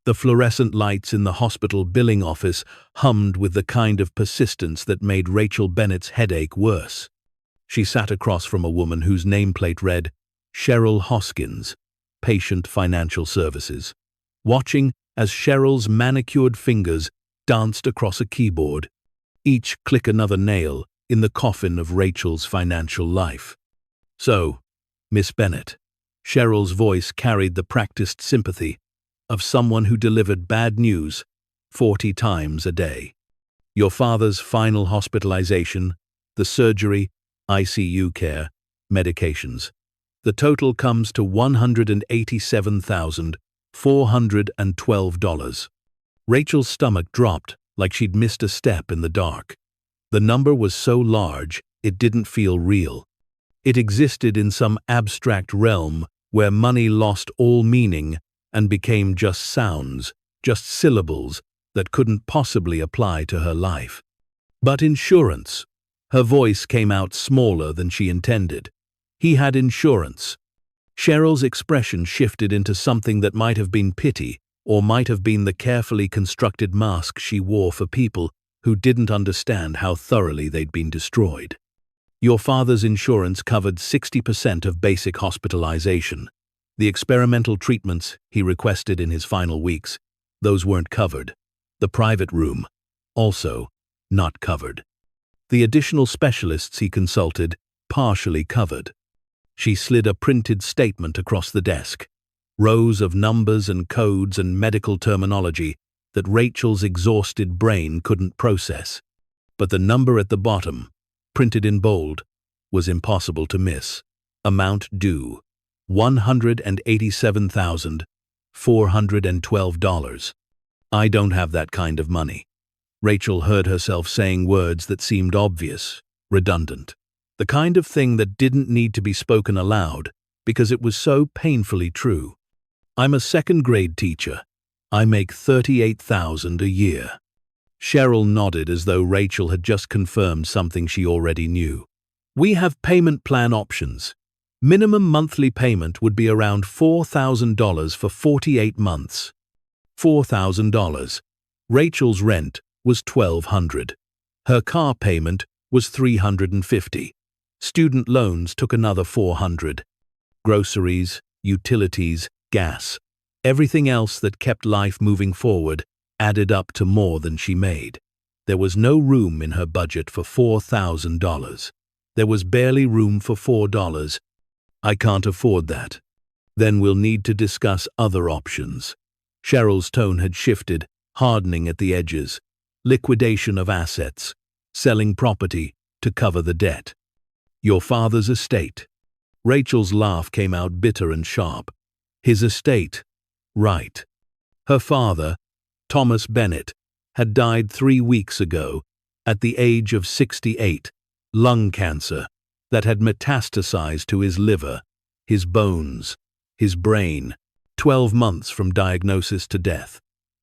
The fluorescent lights in the hospital billing office hummed with the kind of persistence that made Rachel Bennett's headache worse. She sat across from a woman whose nameplate read, Cheryl Hoskins, Patient Financial Services, watching as Cheryl's manicured fingers danced across a keyboard, each click another nail in the coffin of Rachel's financial life. So, Miss Bennett, Cheryl's voice carried the practiced sympathy of someone who delivered bad news 40 times a day. Your father's final hospitalization, the surgery, ICU care, medications. The total comes to $187,412. Rachel's stomach dropped like she'd missed a step in the dark. The number was so large, it didn't feel real. It existed in some abstract realm where money lost all meaning and became just sounds, just syllables that couldn't possibly apply to her life. But insurance. Her voice came out smaller than she intended. He had insurance. Cheryl's expression shifted into something that might have been pity, or might have been the carefully constructed mask she wore for people who didn't understand how thoroughly they'd been destroyed. Your father's insurance covered 60% of basic hospitalization. The experimental treatments he requested in his final weeks, those weren't covered. The private room, also not covered. The additional specialists he consulted, partially covered. She slid a printed statement across the desk, rows of numbers and codes and medical terminology that Rachel's exhausted brain couldn't process. But the number at the bottom, printed in bold, was impossible to miss. Amount due, $187,412. I don't have that kind of money. Rachel heard herself saying words that seemed obvious, redundant. The kind of thing that didn't need to be spoken aloud because it was so painfully true. I'm a second-grade teacher. I make $38,000 a year. Cheryl nodded as though Rachel had just confirmed something she already knew. We have payment plan options. Minimum monthly payment would be around $4,000 for 48 months. $4,000. Rachel's rent was $1,200. Her car payment was $350. Student loans took another $400. Groceries, utilities, gas, everything else that kept life moving forward added up to more than she made. There was no room in her budget for $4,000. There was barely room for $4. I can't afford that. Then we'll need to discuss other options. Cheryl's tone had shifted, hardening at the edges. Liquidation of assets, selling property to cover the debt. Your father's estate. Rachel's laugh came out bitter and sharp. His estate. Right. Her father, Thomas Bennett, had died 3 weeks ago, at the age of 68, lung cancer that had metastasized to his liver, his bones, his brain, 12 months from diagnosis to death.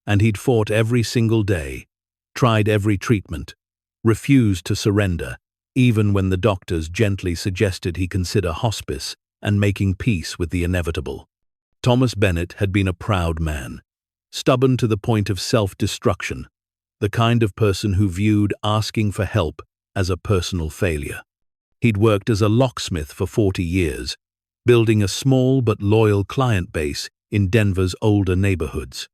And he'd fought every single day, tried every treatment, refused to surrender, even when the doctors gently suggested he consider hospice and making peace with the inevitable. Thomas Bennett had been a proud man, stubborn to the point of self-destruction, the kind of person who viewed asking for help as a personal failure. He'd worked as a locksmith for 40 years, building a small but loyal client base in Denver's older neighborhoods.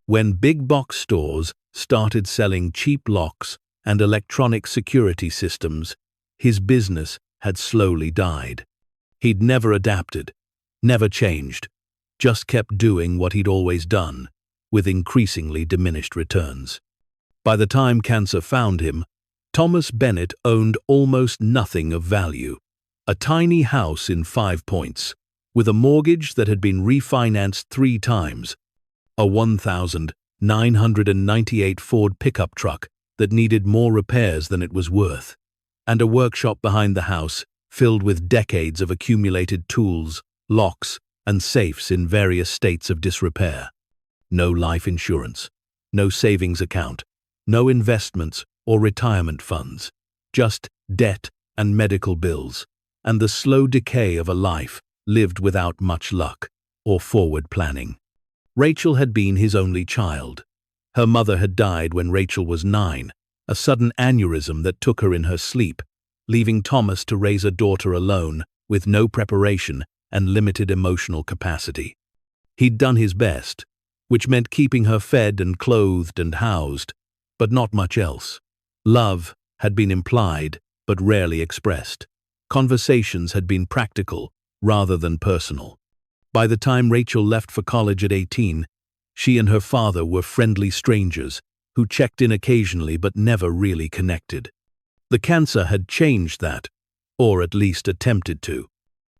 When big box stores started selling cheap locks and electronic security systems, his business had slowly died. He'd never adapted, never changed, just kept doing what he'd always done, with increasingly diminished returns. By the time cancer found him, Thomas Bennett owned almost nothing of value. A tiny house in 5 Points, with a mortgage that had been refinanced 3 times, a 1,998 Ford pickup truck that needed more repairs than it was worth, and a workshop behind the house filled with decades of accumulated tools, locks, and safes in various states of disrepair. No life insurance, no savings account, no investments or retirement funds, just debt and medical bills, and the slow decay of a life lived without much luck or forward planning. Rachel had been his only child. Her mother had died when Rachel was 9, a sudden aneurysm that took her in her sleep, leaving Thomas to raise a daughter alone, with no preparation and limited emotional capacity. He'd done his best, which meant keeping her fed and clothed and housed, but not much else. Love had been implied, but rarely expressed. Conversations had been practical, rather than personal. By the time Rachel left for college at 18, she and her father were friendly strangers who checked in occasionally but never really connected. The cancer had changed that, or at least attempted to.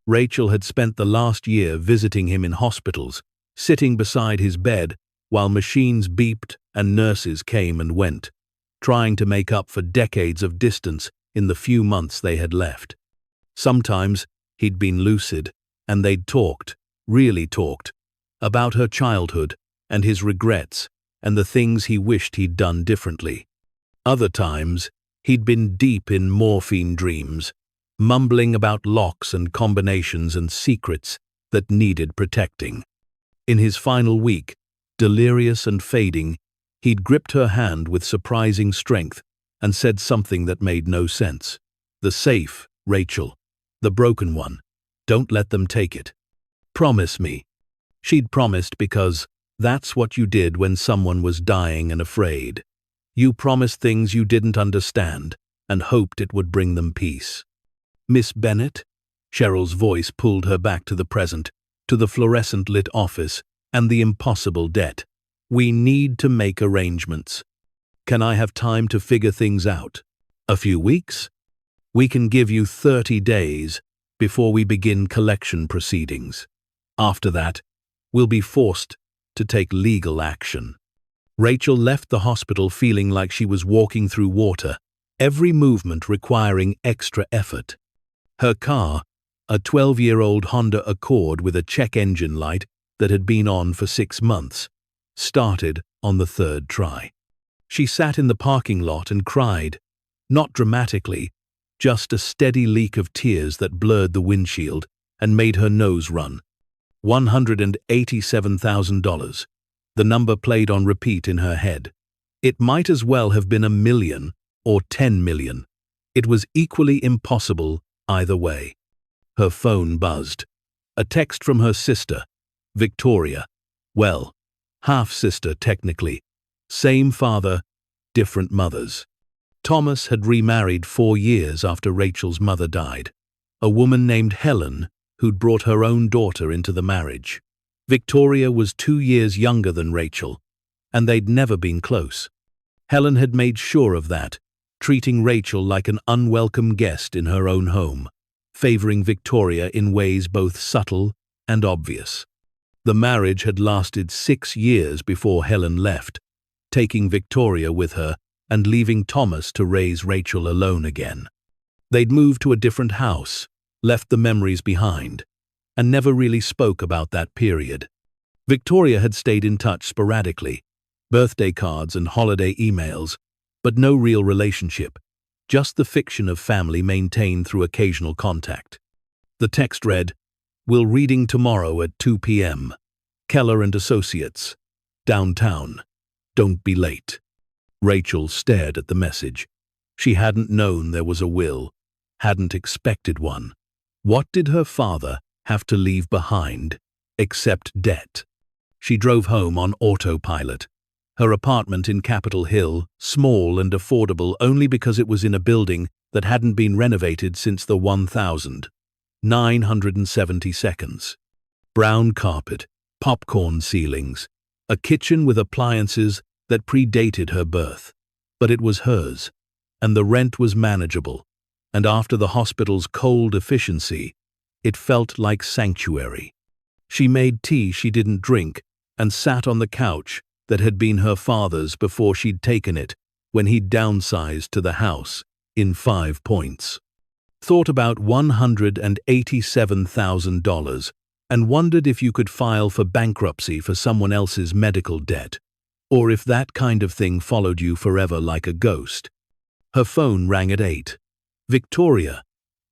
Rachel had spent the last year visiting him in hospitals, sitting beside his bed while machines beeped and nurses came and went, trying to make up for decades of distance in the few months they had left. Sometimes he'd been lucid, and they'd talked, really talked, about her childhood and his regrets and the things he wished he'd done differently. Other times, he'd been deep in morphine dreams, mumbling about locks and combinations and secrets that needed protecting. In his final week, delirious and fading, he'd gripped her hand with surprising strength and said something that made no sense. "The safe, Rachel. The broken one. Don't let them take it. Promise me." She'd promised because that's what you did when someone was dying and afraid. You promised things you didn't understand and hoped it would bring them peace. "Miss Bennett?" Cheryl's voice pulled her back to the present, to the fluorescent-lit office and the impossible debt. "We need to make arrangements. Can I have time to figure things out? A few weeks? We can give you 30 days before we begin collection proceedings. After that, we'll be forced to take legal action." Rachel left the hospital feeling like she was walking through water, every movement requiring extra effort. Her car, a 12-year-old Honda Accord with a check engine light that had been on for 6 months, started on the 3rd try. She sat in the parking lot and cried, not dramatically, just a steady leak of tears that blurred the windshield and made her nose run. $187,000. The number played on repeat in her head. It might as well have been $1 million or $10 million. It was equally impossible either way. Her phone buzzed. A text from her sister, Victoria. Well, half-sister technically. Same father, different mothers. Thomas had remarried 4 years after Rachel's mother died. A woman named Helen, who'd brought her own daughter into the marriage. Victoria was 2 years younger than Rachel, and they'd never been close. Helen had made sure of that, treating Rachel like an unwelcome guest in her own home, favoring Victoria in ways both subtle and obvious. The marriage had lasted 6 years before Helen left, taking Victoria with her and leaving Thomas to raise Rachel alone again. They'd moved to a different house, left the memories behind, and never really spoke about that period. Victoria had stayed in touch sporadically, birthday cards and holiday emails, but no real relationship, just the fiction of family maintained through occasional contact. The text read, "Will reading tomorrow at 2 p.m. Keller and Associates, downtown. Don't be late." Rachel stared at the message. She hadn't known there was a will, hadn't expected one. What did her father have to leave behind, except debt? She drove home on autopilot. Her apartment in Capitol Hill, small and affordable only because it was in a building that hadn't been renovated since the 1972. Brown carpet, popcorn ceilings, a kitchen with appliances that predated her birth. But it was hers, and the rent was manageable, and after the hospital's cold efficiency, it felt like sanctuary. She made tea she didn't drink and sat on the couch that had been her father's before she'd taken it when he'd downsized to the house in 5 points. Thought about $187,000 and wondered if you could file for bankruptcy for someone else's medical debt, or if that kind of thing followed you forever like a ghost. Her phone rang at 8. Victoria,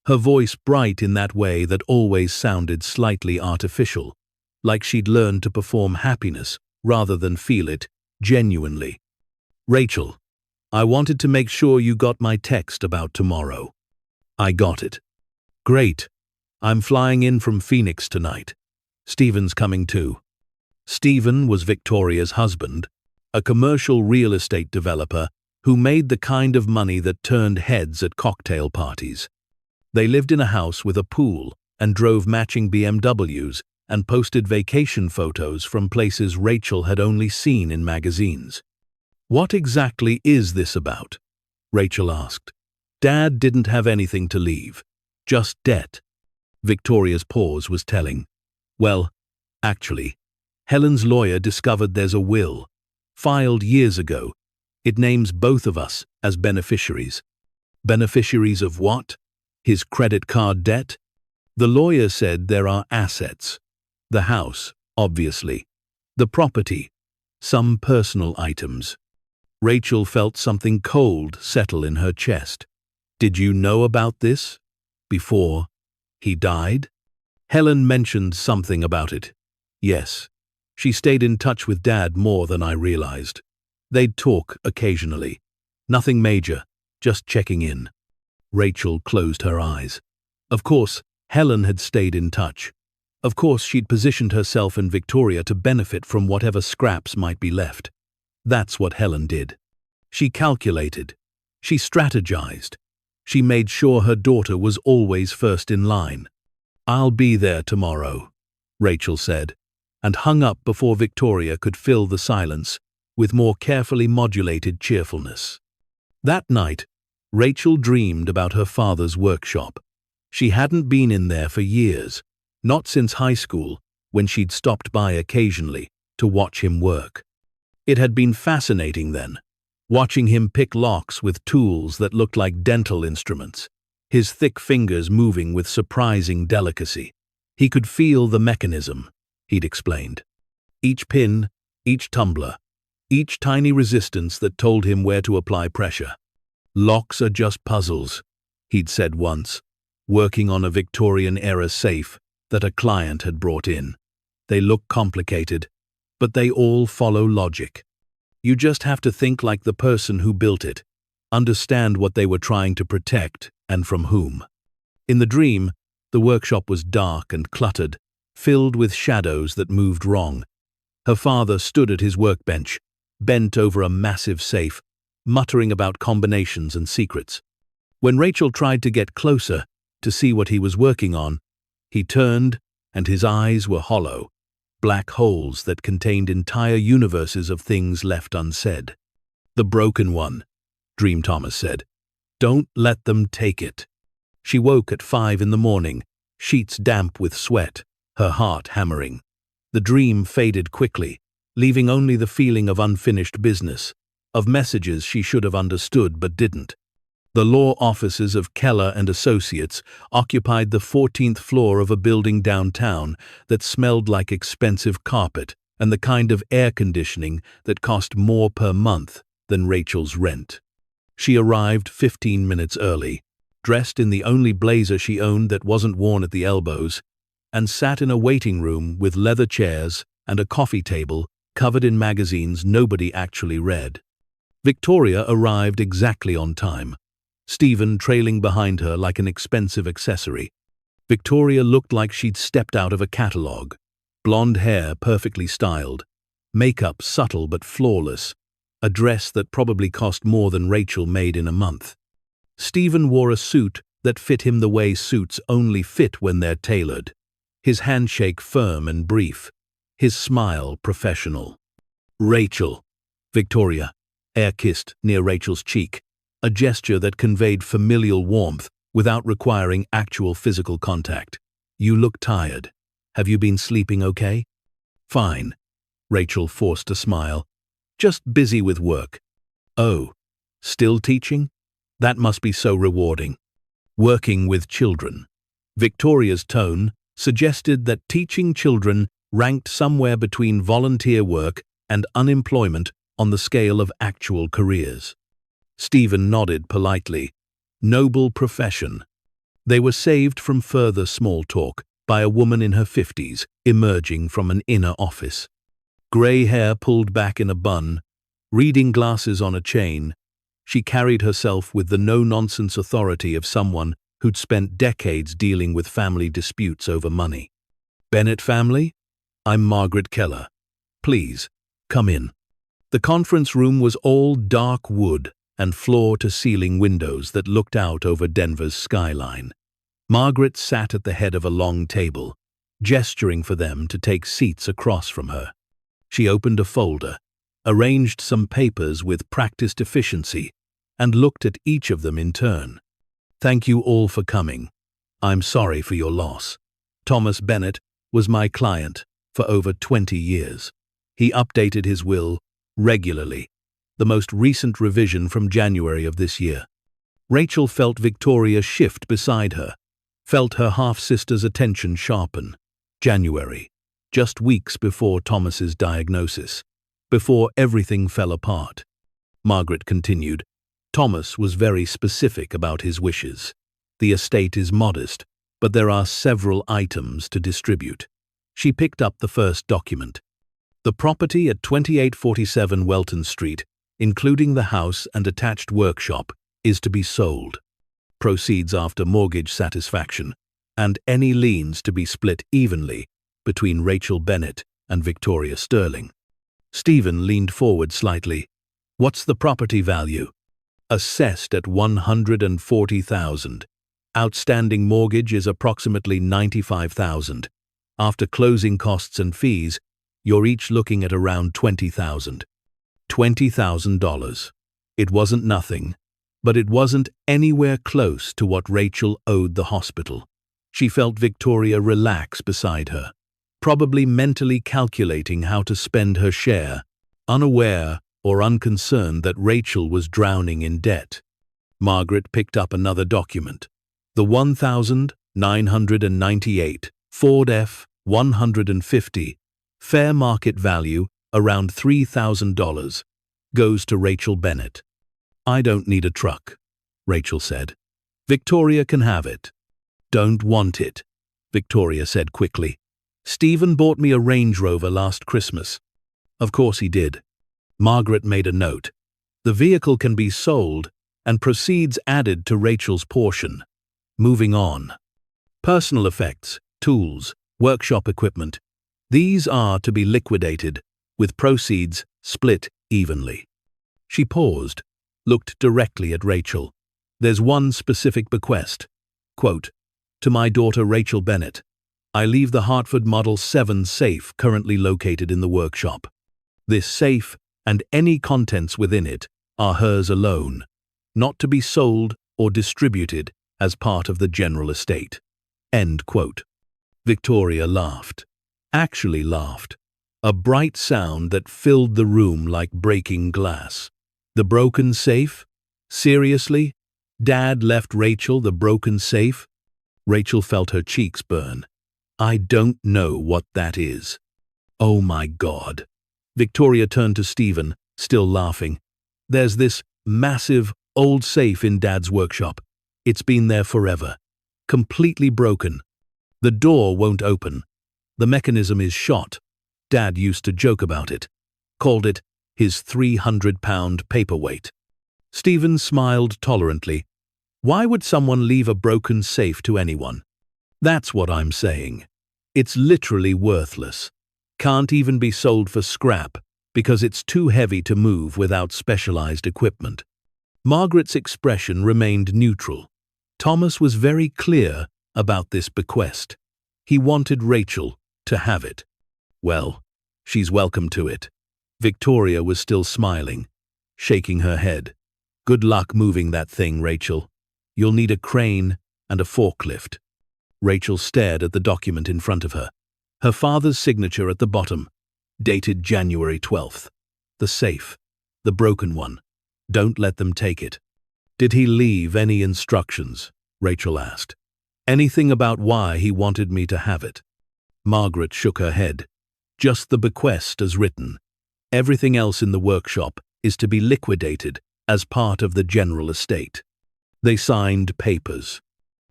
her voice bright in that way that always sounded slightly artificial. like she'd learned to perform happiness rather than feel it genuinely. "Rachel, I wanted to make sure you got my text about tomorrow." "I got it." "Great. I'm flying in from Phoenix tonight. Stephen's coming too." Stephen was Victoria's husband, a commercial real estate developer who made the kind of money that turned heads at cocktail parties. They lived in a house with a pool and drove matching BMWs and posted vacation photos from places Rachel had only seen in magazines. "What exactly is this about?" Rachel asked. "Dad didn't have anything to leave, just debt." Victoria's pause was telling. "Well, actually, Helen's lawyer discovered there's a will, filed years ago. It names both of us as beneficiaries." "Beneficiaries of what? His credit card debt?" "The lawyer said there are assets. The house, obviously. The property. Some personal items." Rachel felt something cold settle in her chest. "Did you know about this? Before he died?" "Helen mentioned something about it. Yes. She stayed in touch with Dad more than I realized. They'd talk occasionally. Nothing major, just checking in." Rachel closed her eyes. Of course, Helen had stayed in touch. Of course, she'd positioned herself and Victoria to benefit from whatever scraps might be left. That's what Helen did. She calculated. She strategized. She made sure her daughter was always first in line. "I'll be there tomorrow," Rachel said, and hung up before Victoria could fill the silence with more carefully modulated cheerfulness. That night, Rachel dreamed about her father's workshop. She hadn't been in there for years, not since high school, when she'd stopped by occasionally to watch him work. It had been fascinating then, watching him pick locks with tools that looked like dental instruments, his thick fingers moving with surprising delicacy. He could feel the mechanism, he'd explained. Each pin, each tumbler, each tiny resistance that told him where to apply pressure. "Locks are just puzzles," he'd said once, working on a Victorian-era safe that a client had brought in. "They look complicated, but they all follow logic. You just have to think like the person who built it, understand what they were trying to protect and from whom." In the dream, the workshop was dark and cluttered, filled with shadows that moved wrong. Her father stood at his workbench, bent over a massive safe, muttering about combinations and secrets. When Rachel tried to get closer to see what he was working on, he turned, and his eyes were hollow, black holes that contained entire universes of things left unsaid. "The broken one," Dream Thomas said. "Don't let them take it." She woke at 5 in the morning, sheets damp with sweat, her heart hammering. The dream faded quickly, leaving only the feeling of unfinished business, of messages she should have understood but didn't. The law offices of Keller and Associates occupied the 14th floor of a building downtown that smelled like expensive carpet and the kind of air conditioning that cost more per month than Rachel's rent. She arrived 15 minutes early, dressed in the only blazer she owned that wasn't worn at the elbows, and sat in a waiting room with leather chairs and a coffee table covered in magazines nobody actually read. Victoria arrived exactly on time, Stephen trailing behind her like an expensive accessory. Victoria looked like she'd stepped out of a catalogue. Blonde hair perfectly styled, makeup subtle but flawless, a dress that probably cost more than Rachel made in a month. Stephen wore a suit that fit him the way suits only fit when they're tailored, his handshake firm and brief, his smile professional. "Rachel," Victoria air-kissed near Rachel's cheek, a gesture that conveyed familial warmth without requiring actual physical contact. "You look tired. Have you been sleeping okay?" "Fine." Rachel forced a smile. "Just busy with work." "Oh, still teaching? That must be so rewarding." "Working with children." Victoria's tone suggested that teaching children ranked somewhere between volunteer work and unemployment on the scale of actual careers. Stephen nodded politely. Noble profession. They were saved from further small talk by a woman in her 50s emerging from an inner office. Grey hair pulled back in a bun, reading glasses on a chain, she carried herself with the no-nonsense authority of someone who'd spent decades dealing with family disputes over money. "Bennett family? I'm Margaret Keller. Please, come in." The conference room was all dark wood and floor-to-ceiling windows that looked out over Denver's skyline. Margaret sat at the head of a long table, gesturing for them to take seats across from her. She opened a folder, arranged some papers with practiced efficiency, and looked at each of them in turn. "Thank you all for coming. I'm sorry for your loss. Thomas Bennett was my client for over 20 years. He updated his will regularly, the most recent revision from January of this year." Rachel felt Victoria shift beside her, felt her half-sister's attention sharpen. January, just weeks before Thomas's diagnosis, before everything fell apart. Margaret continued, "Thomas was very specific about his wishes. The estate is modest, but there are several items to distribute." She picked up the first document. "The property at 2847 Welton Street, including the house and attached workshop, is to be sold. Proceeds after mortgage satisfaction, and any liens to be split evenly between Rachel Bennett and Victoria Sterling." Stephen leaned forward slightly. "What's the property value?" "Assessed at $140,000. Outstanding mortgage is approximately $95,000. After closing costs and fees, you're each looking at around $20,000. $20,000. It wasn't nothing, but it wasn't anywhere close to what Rachel owed the hospital. She felt Victoria relax beside her, probably mentally calculating how to spend her share, unaware or unconcerned that Rachel was drowning in debt. Margaret picked up another document. The 1998 Ford F-150, fair market value around $3,000, goes to Rachel Bennett. "I don't need a truck," Rachel said. "Victoria can have it." "Don't want it," Victoria said quickly. "Stephen bought me a Range Rover last Christmas." "Of course he did." Margaret made a note. "The vehicle can be sold and proceeds added to Rachel's portion." Moving on. "Personal effects, tools, workshop equipment. These are to be liquidated, with proceeds split evenly." She paused, looked directly at Rachel. "There's one specific bequest. Quote, to my daughter Rachel Bennett. I leave the Hartford Model 7 safe currently located in the workshop. This safe and any contents within it are hers alone, not to be sold or distributed as part of the general estate." End quote. Victoria laughed. Actually laughed. A bright sound that filled the room like breaking glass. "The broken safe? Seriously? Dad left Rachel the broken safe?" Rachel felt her cheeks burn. "I don't know what that is." "Oh my God." Victoria turned to Stephen, still laughing. "There's this massive, old safe in Dad's workshop. It's been there forever. Completely broken. The door won't open. The mechanism is shot. Dad used to joke about it. Called it his 300-pound paperweight." Stephen smiled tolerantly. "Why would someone leave a broken safe to anyone? That's what I'm saying. It's literally worthless. Can't even be sold for scrap because it's too heavy to move without specialized equipment." Margaret's expression remained neutral. Thomas was very clear about this bequest. He wanted Rachel to have it. "Well, she's welcome to it." Victoria was still smiling, shaking her head. "Good luck moving that thing, Rachel. You'll need a crane and a forklift." Rachel stared at the document in front of her. Her father's signature at the bottom, dated January 12th. The safe, the broken one. Don't let them take it. "Did he leave any instructions?" Rachel asked. "Anything about why he wanted me to have it?" Margaret shook her head. "Just the bequest as written. Everything else in the workshop is to be liquidated as part of the general estate." They signed papers.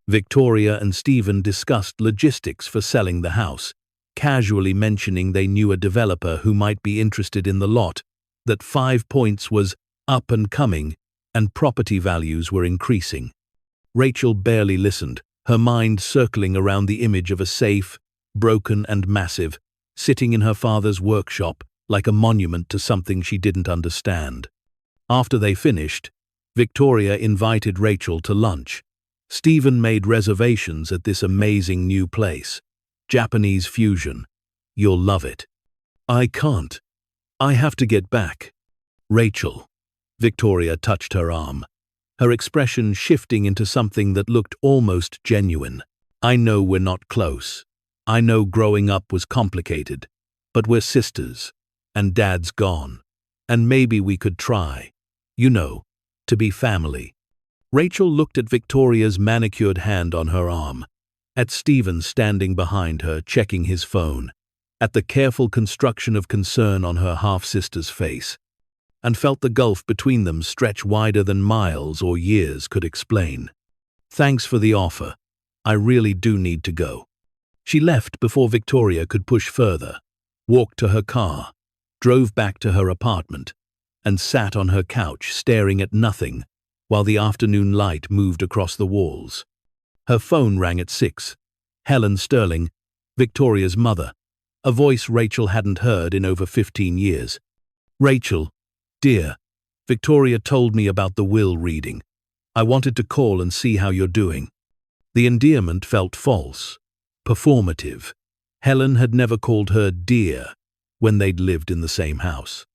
Victoria and Stephen discussed logistics for selling the house, casually mentioning they knew a developer who might be interested in the lot, that 5 Points was up and coming, and property values were increasing. Rachel barely listened, her mind circling around the image of a safe, broken and massive, sitting in her father's workshop like a monument to something she didn't understand. After they finished, Victoria invited Rachel to lunch. Stephen made reservations at this amazing new place. Japanese fusion. You'll love it. I can't. I have to get back. Rachel. Victoria touched her arm, her expression shifting into something that looked almost genuine. I know we're not close. I know growing up was complicated, but we're sisters, and Dad's gone, and maybe we could try, to be family. Rachel looked at Victoria's manicured hand on her arm, at Stephen standing behind her checking his phone, at the careful construction of concern on her half-sister's face, and felt the gulf between them stretch wider than miles or years could explain. Thanks for the offer. I really do need to go. She left before Victoria could push further, walked to her car, drove back to her apartment, and sat on her couch staring at nothing while the afternoon light moved across the walls. Her phone rang at 6. Helen Sterling, Victoria's mother, a voice Rachel hadn't heard in over 15 years. Rachel, dear, Victoria told me about the will reading. I wanted to call and see how you're doing. The endearment felt false, performative. Helen had never called her dear when they'd lived in the same house.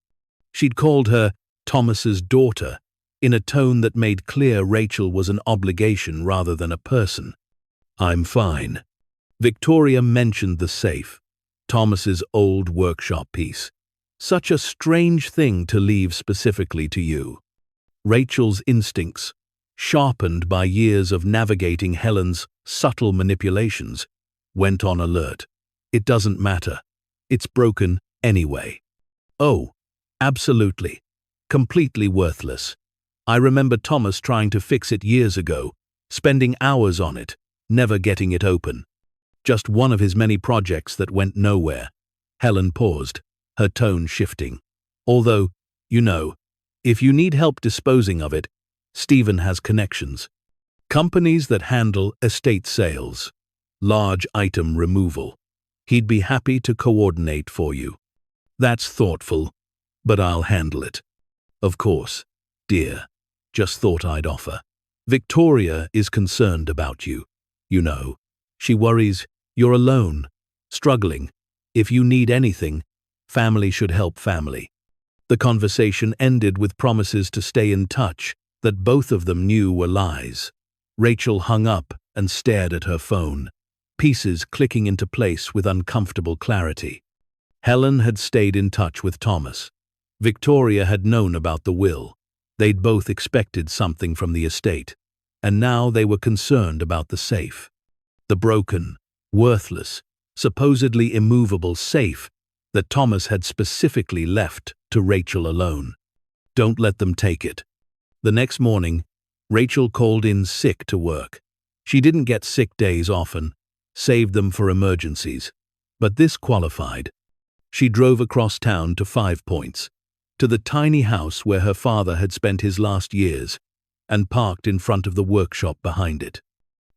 She'd called her Thomas's daughter, in a tone that made clear Rachel was an obligation rather than a person. I'm fine. Victoria mentioned the safe, Thomas's old workshop piece. Such a strange thing to leave specifically to you. Rachel's instincts, sharpened by years of navigating Helen's subtle manipulations, went on alert. It doesn't matter. It's broken anyway. Oh, absolutely. Completely worthless. I remember Thomas trying to fix it years ago, spending hours on it, never getting it open. Just one of his many projects that went nowhere. Helen paused, her tone shifting. Although, if you need help disposing of it, Stephen has connections. Companies that handle estate sales, large item removal. He'd be happy to coordinate for you. That's thoughtful, but I'll handle it. Of course, dear. Just thought I'd offer. Victoria is concerned about you. She worries you're alone, struggling. If you need anything, family should help family. The conversation ended with promises to stay in touch that both of them knew were lies. Rachel hung up and stared at her phone, pieces clicking into place with uncomfortable clarity. Helen had stayed in touch with Thomas. Victoria had known about the will. They'd both expected something from the estate, and now they were concerned about the safe. The broken, worthless, supposedly immovable safe that Thomas had specifically left to Rachel alone. Don't let them take it. The next morning, Rachel called in sick to work. She didn't get sick days often, saved them for emergencies, but this qualified. She drove across town to 5 Points, to the tiny house where her father had spent his last years, and parked in front of the workshop behind it.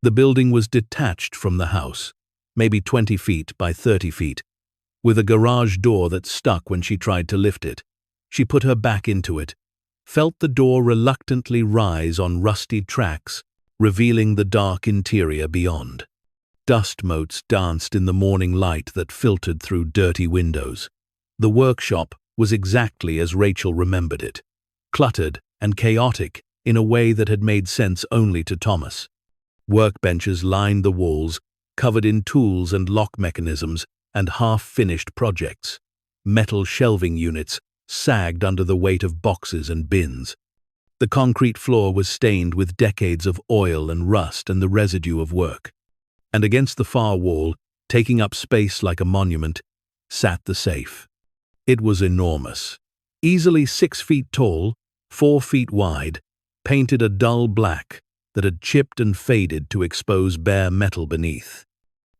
The building was detached from the house, maybe 20 feet by 30 feet, with a garage door that stuck when she tried to lift it. She put her back into it, felt the door reluctantly rise on rusty tracks, revealing the dark interior beyond. Dust motes danced in the morning light that filtered through dirty windows. The workshop was exactly as Rachel remembered it, cluttered and chaotic in a way that had made sense only to Thomas. Workbenches lined the walls, covered in tools and lock mechanisms and half-finished projects. Metal shelving units sagged under the weight of boxes and bins. The concrete floor was stained with decades of oil and rust and the residue of work. And against the far wall, taking up space like a monument, sat the safe. It was enormous, easily 6 feet tall, 4 feet wide, painted a dull black, that had chipped and faded to expose bare metal beneath.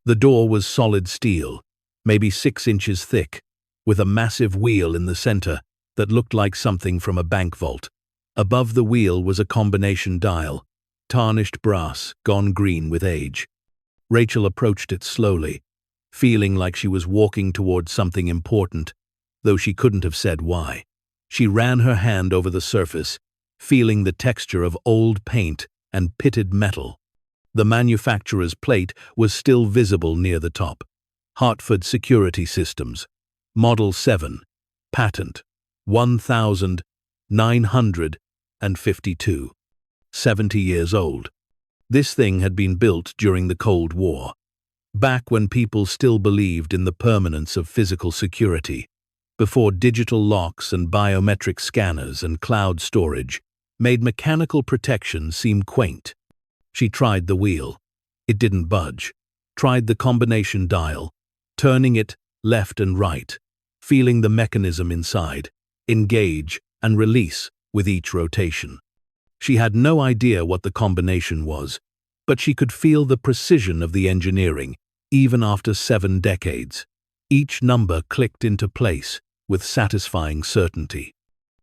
The door was solid steel, maybe 6 inches thick, with a massive wheel in the center that looked like something from a bank vault. Above the wheel was a combination dial, tarnished brass, gone green with age. Rachel approached it slowly, feeling like she was walking towards something important, though she couldn't have said why. She ran her hand over the surface, feeling the texture of old paint and pitted metal. The manufacturer's plate was still visible near the top. Hartford Security Systems, Model 7, Patent 1952, 70 years old. This thing had been built during the Cold War, back when people still believed in the permanence of physical security, before digital locks and biometric scanners and cloud storage made mechanical protection seem quaint. She tried the wheel. It didn't budge. Tried the combination dial, turning it left and right, feeling the mechanism inside, engage and release with each rotation. She had no idea what the combination was, but she could feel the precision of the engineering, even after 7 decades. Each number clicked into place with satisfying certainty.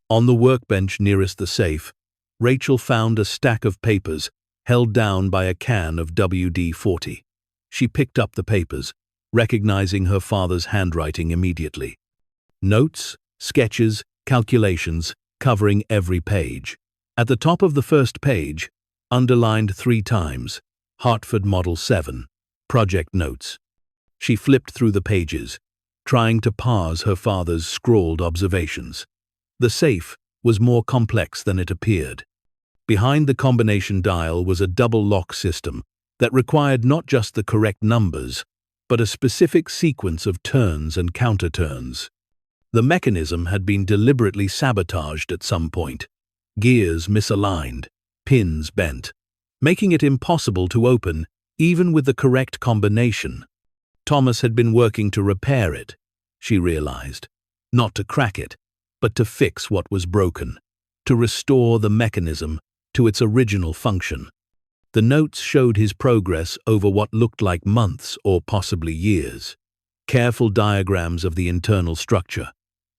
On the workbench nearest the safe, Rachel found a stack of papers held down by a can of WD-40. She picked up the papers, recognizing her father's handwriting immediately. Notes, sketches, calculations, covering every page. At the top of the first page, underlined 3 times, Hartford Model 7, Project Notes. She flipped through the pages, trying to parse her father's scrawled observations. The safe was more complex than it appeared. Behind the combination dial was a double lock system that required not just the correct numbers, but a specific sequence of turns and counter-turns. The mechanism had been deliberately sabotaged at some point, gears misaligned, pins bent, making it impossible to open even with the correct combination. Thomas had been working to repair it, she realized, not to crack it, but to fix what was broken, to restore the mechanism to its original function. The notes showed his progress over what looked like months or possibly years. Careful diagrams of the internal structure,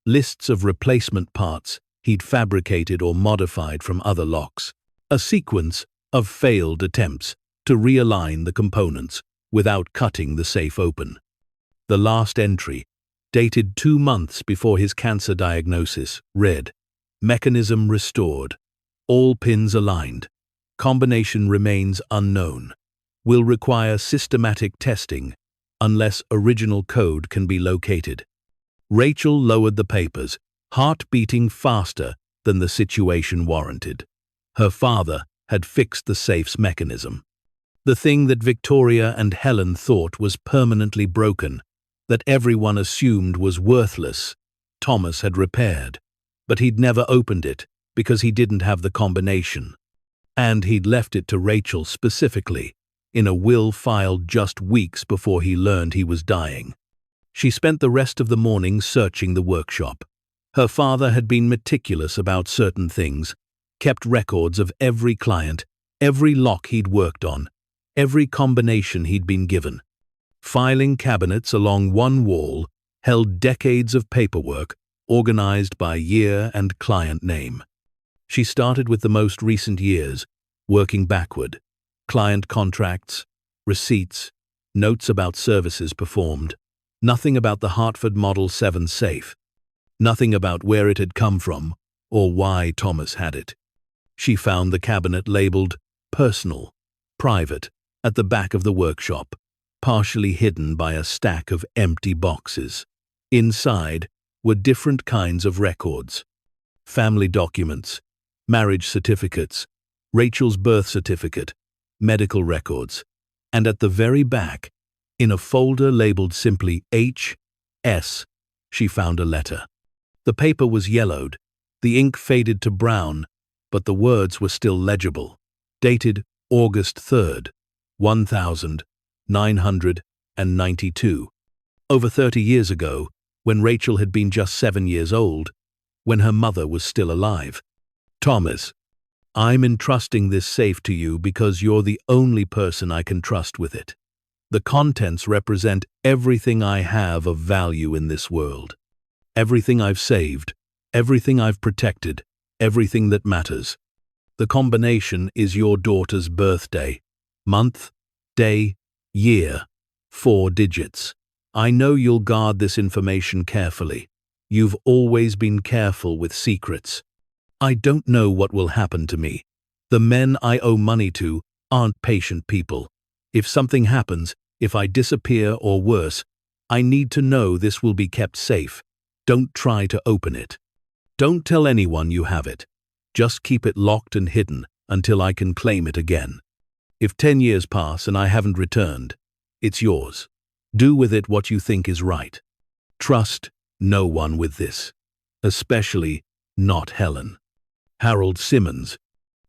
lists of replacement parts he'd fabricated or modified from other locks, a sequence of failed attempts to realign the components without cutting the safe open. The last entry, dated 2 months before his cancer diagnosis, read, "Mechanism restored. All pins aligned. Combination remains unknown. Will require systematic testing unless original code can be located." Rachel lowered the papers, heart beating faster than the situation warranted. Her father had fixed the safe's mechanism. The thing that Victoria and Helen thought was permanently broken, that everyone assumed was worthless, Thomas had repaired. But he'd never opened it because he didn't have the combination. And he'd left it to Rachel specifically, in a will filed just weeks before he learned he was dying. She spent the rest of the morning searching the workshop. Her father had been meticulous about certain things, kept records of every client, every lock he'd worked on, every combination he'd been given. Filing cabinets along one wall held decades of paperwork organized by year and client name. She started with the most recent years, working backward. Client contracts, receipts, notes about services performed. Nothing about the Hartford Model 7 safe. Nothing about where it had come from or why Thomas had it. She found the cabinet labeled "Personal," "Private," at the back of the workshop, partially hidden by a stack of empty boxes. Inside were different kinds of records. Family documents, marriage certificates, Rachel's birth certificate, medical records, and at the very back, in a folder labeled simply H.S., she found a letter. The paper was yellowed, the ink faded to brown, but the words were still legible. Dated August 3rd, 1992. Over 30 years ago, when Rachel had been just 7 years old, when her mother was still alive. Thomas. I'm entrusting this safe to you because you're the only person I can trust with it. The contents represent everything I have of value in this world. Everything I've saved, everything I've protected, everything that matters. The combination is your daughter's birthday. Month, day, year, 4 digits. I know you'll guard this information carefully. You've always been careful with secrets. I don't know what will happen to me. The men I owe money to aren't patient people. If something happens, if I disappear or worse, I need to know this will be kept safe. Don't try to open it. Don't tell anyone you have it. Just keep it locked and hidden until I can claim it again. If 10 years pass and I haven't returned, it's yours. Do with it what you think is right. Trust no one with this, especially not Helen. Harold Simmons.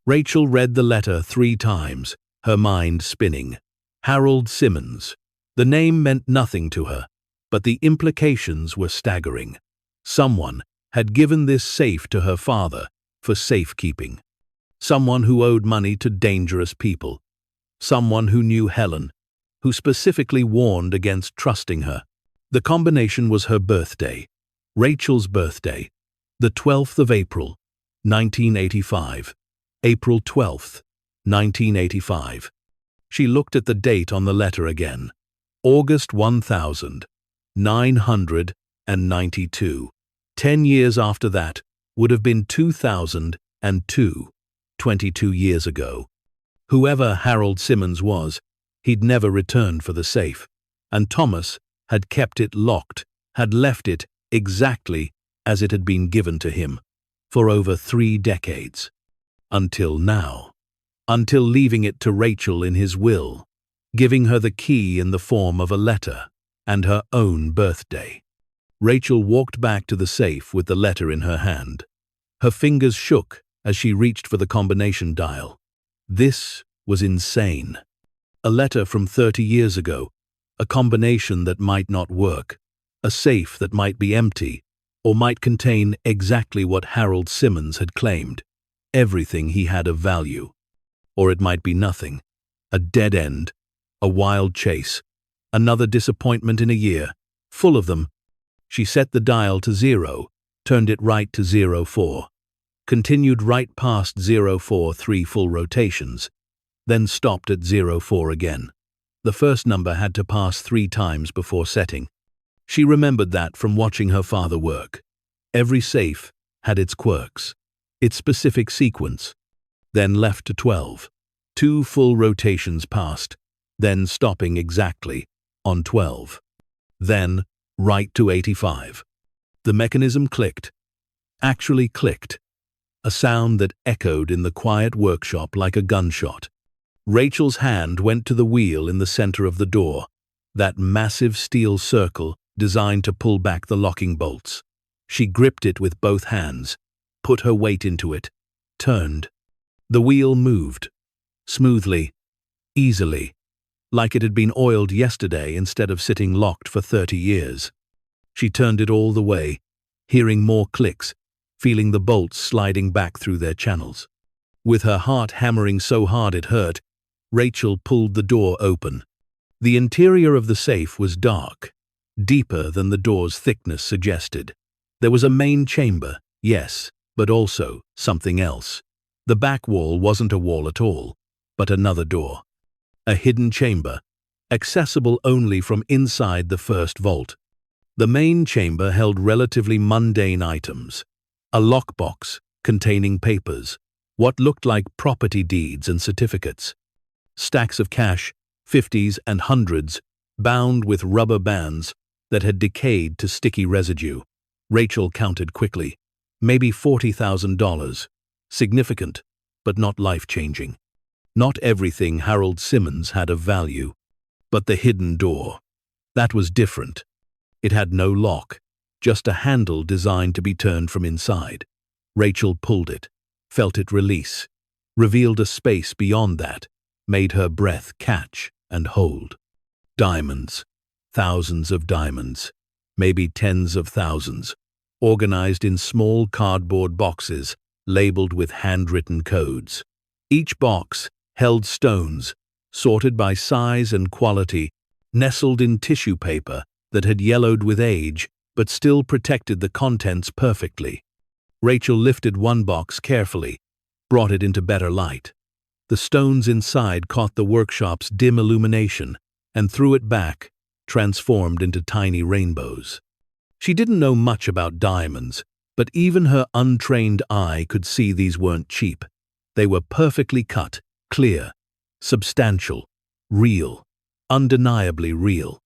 Rachel read the letter 3 times, her mind spinning. Harold Simmons. The name meant nothing to her, but the implications were staggering. Someone had given this safe to her father for safekeeping. Someone who owed money to dangerous people. Someone who knew Helen, who specifically warned against trusting her. The combination was her birthday, Rachel's birthday, the 12th of April, 1985. April 12th, 1985. She looked at the date on the letter again. August 1992. 10 years after that would have been 2002, 22 years ago. Whoever Harold Simmons was, he'd never returned for the safe, and Thomas had kept it locked, had left it exactly as it had been given to him, for over 3 decades. Until now. Until leaving it to Rachel in his will, giving her the key in the form of a letter and her own birthday. Rachel walked back to the safe with the letter in her hand. Her fingers shook as she reached for the combination dial. This was insane. A letter from 30 years ago, a combination that might not work, a safe that might be empty, or might contain exactly what Harold Simmons had claimed, everything he had of value. Or it might be nothing, a dead end, a wild chase, another disappointment in a year, full of them. She set the dial to 0, turned it right to 04, continued right past 04 3 full rotations, then stopped at 04 again. The first number had to pass 3 times before setting. She remembered that from watching her father work. Every safe had its quirks, its specific sequence. Then left to 12. 2 full rotations passed, then stopping exactly on 12. Then right to 85. The mechanism clicked. Actually clicked. A sound that echoed in the quiet workshop like a gunshot. Rachel's hand went to the wheel in the center of the door, that massive steel circle designed to pull back the locking bolts. She gripped it with both hands, put her weight into it, turned. The wheel moved, smoothly, easily, like it had been oiled yesterday instead of sitting locked for 30 years. She turned it all the way, hearing more clicks, feeling the bolts sliding back through their channels. With her heart hammering so hard it hurt, Rachel pulled the door open. The interior of the safe was dark, deeper than the door's thickness suggested. There was a main chamber, yes, but also something else. The back wall wasn't a wall at all, but another door. A hidden chamber, accessible only from inside the first vault. The main chamber held relatively mundane items. A lockbox containing papers, what looked like property deeds and certificates. Stacks of cash, 50s and 100s, bound with rubber bands that had decayed to sticky residue. Rachel counted quickly. Maybe $40,000. Significant, but not life-changing. Not everything Harold Simmons had of value. But the hidden door. That was different. It had no lock, just a handle designed to be turned from inside. Rachel pulled it, felt it release, revealed a space beyond that, made her breath catch and hold. Diamonds. Thousands of diamonds. Maybe tens of thousands. Organized in small cardboard boxes, labeled with handwritten codes. Each box held stones, sorted by size and quality, nestled in tissue paper that had yellowed with age but still protected the contents perfectly. Rachel lifted one box carefully, brought it into better light. The stones inside caught the workshop's dim illumination and threw it back, transformed into tiny rainbows. She didn't know much about diamonds, but even her untrained eye could see these weren't cheap. They were perfectly cut, clear, substantial, real, undeniably real.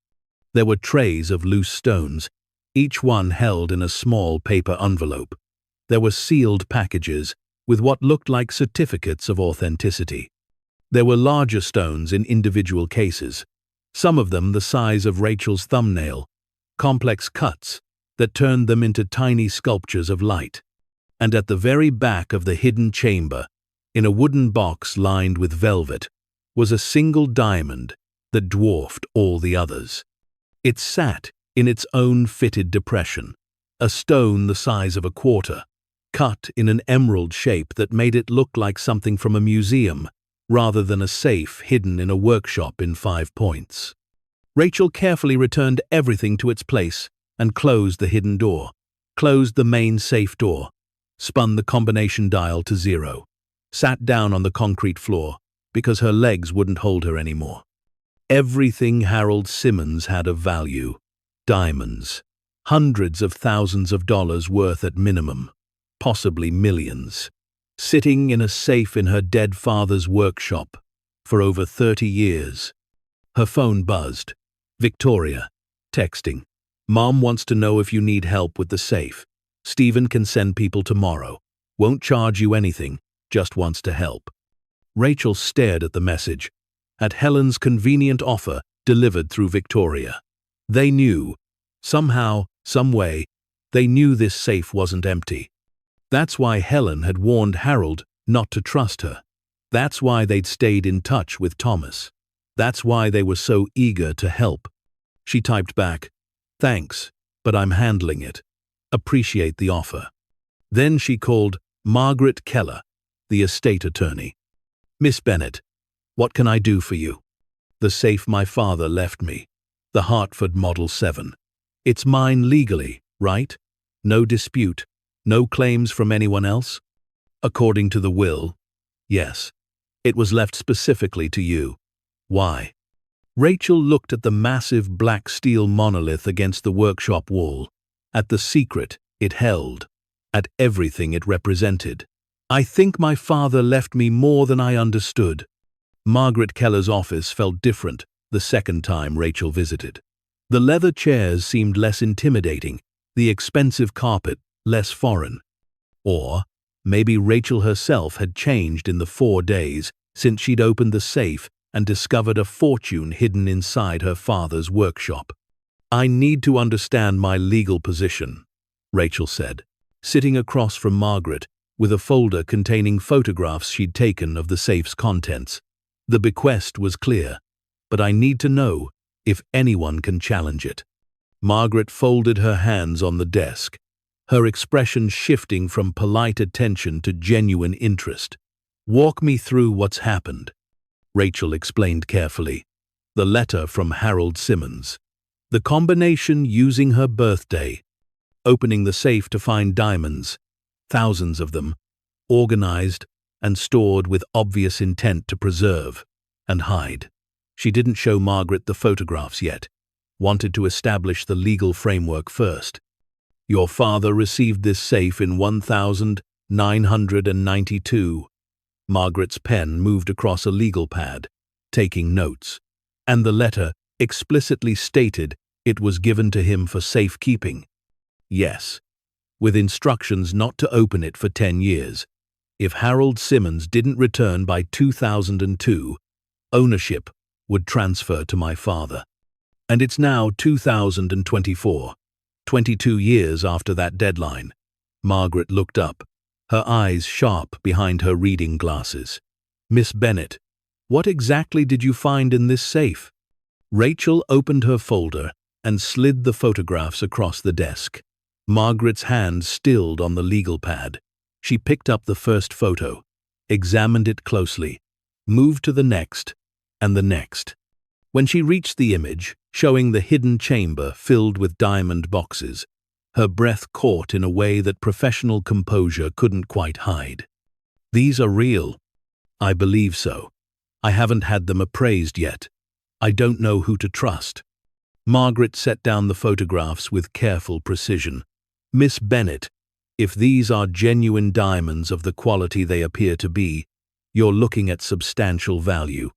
There were trays of loose stones, each one held in a small paper envelope. There were sealed packages with what looked like certificates of authenticity. There were larger stones in individual cases, some of them the size of Rachel's thumbnail, complex cuts that turned them into tiny sculptures of light. And at the very back of the hidden chamber, in a wooden box lined with velvet, was a single diamond that dwarfed all the others. It sat in its own fitted depression, a stone the size of a quarter, cut in an emerald shape that made it look like something from a museum, rather than a safe hidden in a workshop in 5 Points. Rachel carefully returned everything to its place and closed the hidden door, closed the main safe door, spun the combination dial to 0, sat down on the concrete floor because her legs wouldn't hold her anymore. Everything Harold Simmons had of value, diamonds, hundreds of thousands of dollars worth at minimum, possibly millions, sitting in a safe in her dead father's workshop for over 30 years. Her phone buzzed. Victoria, texting. Mom wants to know if you need help with the safe. Stephen can send people tomorrow. Won't charge you anything, just wants to help. Rachel stared at the message, at Helen's convenient offer delivered through Victoria. They knew, somehow, some way, they knew this safe wasn't empty. That's why Helen had warned Harold not to trust her. That's why they'd stayed in touch with Thomas. That's why they were so eager to help. She typed back, "Thanks, but I'm handling it. Appreciate the offer." Then she called Margaret Keller, the estate attorney. "Miss Bennett, what can I do for you?" "The safe my father left me, the Hartford Model 7. It's mine legally, right? No dispute, no claims from anyone else?" "According to the will, yes. It was left specifically to you. Why?" Rachel looked at the massive black steel monolith against the workshop wall, at the secret it held, at everything it represented. "I think my father left me more than I understood." Margaret Keller's office felt different the second time Rachel visited. The leather chairs seemed less intimidating, the expensive carpet less foreign. Or maybe Rachel herself had changed in the 4 days since she'd opened the safe and discovered a fortune hidden inside her father's workshop. "I need to understand my legal position," Rachel said, sitting across from Margaret with a folder containing photographs she'd taken of the safe's contents. "The bequest was clear, but I need to know if anyone can challenge it." Margaret folded her hands on the desk, her expression shifting from polite attention to genuine interest. "Walk me through what's happened," Rachel explained carefully. "The letter from Harold Simmons, the combination using her birthday, opening the safe to find diamonds, thousands of them, organized and stored with obvious intent to preserve and hide." She didn't show Margaret the photographs yet, wanted to establish the legal framework first. "Your father received this safe in 1992. Margaret's pen moved across a legal pad, taking notes, and the letter explicitly stated it was given to him for safekeeping. "Yes, with instructions not to open it for 10 years. If Harold Simmons didn't return by 2002, ownership would transfer to my father. And it's now 2024, 22 years after that deadline." Margaret looked up, her eyes sharp behind her reading glasses. "Miss Bennett, what exactly did you find in this safe?" Rachel opened her folder and slid the photographs across the desk. Margaret's hand stilled on the legal pad. She picked up the first photo, examined it closely, moved to the next, and the next. When she reached the image, showing the hidden chamber filled with diamond boxes, her breath caught in a way that professional composure couldn't quite hide. "These are real." "I believe so. I haven't had them appraised yet. I don't know who to trust." Margaret set down the photographs with careful precision. "Miss Bennett, if these are genuine diamonds of the quality they appear to be, you're looking at substantial value.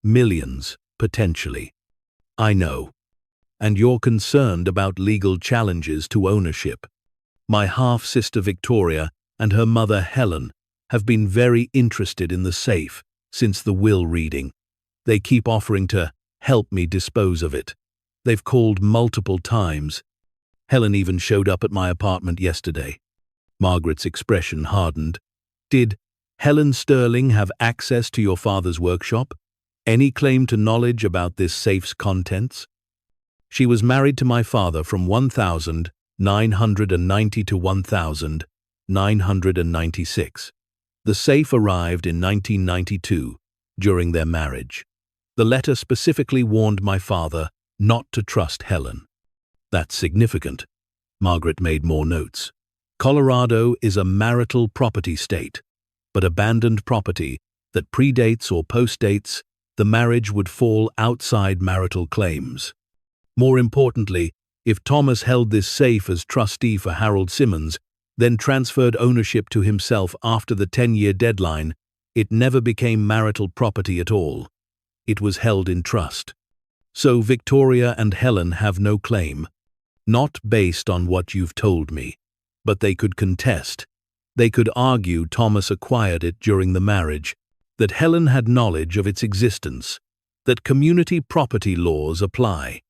Millions, potentially." "I know. And you're concerned about legal challenges to ownership. My half-sister Victoria and her mother Helen have been very interested in the safe since the will reading. They keep offering to help me dispose of it. They've called multiple times. Helen even showed up at my apartment yesterday." Margaret's expression hardened. "Did Helen Sterling have access to your father's workshop? Any claim to knowledge about this safe's contents?" "She was married to my father from 1990 to 1996. The safe arrived in 1992, during their marriage. The letter specifically warned my father not to trust Helen." "That's significant." Margaret made more notes. "Colorado is a marital property state, but abandoned property that predates or postdates the marriage would fall outside marital claims. More importantly, if Thomas held this safe as trustee for Harold Simmons, then transferred ownership to himself after the 10-year deadline, it never became marital property at all. It was held in trust. So Victoria and Helen have no claim. Not based on what you've told me, but they could contest. They could argue Thomas acquired it during the marriage, that Helen had knowledge of its existence, that community property laws apply.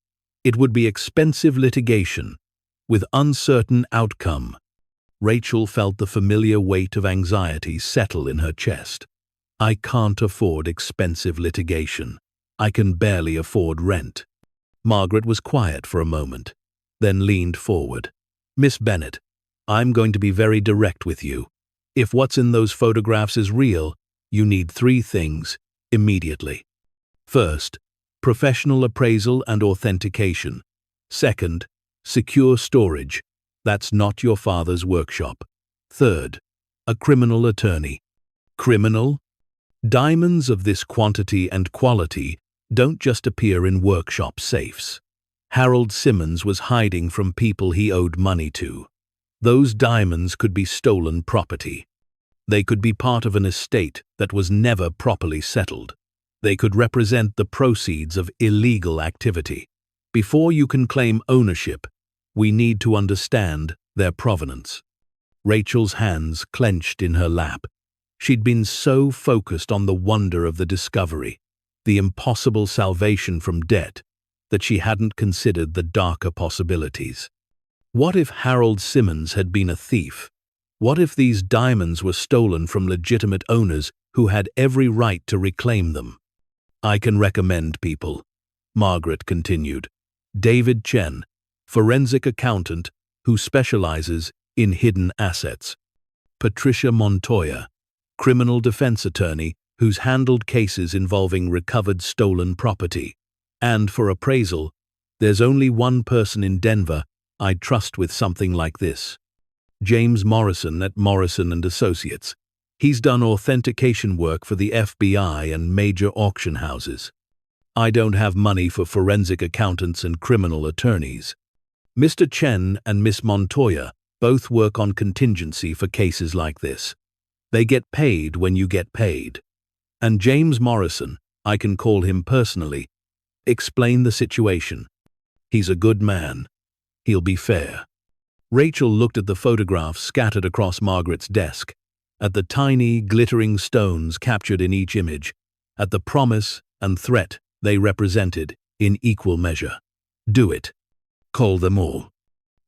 It would be expensive litigation, with uncertain outcome." Rachel felt the familiar weight of anxiety settle in her chest. "I can't afford expensive litigation. I can barely afford rent." Margaret was quiet for a moment, then leaned forward. "Miss Bennett, I'm going to be very direct with you. If what's in those photographs is real, you need 3 things immediately. First, professional appraisal and authentication. Second, secure storage. That's not your father's workshop. Third, a criminal attorney." "Criminal?" "Diamonds of this quantity and quality don't just appear in workshop safes. Harold Simmons was hiding from people he owed money to. Those diamonds could be stolen property. They could be part of an estate that was never properly settled. They could represent the proceeds of illegal activity. Before you can claim ownership, we need to understand their provenance." Rachel's hands clenched in her lap. She'd been so focused on the wonder of the discovery, the impossible salvation from debt, that she hadn't considered the darker possibilities. What if Harold Simmons had been a thief? What if these diamonds were stolen from legitimate owners who had every right to reclaim them? "I can recommend people," Margaret continued. "David Chen, forensic accountant who specializes in hidden assets. Patricia Montoya, criminal defense attorney who's handled cases involving recovered stolen property. And for appraisal, there's only one person in Denver I'd trust with something like this. James Morrison at Morrison & Associates. He's done authentication work for the FBI and major auction houses. I don't have money for forensic accountants and criminal attorneys. Mr. Chen and Miss Montoya both work on contingency for cases like this. They get paid when you get paid. And James Morrison, I can call him personally, explain the situation. He's a good man. He'll be fair." Rachel looked at the photographs scattered across Margaret's desk, at the tiny, glittering stones captured in each image, at the promise and threat they represented in equal measure. "Do it. Call them all."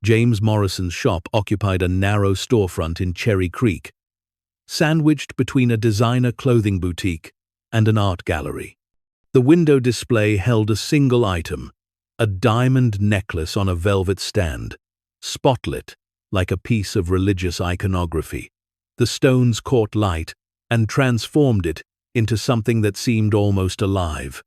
James Morrison's shop occupied a narrow storefront in Cherry Creek, sandwiched between a designer clothing boutique and an art gallery. The window display held a single item, a diamond necklace on a velvet stand, spotlit like a piece of religious iconography. The stones caught light and transformed it into something that seemed almost alive.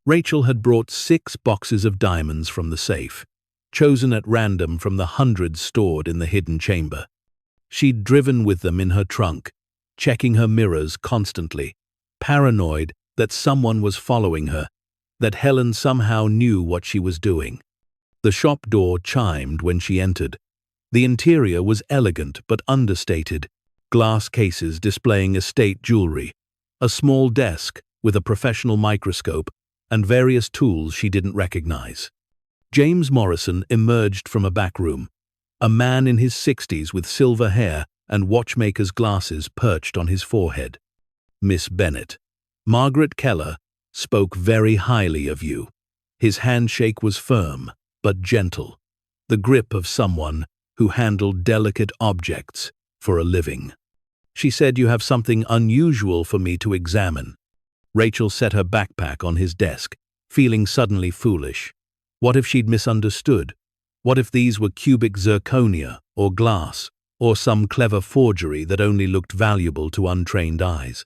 Rachel had brought 6 boxes of diamonds from the safe, chosen at random from the hundreds stored in the hidden chamber. She'd driven with them in her trunk, checking her mirrors constantly, paranoid that someone was following her, that Helen somehow knew what she was doing. The shop door chimed when she entered. The interior was elegant but understated, glass cases displaying estate jewelry, a small desk with a professional microscope, and various tools she didn't recognize. James Morrison emerged from a back room, a man in his 60s with silver hair and watchmaker's glasses perched on his forehead. "Miss Bennett, Margaret Keller spoke very highly of you." His handshake was firm but gentle, the grip of someone who handled delicate objects for a living. "She said you have something unusual for me to examine." Rachel set her backpack on his desk, feeling suddenly foolish. What if she'd misunderstood? What if these were cubic zirconia or glass, or some clever forgery that only looked valuable to untrained eyes?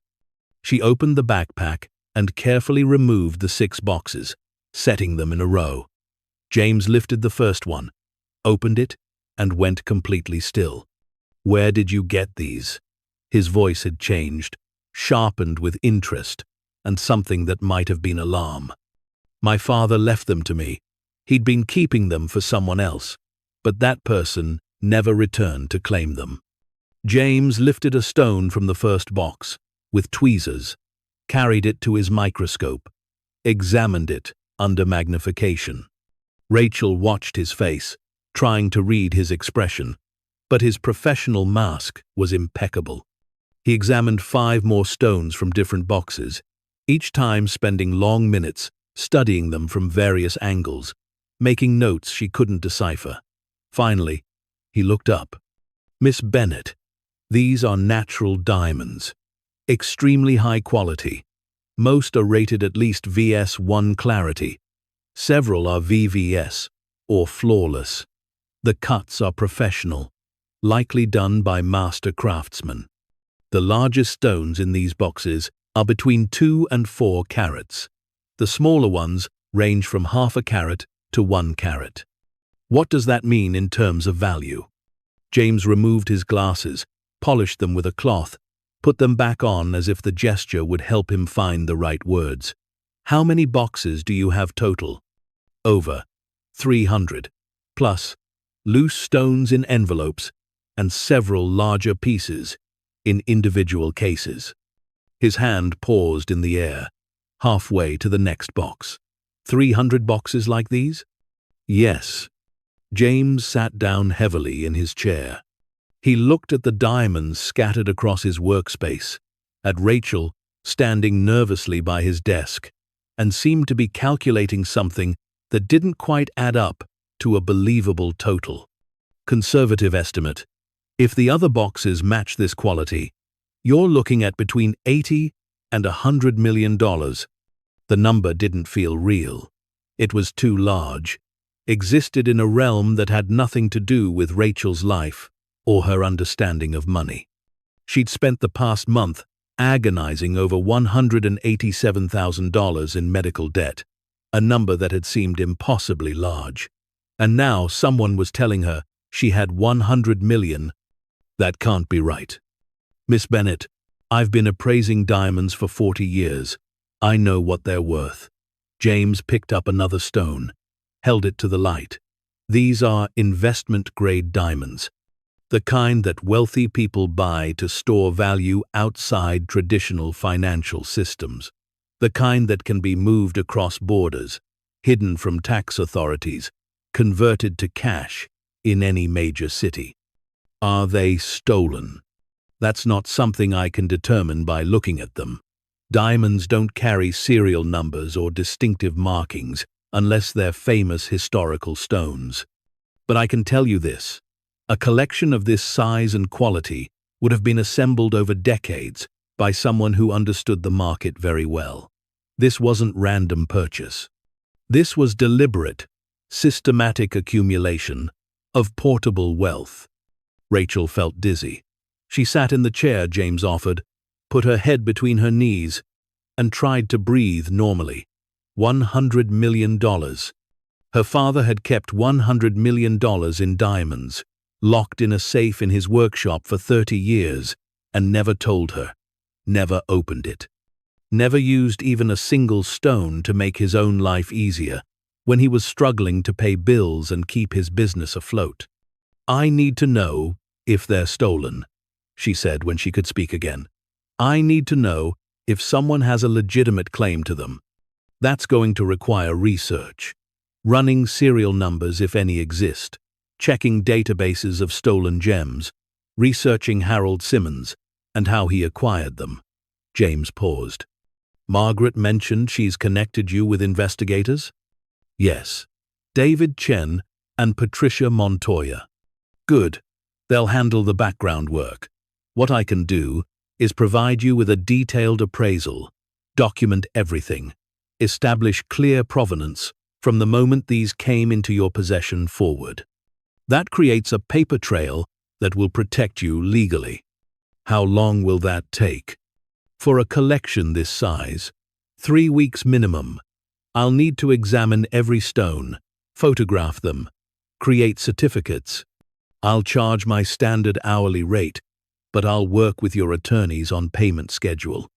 She opened the backpack and carefully removed the 6 boxes, setting them in a row. James lifted the first one, opened it, and went completely still. "Where did you get these?" His voice had changed, sharpened with interest, and something that might have been alarm. "My father left them to me. He'd been keeping them for someone else, but that person never returned to claim them." James lifted a stone from the first box, with tweezers, carried it to his microscope, examined it under magnification. Rachel watched his face, trying to read his expression, but his professional mask was impeccable. He examined 5 more stones from different boxes, each time spending long minutes studying them from various angles, making notes she couldn't decipher. Finally, he looked up. "Miss Bennett, these are natural diamonds. Extremely high quality. Most are rated at least VS1 clarity. Several are VVS, or flawless. The cuts are professional, likely done by master craftsmen. The largest stones in these boxes are between 2 and 4 carats. The smaller ones range from half a carat to 1 carat. What does that mean in terms of value?" James removed his glasses, polished them with a cloth, put them back on as if the gesture would help him find the right words. "How many boxes do you have total?" "Over 300, plus loose stones in envelopes and several larger pieces in individual cases." His hand paused in the air, halfway to the next box. 300 boxes like these?" "Yes." James sat down heavily in his chair. He looked at the diamonds scattered across his workspace, at Rachel standing nervously by his desk, and seemed to be calculating something that didn't quite add up to a believable total. "Conservative estimate. If the other boxes match this quality, you're looking at between $80 and $100 million. The number didn't feel real. It was too large, existed in a realm that had nothing to do with Rachel's life or her understanding of money. She'd spent the past month agonizing over $187,000 in medical debt, a number that had seemed impossibly large. And now someone was telling her she had $100 million. That can't be right. "Miss Bennett, I've been appraising diamonds for 40 years. I know what they're worth." James picked up another stone, held it to the light. "These are investment-grade diamonds, the kind that wealthy people buy to store value outside traditional financial systems, the kind that can be moved across borders, hidden from tax authorities, converted to cash in any major city." "Are they stolen?" "That's not something I can determine by looking at them. Diamonds don't carry serial numbers or distinctive markings unless they're famous historical stones. But I can tell you this. A collection of this size and quality would have been assembled over decades by someone who understood the market very well. This wasn't random purchase. This was deliberate, systematic accumulation of portable wealth." Rachel felt dizzy. She sat in the chair James offered, put her head between her knees, and tried to breathe normally. $100 million. Her father had kept $100 million in diamonds, locked in a safe in his workshop for 30 years, and never told her, never opened it. Never used even a single stone to make his own life easier when he was struggling to pay bills and keep his business afloat. "I need to know if they're stolen," she said when she could speak again. "I need to know if someone has a legitimate claim to them. That's going to require research, running serial numbers if any exist, checking databases of stolen gems, researching Harold Simmons and how he acquired them." James paused. "Margaret mentioned she's connected you with investigators?" "Yes. David Chen and Patricia Montoya." "Good. They'll handle the background work. What I can do is provide you with a detailed appraisal, document everything, establish clear provenance from the moment these came into your possession forward. That creates a paper trail that will protect you legally." "How long will that take?" "For a collection this size, 3 weeks minimum. I'll need to examine every stone, photograph them, create certificates. I'll charge my standard hourly rate, but I'll work with your attorneys on payment schedule."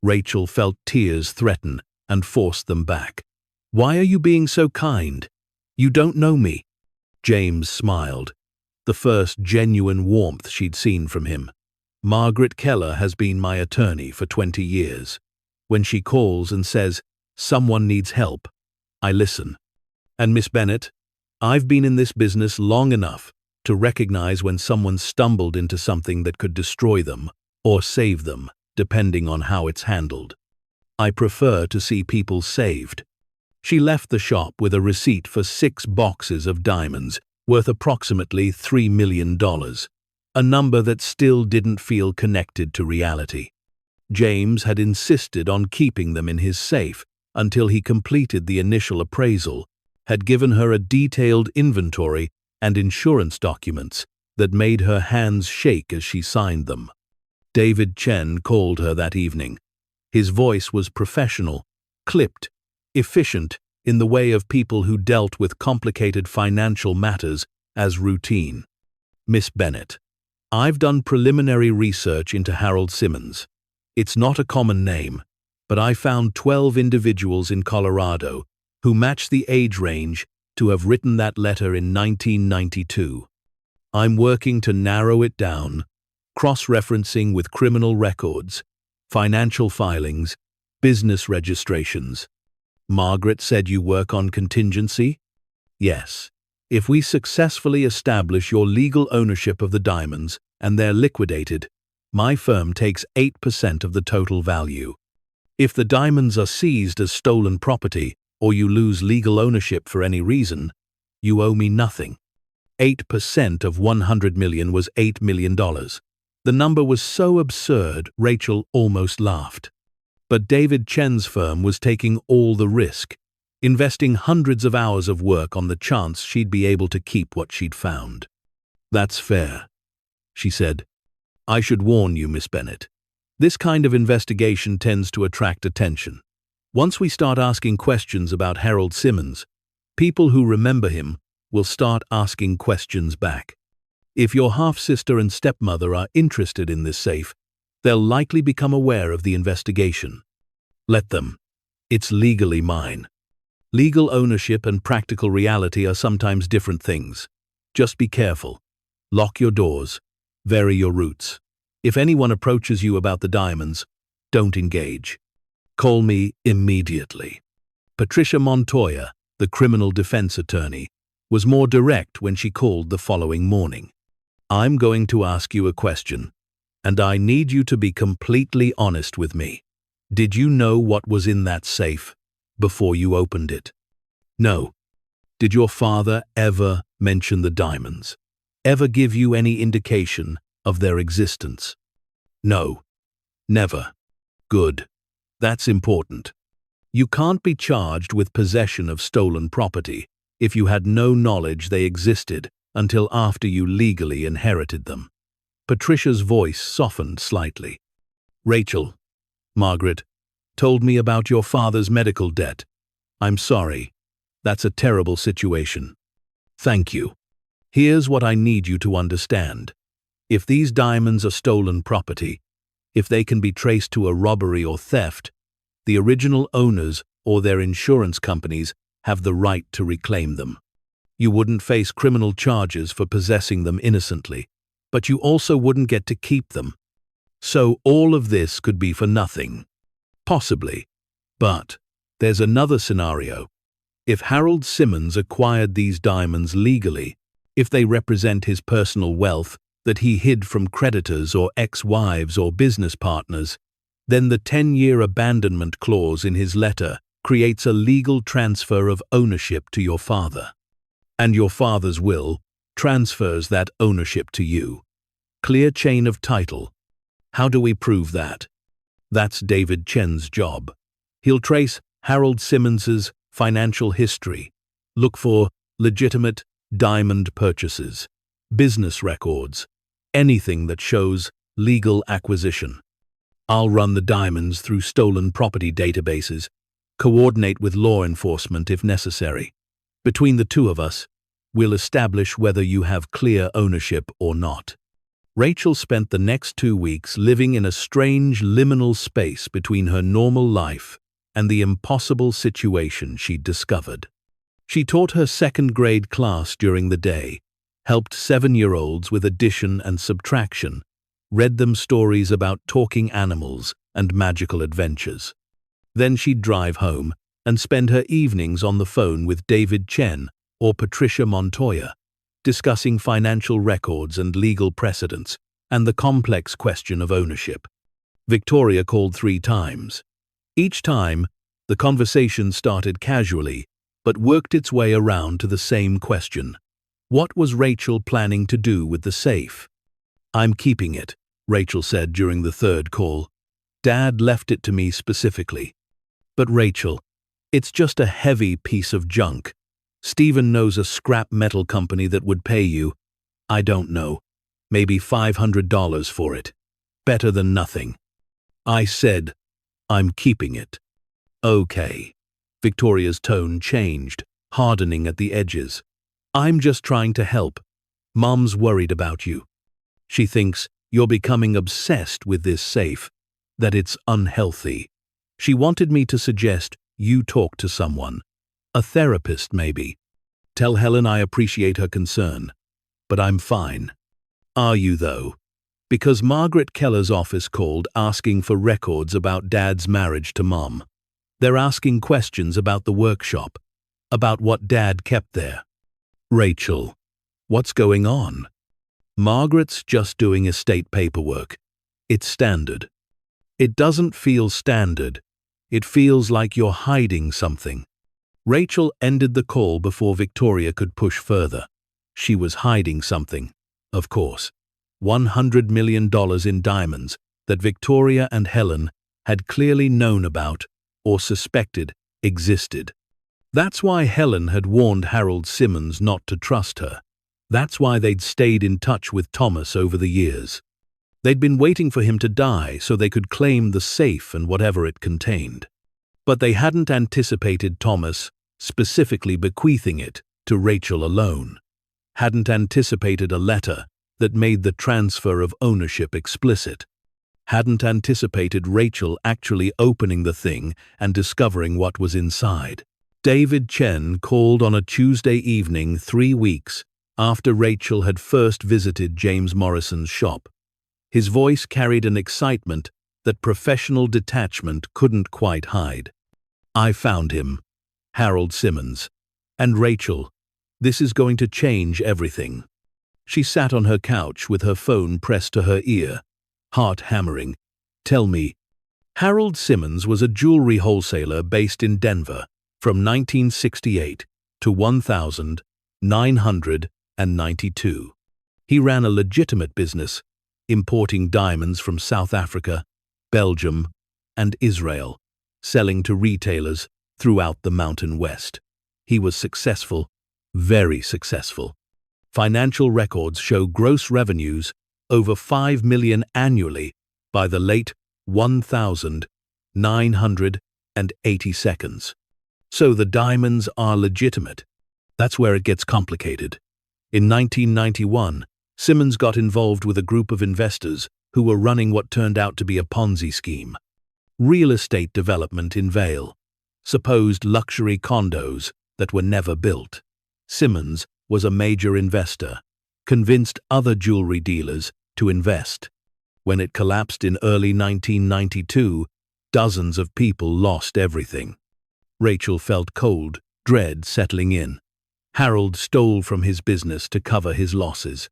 Rachel felt tears threaten and forced them back. "Why are you being so kind? You don't know me." James smiled, the first genuine warmth she'd seen from him. "Margaret Keller has been my attorney for 20 years. When she calls and says, 'Someone needs help,' I listen. And Miss Bennett, I've been in this business long enough to recognize when someone stumbled into something that could destroy them or save them, depending on how it's handled. I prefer to see people saved." She left the shop with a receipt for 6 boxes of diamonds worth approximately $3 million, a number that still didn't feel connected to reality. James had insisted on keeping them in his safe until he completed the initial appraisal, had given her a detailed inventory and insurance documents that made her hands shake as she signed them. David Chen called her that evening. His voice was professional, clipped, efficient in the way of people who dealt with complicated financial matters as routine. "Miss Bennett, I've done preliminary research into Harold Simmons. It's not a common name, but I found 12 individuals in Colorado who match the age range to have written that letter in 1992. I'm working to narrow it down, cross-referencing with criminal records, financial filings, business registrations." "Margaret said you work on contingency?" "Yes. If we successfully establish your legal ownership of the diamonds and they're liquidated, my firm takes 8% of the total value. If the diamonds are seized as stolen property or you lose legal ownership for any reason, you owe me nothing." 8% of $100 million was $8 million. The number was so absurd, Rachel almost laughed. But David Chen's firm was taking all the risk, investing hundreds of hours of work on the chance she'd be able to keep what she'd found. "That's fair," she said. "I should warn you, Miss Bennett. This kind of investigation tends to attract attention. Once we start asking questions about Harold Simmons, people who remember him will start asking questions back. If your half-sister and stepmother are interested in this safe, they'll likely become aware of the investigation. Let them. It's legally mine. Legal ownership and practical reality are sometimes different things. Just be careful. Lock your doors. Vary your routes. If anyone approaches you about the diamonds, don't engage. Call me immediately." Patricia Montoya, the criminal defense attorney, was more direct when she called the following morning. "I'm going to ask you a question, and I need you to be completely honest with me. Did you know what was in that safe before you opened it?" "No." "Did your father ever mention the diamonds? Ever give you any indication of their existence?" "No. Never." "Good. That's important. You can't be charged with possession of stolen property if you had no knowledge they existed until after you legally inherited them. Patricia's voice softened slightly. Rachel, Margaret, told me about your father's medical debt. I'm sorry. That's a terrible situation. Thank you. Here's what I need you to understand. If these diamonds are stolen property, if they can be traced to a robbery or theft, the original owners or their insurance companies have the right to reclaim them. You wouldn't face criminal charges for possessing them innocently, but you also wouldn't get to keep them. So all of this could be for nothing. Possibly. But there's another scenario. If Harold Simmons acquired these diamonds legally, if they represent his personal wealth that he hid from creditors or ex-wives or business partners, then the 10-year abandonment clause in his letter creates a legal transfer of ownership to your father. And your father's will transfers that ownership to you. Clear chain of title. How do we prove that? That's David Chen's job. He'll trace Harold Simmons's financial history, look for legitimate diamond purchases, business records, anything that shows legal acquisition. I'll run the diamonds through stolen property databases, coordinate with law enforcement if necessary. Between the two of us, we'll establish whether you have clear ownership or not. Rachel spent the next 2 weeks living in a strange liminal space between her normal life and the impossible situation she'd discovered. She taught her second-grade class during the day, helped 7-year-olds with addition and subtraction, read them stories about talking animals and magical adventures. Then she'd drive home and spend her evenings on the phone with David Chen or Patricia Montoya, discussing financial records and legal precedents and the complex question of ownership. Victoria called 3 times. Each time, the conversation started casually, but worked its way around to the same question. What was Rachel planning to do with the safe? I'm keeping it, Rachel said during the 3rd call. Dad left it to me specifically. But Rachel, it's just a heavy piece of junk. Stephen knows a scrap metal company that would pay you, I don't know, maybe $500 for it. Better than nothing. I said, I'm keeping it. Okay. Victoria's tone changed, hardening at the edges. I'm just trying to help. Mom's worried about you. She thinks you're becoming obsessed with this safe, that it's unhealthy. She wanted me to suggest you talk to someone. A therapist, maybe. Tell Helen I appreciate her concern, but I'm fine. Are you, though? Because Margaret Keller's office called asking for records about Dad's marriage to Mom. They're asking questions about the workshop, about what Dad kept there. Rachel, what's going on? Margaret's just doing estate paperwork. It's standard. It doesn't feel standard. It feels like you're hiding something. Rachel ended the call before Victoria could push further. She was hiding something, of course. $100 million in diamonds that Victoria and Helen had clearly known about or suspected existed. That's why Helen had warned Harold Simmons not to trust her. That's why they'd stayed in touch with Thomas over the years. They'd been waiting for him to die so they could claim the safe and whatever it contained. But they hadn't anticipated Thomas specifically bequeathing it to Rachel alone. Hadn't anticipated a letter that made the transfer of ownership explicit. Hadn't anticipated Rachel actually opening the thing and discovering what was inside. David Chen called on a Tuesday evening 3 weeks after Rachel had first visited James Morrison's shop. His voice carried an excitement that professional detachment couldn't quite hide. I found him, Harold Simmons. And Rachel, this is going to change everything. She sat on her couch with her phone pressed to her ear, heart hammering. Tell me. Harold Simmons was a jewelry wholesaler based in Denver from 1968 to 1992. He ran a legitimate business, importing diamonds from South Africa, Belgium, and Israel, selling to retailers throughout the Mountain West. He was successful, very successful. Financial records show gross revenues over 5 million annually by the late 1982. So the diamonds are legitimate. That's where it gets complicated. In 1991, Simmons got involved with a group of investors who were running what turned out to be a Ponzi scheme. Real estate development in Vail. Supposed luxury condos that were never built. Simmons was a major investor, convinced other jewelry dealers to invest. When it collapsed in early 1992, dozens of people lost everything. Rachel felt cold dread settling in. Harold stole from his business to cover his losses.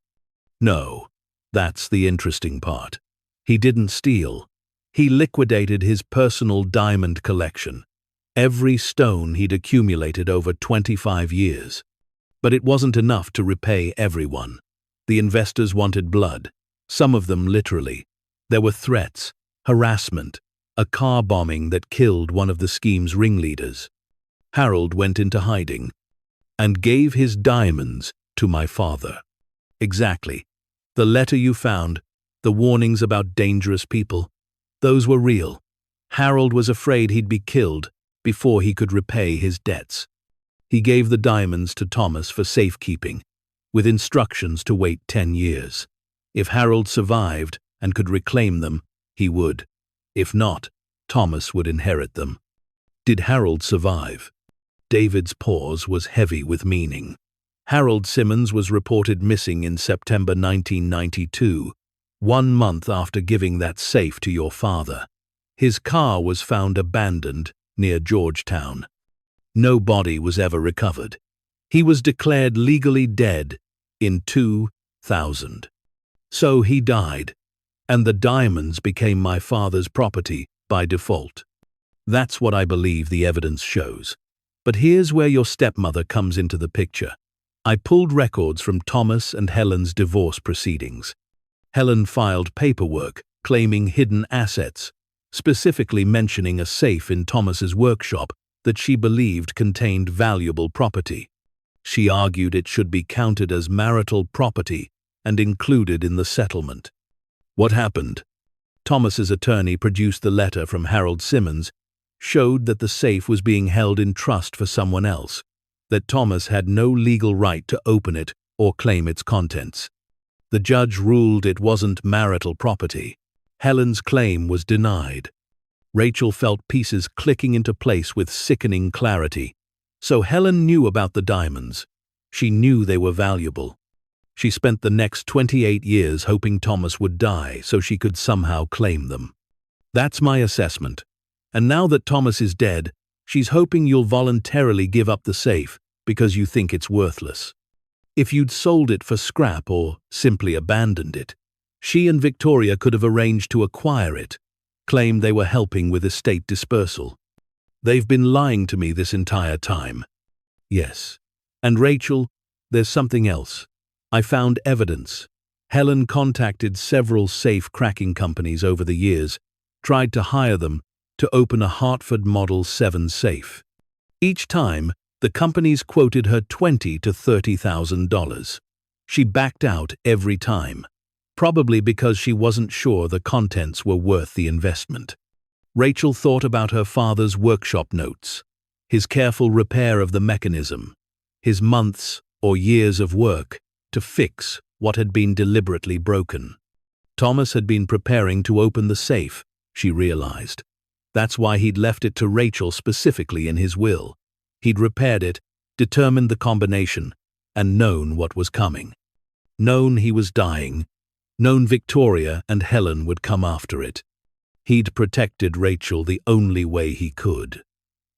No, that's the interesting part. He didn't steal. He liquidated his personal diamond collection, every stone he'd accumulated over 25 years. But it wasn't enough to repay everyone. The investors wanted blood, some of them literally. There were threats, harassment, a car bombing that killed one of the scheme's ringleaders. Harold went into hiding and gave his diamonds to my father. Exactly. The letter you found, the warnings about dangerous people, those were real. Harold was afraid he'd be killed before he could repay his debts. He gave the diamonds to Thomas for safekeeping, with instructions to wait 10 years. If Harold survived and could reclaim them, he would. If not, Thomas would inherit them. Did Harold survive? David's pause was heavy with meaning. Harold Simmons was reported missing in September 1992, 1 month after giving that safe to your father. His car was found abandoned near Georgetown. No body was ever recovered. He was declared legally dead in 2000. So he died, and the diamonds became my father's property by default. That's what I believe the evidence shows. But here's where your stepmother comes into the picture. I pulled records from Thomas and Helen's divorce proceedings. Helen filed paperwork claiming hidden assets, specifically mentioning a safe in Thomas's workshop that she believed contained valuable property. She argued it should be counted as marital property and included in the settlement. What happened? Thomas's attorney produced the letter from Harold Simmons, showed that the safe was being held in trust for someone else, that Thomas had no legal right to open it or claim its contents. The judge ruled it wasn't marital property. Helen's claim was denied. Rachel felt pieces clicking into place with sickening clarity. So Helen knew about the diamonds. She knew they were valuable. She spent the next 28 years hoping Thomas would die so she could somehow claim them. That's my assessment. And now that Thomas is dead, she's hoping you'll voluntarily give up the safe because you think it's worthless. If you'd sold it for scrap or simply abandoned it, she and Victoria could have arranged to acquire it, claimed they were helping with estate dispersal. They've been lying to me this entire time. Yes. And Rachel, there's something else. I found evidence. Helen contacted several safe-cracking companies over the years, tried to hire them to open a Hartford Model 7 safe. Each time, the companies quoted her $20,000 to $30,000. She backed out every time, probably because she wasn't sure the contents were worth the investment. Rachel thought about her father's workshop notes, his careful repair of the mechanism, his months or years of work to fix what had been deliberately broken. Thomas had been preparing to open the safe, she realized. That's why he'd left it to Rachel specifically in his will. He'd repaired it, determined the combination, and known what was coming. Known he was dying, known Victoria and Helen would come after it. He'd protected Rachel the only way he could.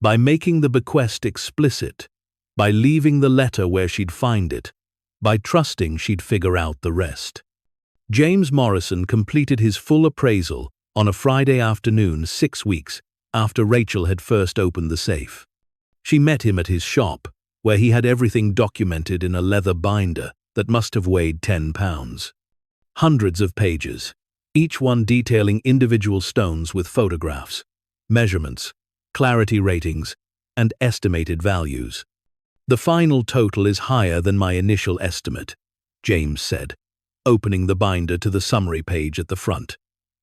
By making the bequest explicit, by leaving the letter where she'd find it, by trusting she'd figure out the rest. James Morrison completed his full appraisal on a Friday afternoon 6 weeks after Rachel had first opened the safe. She met him at his shop, where he had everything documented in a leather binder that must have weighed 10 pounds. Hundreds of pages, each one detailing individual stones with photographs, measurements, clarity ratings, and estimated values. The final total is higher than my initial estimate, James said. opening the binder to the summary page at the front.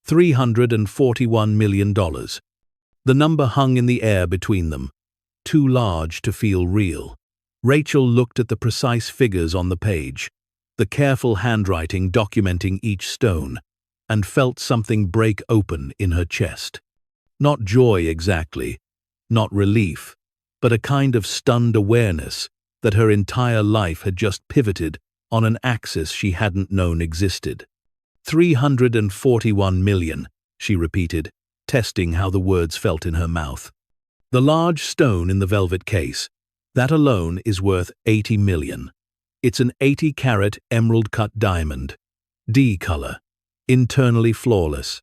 $341 million. The number hung in the air between them, too large to feel real. Rachel looked at the precise figures on the page, the careful handwriting documenting each stone, and felt something break open in her chest. Not joy exactly, not relief, but a kind of stunned awareness that her entire life had just pivoted on an axis she hadn't known existed. 341 million, she repeated, testing how the words felt in her mouth. The large stone in the velvet case, that alone is worth 80 million. It's an 80-carat emerald-cut diamond, D color, internally flawless.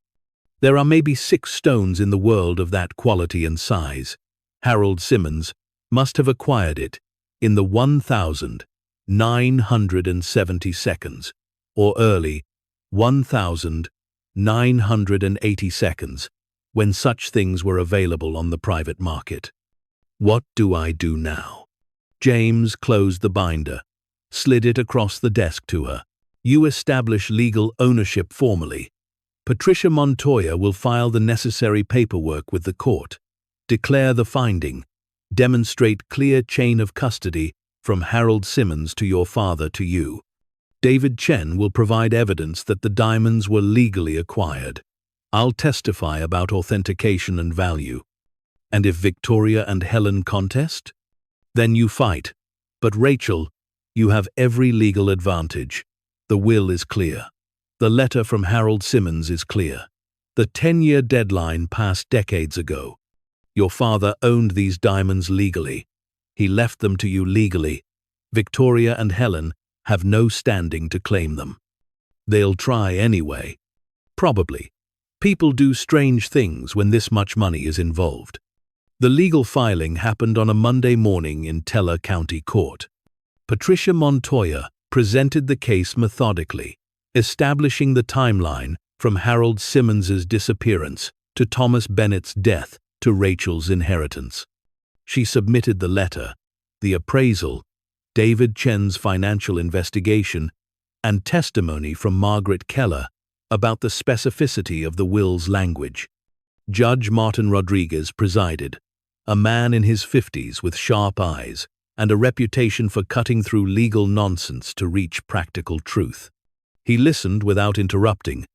There are maybe 6 stones in the world of that quality and size. Harold Simmons must have acquired it in the 1,970 seconds, or early 1,980 seconds, when such things were available on the private market. What do I do now? James closed the binder, slid it across the desk to her. You establish legal ownership formally. Patricia Montoya will file the necessary paperwork with the court. Declare the finding. Demonstrate clear chain of custody from Harold Simmons to your father to you. David Chen will provide evidence that the diamonds were legally acquired. I'll testify about authentication and value. And if Victoria and Helen contest? Then you fight. But Rachel, you have every legal advantage. The will is clear. The letter from Harold Simmons is clear. The 10-year deadline passed decades ago. Your father owned these diamonds legally. He left them to you legally. Victoria and Helen have no standing to claim them. They'll try anyway. Probably. People do strange things when this much money is involved. The legal filing happened on a Monday morning in Teller County Court. Patricia Montoya presented the case methodically, establishing the timeline from Harold Simmons's disappearance to Thomas Bennett's death to Rachel's inheritance. She submitted the letter, the appraisal, David Chen's financial investigation, and testimony from Margaret Keller about the specificity of the will's language. Judge Martin Rodriguez presided, a man in his 50s with sharp eyes and a reputation for cutting through legal nonsense to reach practical truth. He listened without interrupting,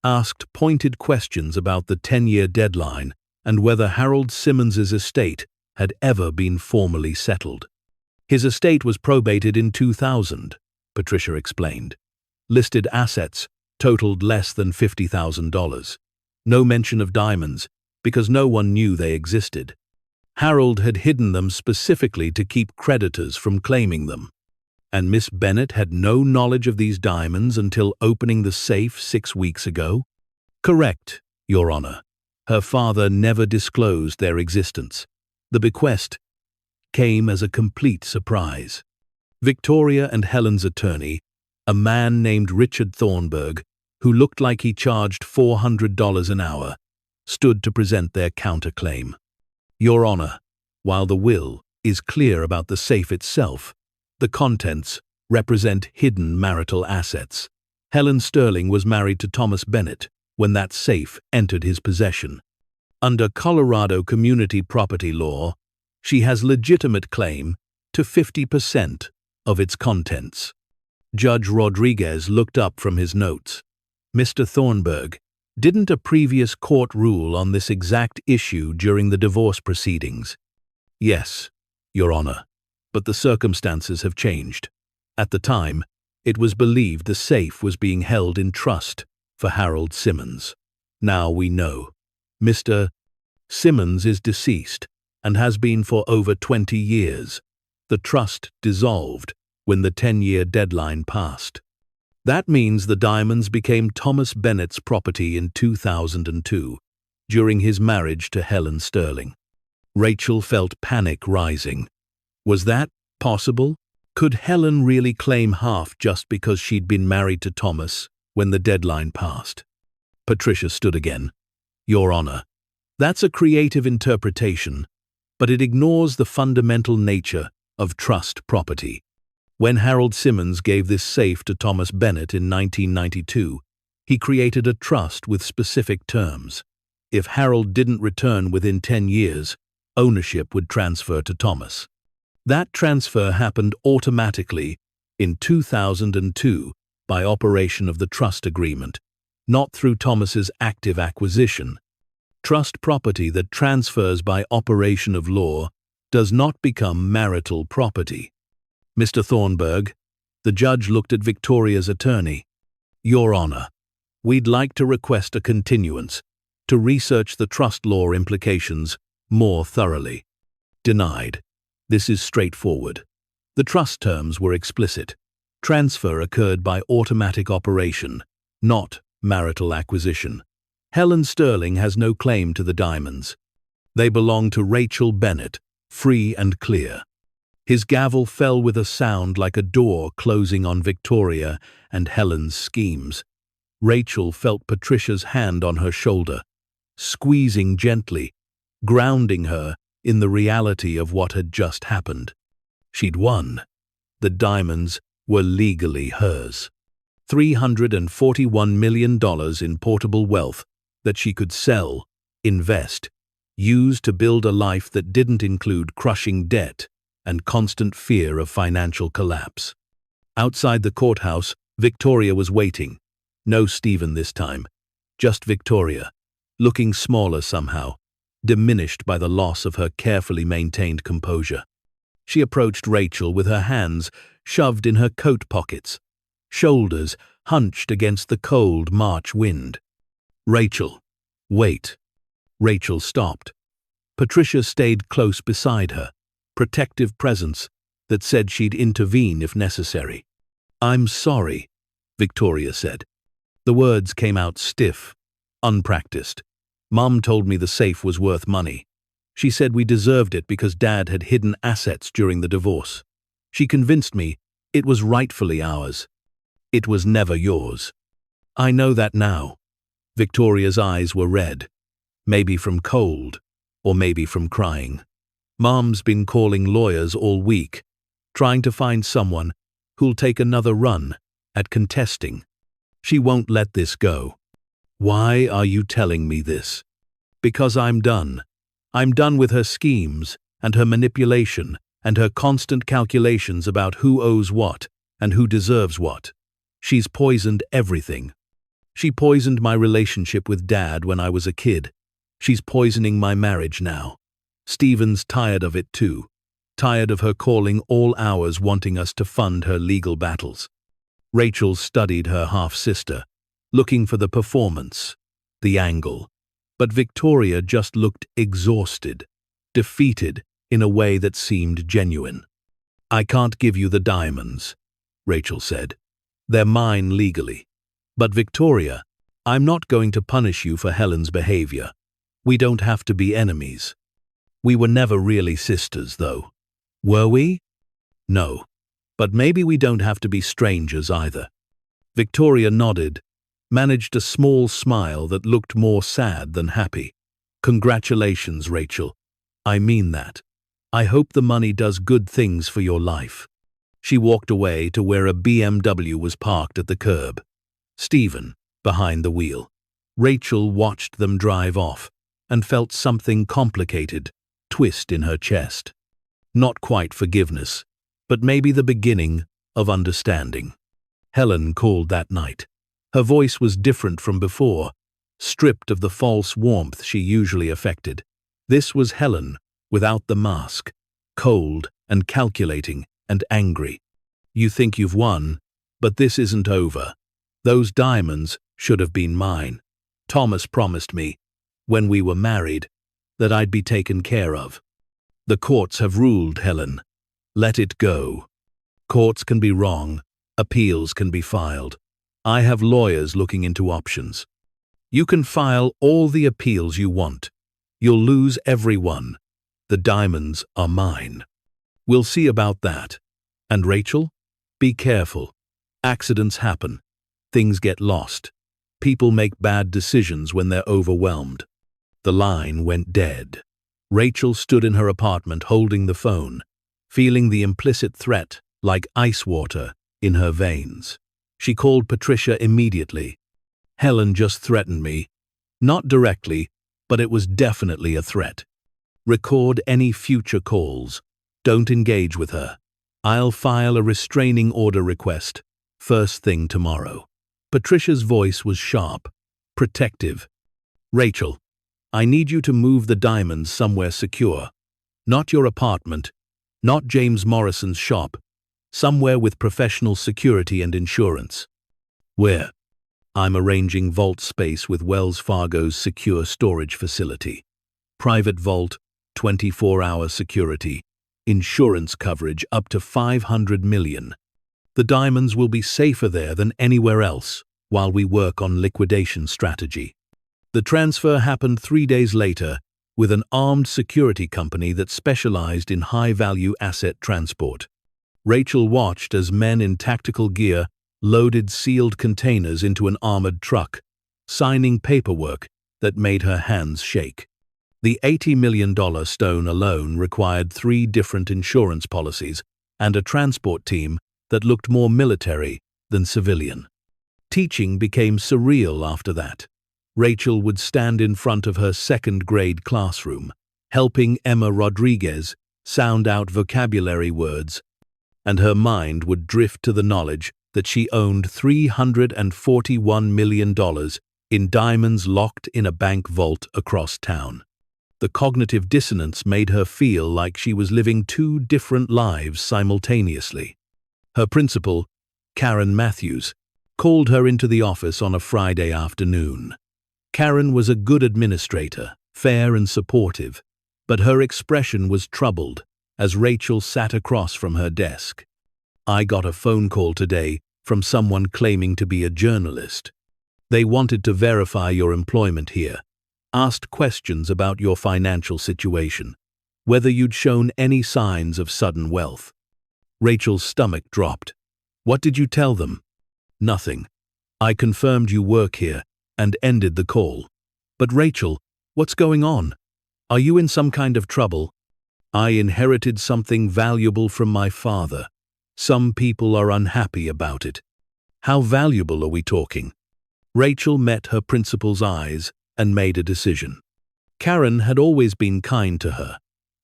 asked pointed questions about the 10-year deadline and whether Harold Simmons's estate had ever been formally settled. His estate was probated in 2000, Patricia explained. Listed assets totaled less than $50,000. No mention of diamonds, because no one knew they existed. Harold had hidden them specifically to keep creditors from claiming them. And Miss Bennett had no knowledge of these diamonds until opening the safe 6 weeks ago? Correct, Your Honor. Her father never disclosed their existence. The bequest came as a complete surprise. Victoria and Helen's attorney, a man named Richard Thornburg, who looked like he charged $400 an hour, stood to present their counterclaim. Your Honor, while the will is clear about the safe itself, the contents represent hidden marital assets. Helen Sterling was married to Thomas Bennett when that safe entered his possession. Under Colorado community property law, she has legitimate claim to 50% of its contents. Judge Rodriguez looked up from his notes. Mr. Thornburg, didn't a previous court rule on this exact issue during the divorce proceedings? Yes, Your Honor, but the circumstances have changed. At the time, it was believed the safe was being held in trust for Harold Simmons. Now we know. Mr. Simmons is deceased and has been for over 20 years. The trust dissolved when the 10-year deadline passed. That means the diamonds became Thomas Bennett's property in 2002, during his marriage to Helen Sterling. Rachel felt panic rising. Was that possible? Could Helen really claim half just because she'd been married to Thomas when the deadline passed? Patricia stood again. Your Honor, that's a creative interpretation, but it ignores the fundamental nature of trust property. When Harold Simmons gave this safe to Thomas Bennett in 1992, he created a trust with specific terms. If Harold didn't return within 10 years, ownership would transfer to Thomas. That transfer happened automatically in 2002 by operation of the trust agreement, not through Thomas's active acquisition. Trust property that transfers by operation of law does not become marital property. Mr. Thornburg, the judge looked at Victoria's attorney. Your Honor, we'd like to request a continuance to research the trust law implications more thoroughly. Denied. This is straightforward. The trust terms were explicit. Transfer occurred by automatic operation, not marital acquisition. Helen Sterling has no claim to the diamonds. They belong to Rachel Bennett, free and clear. His gavel fell with a sound like a door closing on Victoria and Helen's schemes. Rachel felt Patricia's hand on her shoulder, squeezing gently, grounding her in the reality of what had just happened. She'd won. The diamonds were legally hers. $341 million in portable wealth that she could sell, invest, use to build a life that didn't include crushing debt and constant fear of financial collapse. Outside the courthouse, Victoria was waiting. No Stephen this time, just Victoria, looking smaller somehow, diminished by the loss of her carefully maintained composure. She approached Rachel with her hands shoved in her coat pockets, shoulders hunched against the cold March wind. Rachel, wait. Rachel stopped. Patricia stayed close beside her, protective presence that said she'd intervene if necessary. I'm sorry, Victoria said. The words came out stiff, unpracticed. Mom told me the safe was worth money. She said we deserved it because Dad had hidden assets during the divorce. She convinced me it was rightfully ours. It was never yours. I know that now. Victoria's eyes were red, maybe from cold, or maybe from crying. Mom's been calling lawyers all week, trying to find someone who'll take another run at contesting. She won't let this go. Why are you telling me this? Because I'm done. I'm done with her schemes and her manipulation and her constant calculations about who owes what and who deserves what. She's poisoned everything. She poisoned my relationship with Dad when I was a kid. She's poisoning my marriage now. Stephen's tired of it too. Tired of her calling all hours wanting us to fund her legal battles. Rachel studied her half-sister, looking for the performance, the angle. But Victoria just looked exhausted, defeated in a way that seemed genuine. I can't give you the diamonds, Rachel said. They're mine legally. But Victoria, I'm not going to punish you for Helen's behavior. We don't have to be enemies. We were never really sisters, though. Were we? No. But maybe we don't have to be strangers either. Victoria nodded, managed a small smile that looked more sad than happy. Congratulations, Rachel. I mean that. I hope the money does good things for your life. She walked away to where a BMW was parked at the curb. Stephen, behind the wheel. Rachel watched them drive off and felt something complicated twist in her chest. Not quite forgiveness, but maybe the beginning of understanding. Helen called that night. Her voice was different from before, stripped of the false warmth she usually affected. This was Helen, without the mask, cold and calculating and angry. You think you've won, but this isn't over. Those diamonds should have been mine. Thomas promised me, when we were married, that I'd be taken care of. The courts have ruled, Helen. Let it go. Courts can be wrong. Appeals can be filed. I have lawyers looking into options. You can file all the appeals you want. You'll lose every one. The diamonds are mine. We'll see about that. And Rachel, be careful. Accidents happen. Things get lost. People make bad decisions when they're overwhelmed. The line went dead. Rachel stood in her apartment holding the phone, feeling the implicit threat like ice water in her veins. She called Patricia immediately. Helen just threatened me. Not directly, but it was definitely a threat. Record any future calls. Don't engage with her. I'll file a restraining order request first thing tomorrow. Patricia's voice was sharp, protective. Rachel, I need you to move the diamonds somewhere secure. Not your apartment, not James Morrison's shop. Somewhere with professional security and insurance. Where? I'm arranging vault space with Wells Fargo's secure storage facility. Private vault, 24-hour security. Insurance coverage up to $500 million. The diamonds will be safer there than anywhere else while we work on liquidation strategy. The transfer happened 3 days later with an armed security company that specialized in high-value asset transport. Rachel watched as men in tactical gear loaded sealed containers into an armored truck, signing paperwork that made her hands shake. The $80 million stone alone required 3 different insurance policies and a transport team that looked more military than civilian. Teaching became surreal after that. Rachel would stand in front of her second-grade classroom, helping Emma Rodriguez sound out vocabulary words, and her mind would drift to the knowledge that she owned $341 million in diamonds locked in a bank vault across town. The cognitive dissonance made her feel like she was living 2 different lives simultaneously. Her principal, Karen Matthews, called her into the office on a Friday afternoon. Karen was a good administrator, fair and supportive, but her expression was troubled as Rachel sat across from her desk. I got a phone call today from someone claiming to be a journalist. They wanted to verify your employment here, asked questions about your financial situation, whether you'd shown any signs of sudden wealth. Rachel's stomach dropped. What did you tell them? Nothing. I confirmed you work here and ended the call. But Rachel, what's going on? Are you in some kind of trouble? I inherited something valuable from my father. Some people are unhappy about it. How valuable are we talking? Rachel met her principal's eyes and made a decision. Karen had always been kind to her,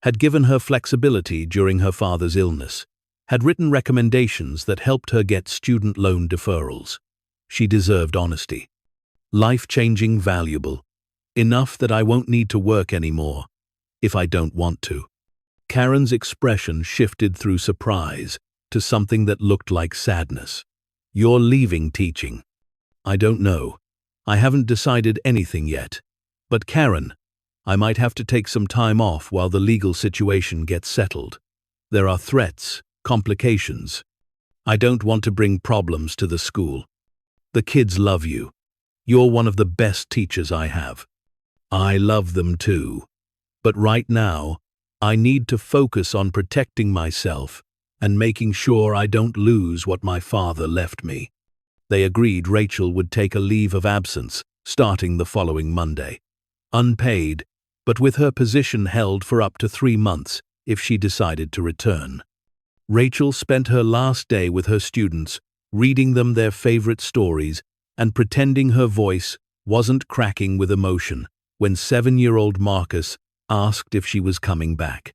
had given her flexibility during her father's illness, had written recommendations that helped her get student loan deferrals. She deserved honesty. Life-changing, valuable. Enough that I won't need to work anymore, if I don't want to. Karen's expression shifted through surprise to something that looked like sadness. You're leaving teaching. I don't know. I haven't decided anything yet. But Karen, I might have to take some time off while the legal situation gets settled. There are threats, complications. I don't want to bring problems to the school. The kids love you. You're one of the best teachers I have. I love them too. But right now, I need to focus on protecting myself and making sure I don't lose what my father left me. They agreed Rachel would take a leave of absence starting the following Monday. Unpaid, but with her position held for up to 3 months if she decided to return. Rachel spent her last day with her students, reading them their favorite stories and pretending her voice wasn't cracking with emotion when 7-year-old Marcus asked if she was coming back.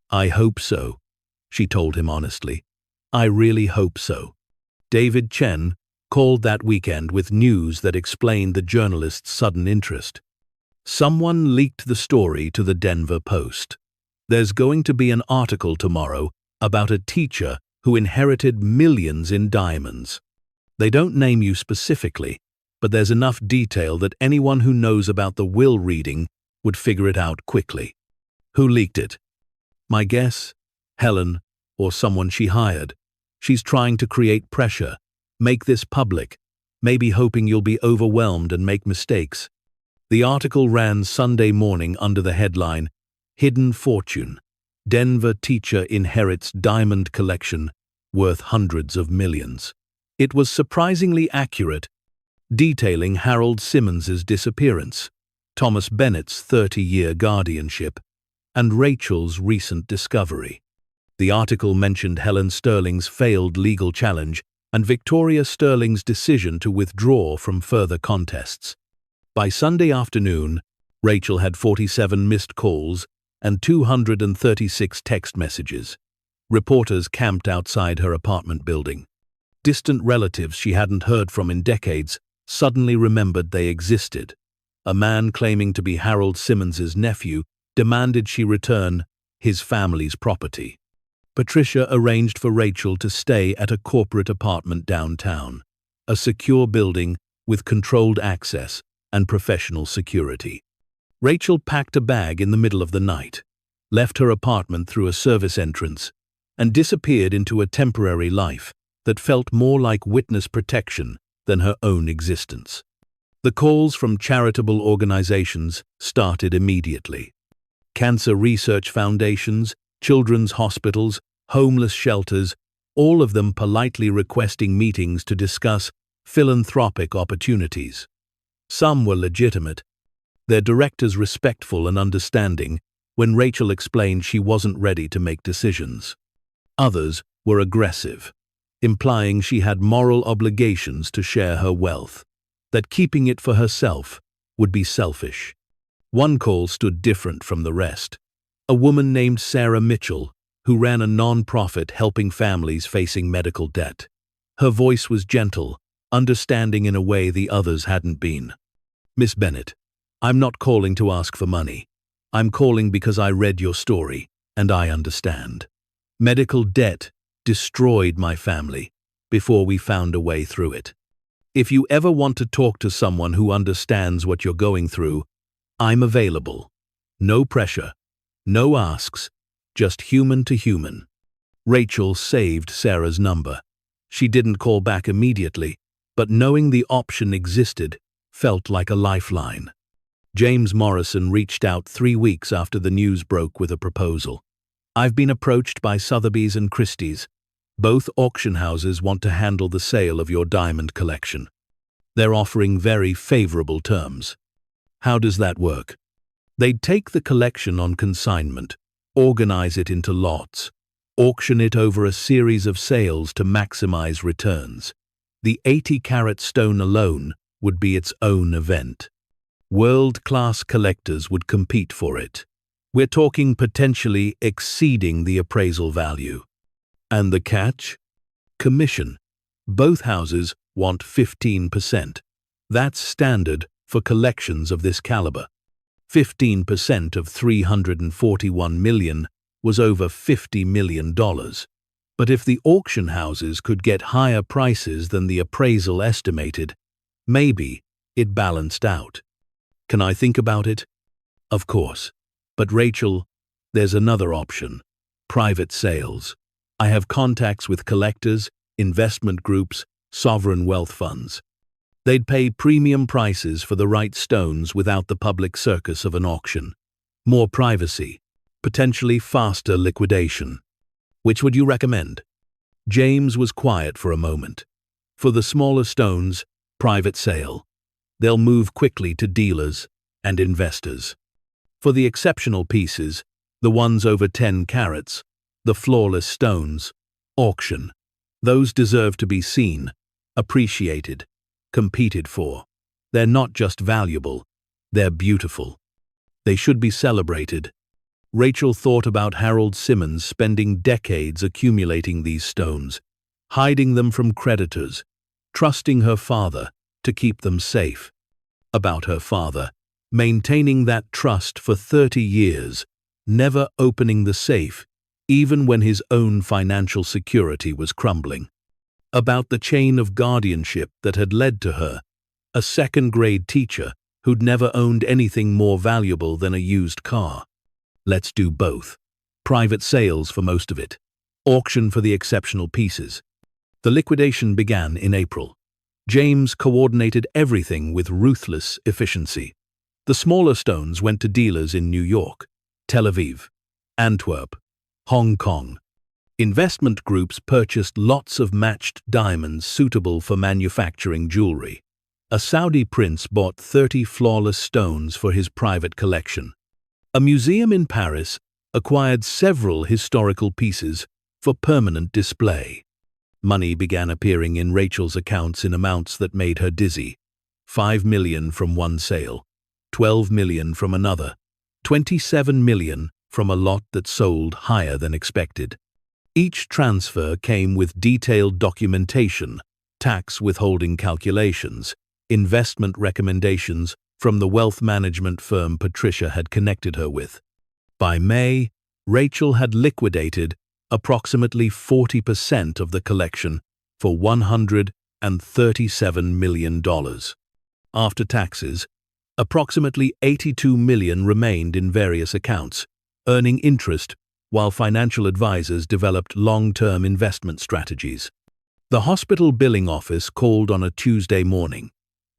I hope so, she told him honestly. I really hope so. David Chen called that weekend with news that explained the journalist's sudden interest. Someone leaked the story to the Denver Post. There's going to be an article tomorrow about a teacher who inherited millions in diamonds. They don't name you specifically, but there's enough detail that anyone who knows about the will reading would figure it out quickly. Who leaked it? My guess? Helen, or someone she hired. She's trying to create pressure, make this public, maybe hoping you'll be overwhelmed and make mistakes. The article ran Sunday morning under the headline, Hidden Fortune. Denver teacher inherits diamond collection worth hundreds of millions. It was surprisingly accurate, detailing Harold Simmons's disappearance, Thomas Bennett's 30-year guardianship, and Rachel's recent discovery. The article mentioned Helen Sterling's failed legal challenge and Victoria Sterling's decision to withdraw from further contests. By Sunday afternoon, Rachel had 47 missed calls and 236 text messages. Reporters camped outside her apartment building. Distant relatives she hadn't heard from in decades suddenly remembered they existed. A man claiming to be Harold Simmons's nephew demanded she return his family's property. Patricia arranged for Rachel to stay at a corporate apartment downtown, a secure building with controlled access and professional security. Rachel packed a bag in the middle of the night, left her apartment through a service entrance, and disappeared into a temporary life that felt more like witness protection than her own existence. The calls from charitable organizations started immediately. Cancer research foundations, children's hospitals, homeless shelters, all of them politely requesting meetings to discuss philanthropic opportunities. Some were legitimate, their directors respectful and understanding when Rachel explained she wasn't ready to make decisions. Others were aggressive, implying she had moral obligations to share her wealth, that keeping it for herself would be selfish. One call stood different from the rest. A woman named Sarah Mitchell, who ran a non-profit helping families facing medical debt. Her voice was gentle, understanding in a way the others hadn't been. "Miss Bennett, I'm not calling to ask for money. I'm calling because I read your story, and I understand. Medical debt destroyed my family before we found a way through it. If you ever want to talk to someone who understands what you're going through, I'm available. No pressure, no asks, just human to human." Rachel saved Sarah's number. She didn't call back immediately, but knowing the option existed felt like a lifeline. James Morrison reached out 3 weeks after the news broke with a proposal. "I've been approached by Sotheby's and Christie's. Both auction houses want to handle the sale of your diamond collection. They're offering very favorable terms." "How does that work?" "They'd take the collection on consignment, organize it into lots, auction it over a series of sales to maximize returns. The 80-carat stone alone would be its own event. World-class collectors would compete for it. We're talking potentially exceeding the appraisal value." "And the catch?" "Commission. Both houses want 15%. That's standard for collections of this caliber. 15% of $341 million was over $50 million. But if the auction houses could get higher prices than the appraisal estimated, maybe it balanced out." "Can I think about it?" "Of course. But Rachel, there's another option. Private sales. I have contacts with collectors, investment groups, sovereign wealth funds. They'd pay premium prices for the right stones without the public circus of an auction. More privacy, potentially faster liquidation. Which would you recommend?" James was quiet for a moment. "For the smaller stones, private sale. They'll move quickly to dealers and investors. For the exceptional pieces, the ones over 10 carats, the flawless stones, auction. Those deserve to be seen, appreciated, competed for. They're not just valuable, they're beautiful. They should be celebrated." Rachel thought about Harold Simmons spending decades accumulating these stones, hiding them from creditors, trusting her father to keep them safe. About her father, maintaining that trust for 30 years, never opening the safe, even when his own financial security was crumbling. About the chain of guardianship that had led to her, a second-grade teacher who'd never owned anything more valuable than a used car. Let's do both. Private sales for most of it. Auction for the exceptional pieces. The liquidation began in April. James coordinated everything with ruthless efficiency. The smaller stones went to dealers in New York, Tel Aviv, Antwerp, Hong Kong. Investment groups purchased lots of matched diamonds suitable for manufacturing jewelry. A Saudi prince bought 30 flawless stones for his private collection. A museum in Paris acquired several historical pieces for permanent display. Money began appearing in Rachel's accounts in amounts that made her dizzy. 5 million from one sale, 12 million from another, 27 million from a lot that sold higher than expected. Each transfer came with detailed documentation, tax withholding calculations, investment recommendations from the wealth management firm Patricia had connected her with. By May, Rachel had liquidated approximately 40% of the collection for $137 million. After taxes, approximately 82 million remained in various accounts, earning interest while financial advisors developed long-term investment strategies. The hospital billing office called on a Tuesday morning.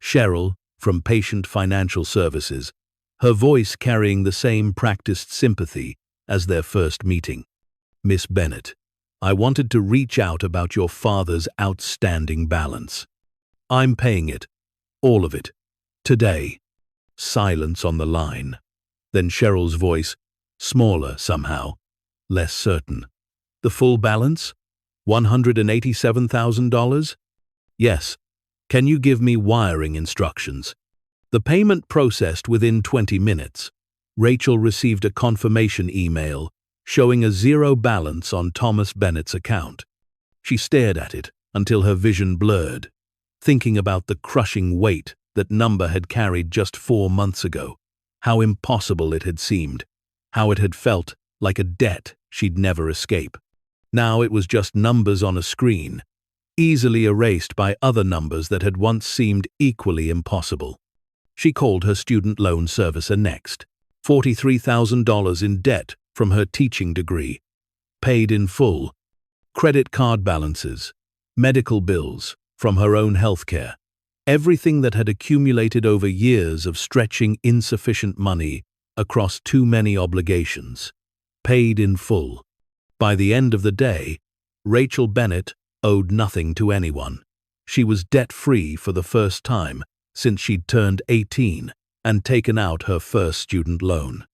Cheryl, from Patient Financial Services, her voice carrying the same practiced sympathy as their first meeting. "Miss Bennett, I wanted to reach out about your father's outstanding balance. I'm paying it, all of it, today." Silence on the line. Then Cheryl's voice, smaller somehow, less certain. "The full balance? $187,000? Yes. Can you give me wiring instructions?" The payment processed within 20 minutes. Rachel received a confirmation email showing a zero balance on Thomas Bennett's account. She stared at it until her vision blurred, thinking about the crushing weight that number had carried just 4 months ago, how impossible it had seemed, how it had felt like a debt she'd never escape. Now it was just numbers on a screen, easily erased by other numbers that had once seemed equally impossible. She called her student loan servicer next. $43,000 in debt from her teaching degree, paid in full, credit card balances, medical bills from her own healthcare, everything that had accumulated over years of stretching insufficient money across too many obligations, paid in full. By the end of the day, Rachel Bennett owed nothing to anyone. She was debt-free for the first time since she'd turned 18 and taken out her first student loan.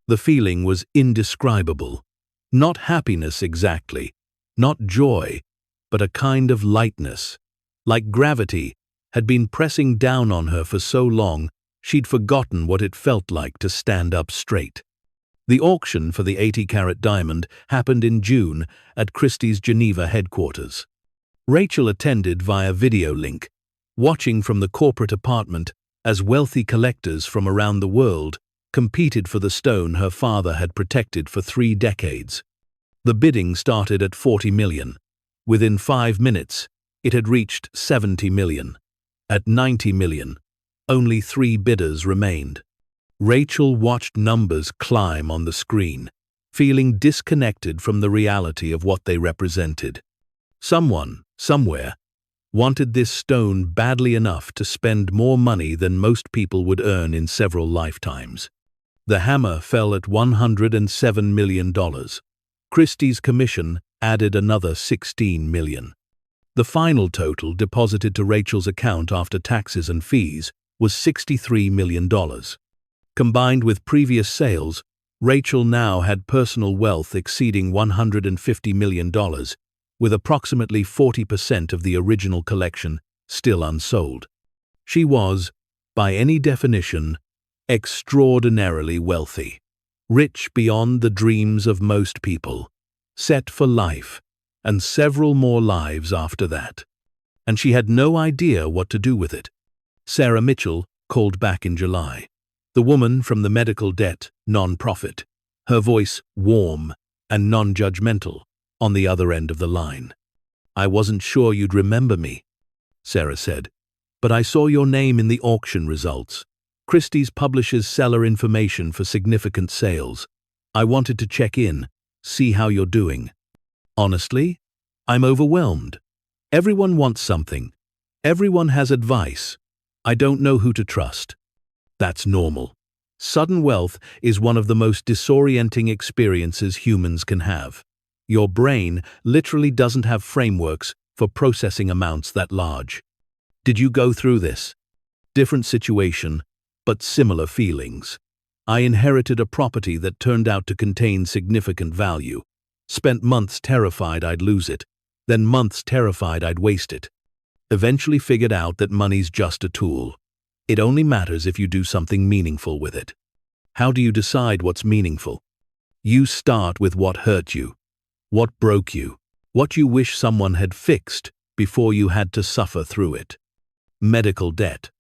The feeling was indescribable. Not happiness exactly, not joy, but a kind of lightness. Like gravity had been pressing down on her for so long, she'd forgotten what it felt like to stand up straight. The auction for the 80-carat diamond happened in June at Christie's Geneva headquarters. Rachel attended via video link, watching from the corporate apartment as wealthy collectors from around the world competed for the stone her father had protected for 3 decades. The bidding started at 40 million. Within 5 minutes, it had reached 70 million. At 90 million, only 3 bidders remained. Rachel watched numbers climb on the screen, feeling disconnected from the reality of what they represented. Someone, somewhere, wanted this stone badly enough to spend more money than most people would earn in several lifetimes. The hammer fell at $107 million. Christie's commission added another 16 million. The final total deposited to Rachel's account after taxes and fees was $63 million. Combined with previous sales, Rachel now had personal wealth exceeding $150 million, with approximately 40% of the original collection still unsold. She was, by any definition, extraordinarily wealthy, rich beyond the dreams of most people, set for life, and several more lives after that. And she had no idea what to do with it. Sarah Mitchell called back in July, the woman from the medical debt non-profit, her voice warm and non-judgmental on the other end of the line. "I wasn't sure you'd remember me," Sarah said, "but I saw your name in the auction results. Christie's publishes seller information for significant sales. I wanted to check in, see how you're doing. Honestly, I'm overwhelmed. Everyone wants something. Everyone has advice. I don't know who to trust." That's normal. Sudden wealth is one of the most disorienting experiences humans can have. Your brain literally doesn't have frameworks for processing amounts that large. Did you go through this? Different situation, but similar feelings. I inherited a property that turned out to contain significant value. Spent months terrified I'd lose it, then months terrified I'd waste it. Eventually figured out that money's just a tool. It only matters if you do something meaningful with it. How do you decide what's meaningful? You start with what hurt you, what broke you, what you wish someone had fixed before you had to suffer through it. Medical debt.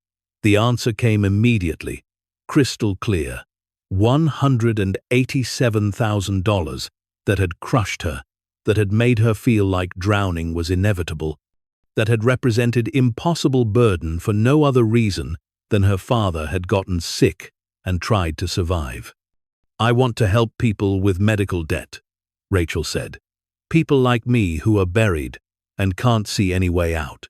The answer came immediately, crystal clear. $187,000 that had crushed her, that had made her feel like drowning was inevitable, that had represented impossible burden for no other reason than her father had gotten sick and tried to survive. "I want to help people with medical debt," Rachel said. "People like me who are buried and can't see any way out."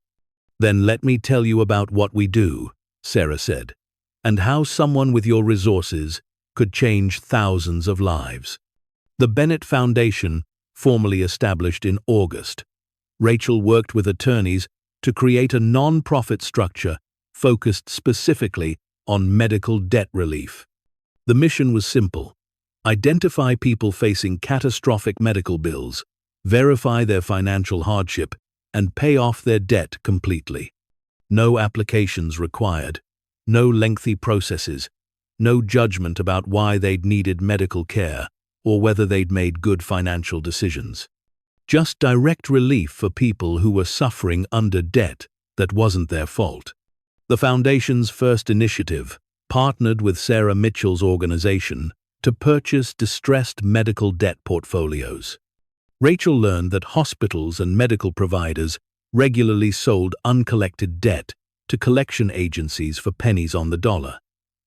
"Then let me tell you about what we do," Sarah said, "and how someone with your resources could change thousands of lives." The Bennett Foundation, formally established in August. Rachel worked with attorneys to create a non-profit structure focused specifically on medical debt relief. The mission was simple: identify people facing catastrophic medical bills, verify their financial hardship, and pay off their debt completely. No applications required, no lengthy processes, no judgment about why they'd needed medical care or whether they'd made good financial decisions. Just direct relief for people who were suffering under debt that wasn't their fault. The Foundation's first initiative partnered with Sarah Mitchell's organization to purchase distressed medical debt portfolios. Rachel learned that hospitals and medical providers regularly sold uncollected debt to collection agencies for pennies on the dollar.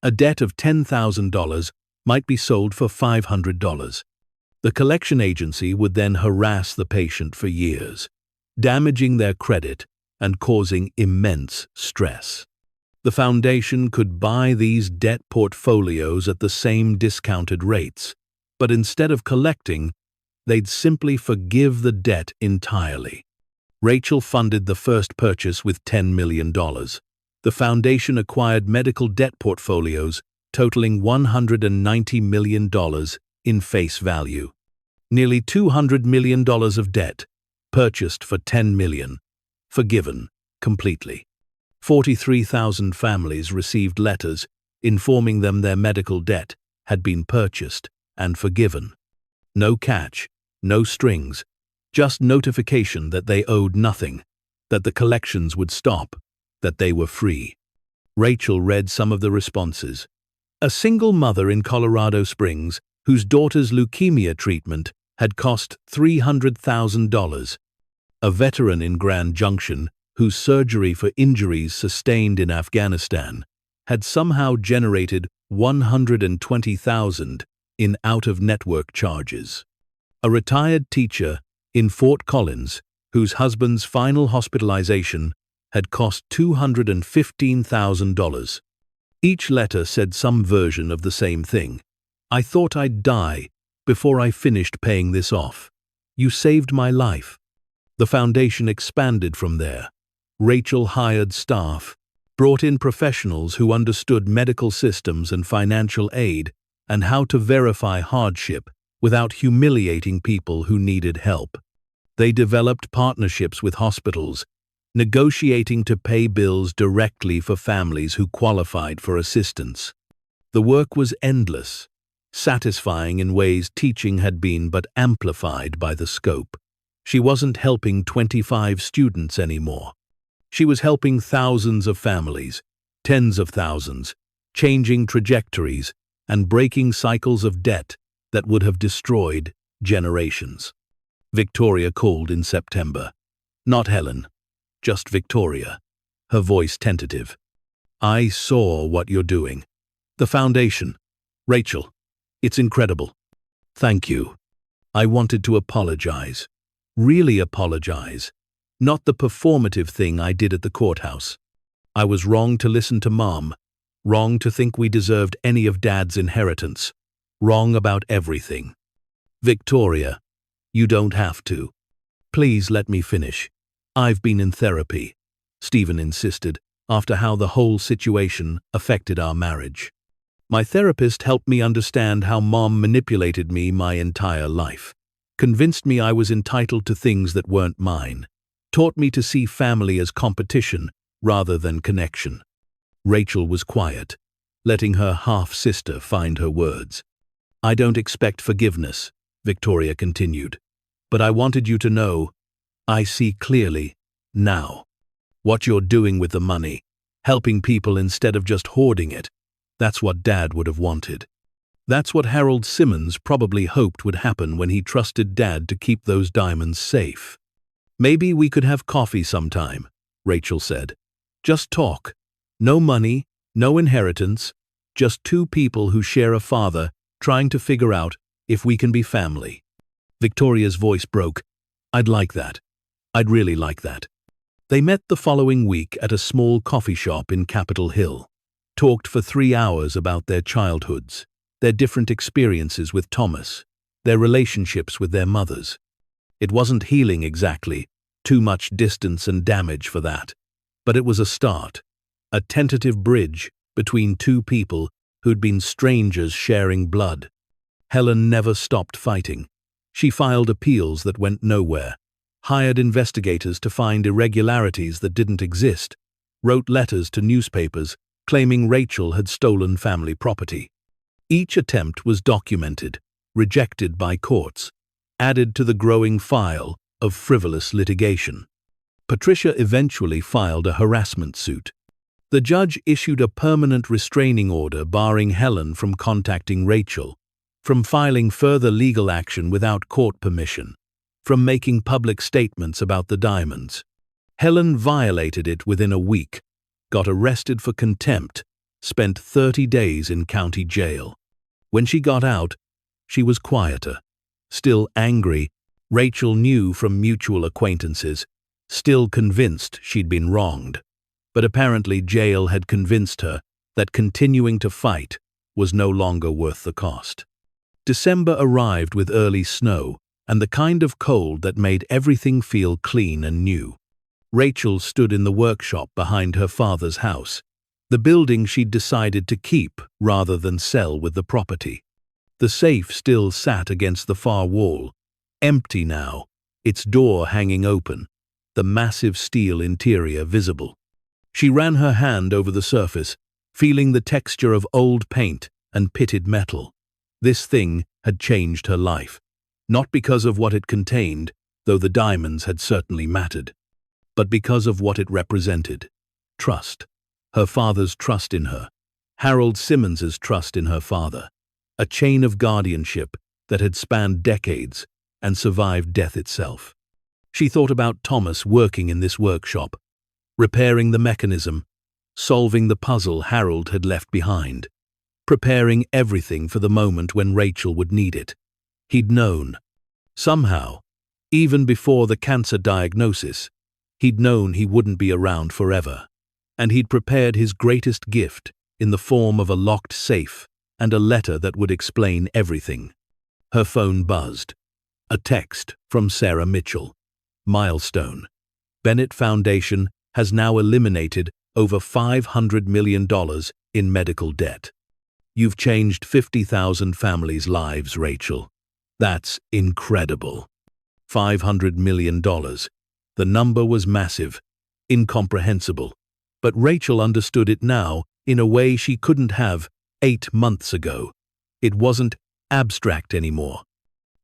A debt of $10,000 might be sold for $500. The collection agency would then harass the patient for years, damaging their credit and causing immense stress. The Foundation could buy these debt portfolios at the same discounted rates, but instead of collecting, they'd simply forgive the debt entirely. Rachel funded the first purchase with $10 million. The Foundation acquired medical debt portfolios totaling $190 million in face value. Nearly $200 million of debt, purchased for $10 million, forgiven completely. 43,000 families received letters informing them their medical debt had been purchased and forgiven. No catch, no strings, just notification that they owed nothing, that the collections would stop, that they were free. Rachel read some of the responses. A single mother in Colorado Springs whose daughter's leukemia treatment had cost $300,000. A veteran in Grand Junction whose surgery for injuries sustained in Afghanistan had somehow generated $120,000 in out-of-network charges. A retired teacher in Fort Collins whose husband's final hospitalization had cost $215,000. Each letter said some version of the same thing. "I thought I'd die before I finished paying this off. You saved my life." The Foundation expanded from there. Rachel hired staff, brought in professionals who understood medical systems and financial aid and how to verify hardship without humiliating people who needed help. They developed partnerships with hospitals, negotiating to pay bills directly for families who qualified for assistance. The work was endless, satisfying in ways teaching had been but amplified by the scope. She wasn't helping 25 students anymore. She was helping thousands of families, tens of thousands, changing trajectories and breaking cycles of debt that would have destroyed generations. Victoria called in September. Not Helen, just Victoria, her voice tentative. "I saw what you're doing. The Foundation. Rachel, it's incredible. Thank you. I wanted to apologize. Really apologize. Not the performative thing I did at the courthouse. I was wrong to listen to Mom, wrong to think we deserved any of Dad's inheritance, wrong about everything." "Victoria, you don't have to. Please let me finish. I've been in therapy," Stephen insisted, after how the whole situation affected our marriage. "My therapist helped me understand how Mom manipulated me my entire life. convinced me I was entitled to things that weren't mine, taught me to see family as competition rather than connection. Rachel was quiet, letting her half-sister find her words. "I don't expect forgiveness," Victoria continued, "but I wanted you to know, I see clearly, now. What you're doing with the money, helping people instead of just hoarding it, that's what Dad would have wanted. That's what Harold Simmons probably hoped would happen when he trusted Dad to keep those diamonds safe." "Maybe we could have coffee sometime," Rachel said. "Just talk. No money, no inheritance, just two people who share a father trying to figure out if we can be family." Victoria's voice broke. "I'd like that. I'd really like that." They met the following week at a small coffee shop in Capitol Hill, talked for 3 hours about their childhoods, their different experiences with Thomas, their relationships with their mothers. It wasn't healing exactly, too much distance and damage for that, but it was a start, a tentative bridge between two people who'd been strangers sharing blood. Helen never stopped fighting. She filed appeals that went nowhere, hired investigators to find irregularities that didn't exist, wrote letters to newspapers claiming Rachel had stolen family property. Each attempt was documented, rejected by courts, added to the growing file of frivolous litigation. Patricia eventually filed a harassment suit. The judge issued a permanent restraining order barring Helen from contacting Rachel, from filing further legal action without court permission, from making public statements about the diamonds. Helen violated it within a week, got arrested for contempt, spent 30 days in county jail. When she got out, she was quieter, still angry, Rachel knew from mutual acquaintances, still convinced she'd been wronged. But apparently jail had convinced her that continuing to fight was no longer worth the cost. December arrived with early snow and the kind of cold that made everything feel clean and new. Rachel stood in the workshop behind her father's house, the building she'd decided to keep rather than sell with the property. The safe still sat against the far wall, empty now, its door hanging open, the massive steel interior visible. She ran her hand over the surface, feeling the texture of old paint and pitted metal. This thing had changed her life, not because of what it contained, though the diamonds had certainly mattered, but because of what it represented. Trust. Her father's trust in her. Harold Simmons's trust in her father. A chain of guardianship that had spanned decades and survived death itself. She thought about Thomas working in this workshop, repairing the mechanism, solving the puzzle Harold had left behind, preparing everything for the moment when Rachel would need it. He'd known. Somehow, even before the cancer diagnosis, he'd known he wouldn't be around forever, and he'd prepared his greatest gift in the form of a locked safe and a letter that would explain everything. Her phone buzzed. A text from Sarah Mitchell. Milestone. Bennett Foundation has now eliminated over $500 million in medical debt. You've changed 50,000 families' lives, Rachel. That's incredible. $500 million. The number was massive, incomprehensible, but Rachel understood it now in a way she couldn't have 8 months ago. It wasn't abstract anymore.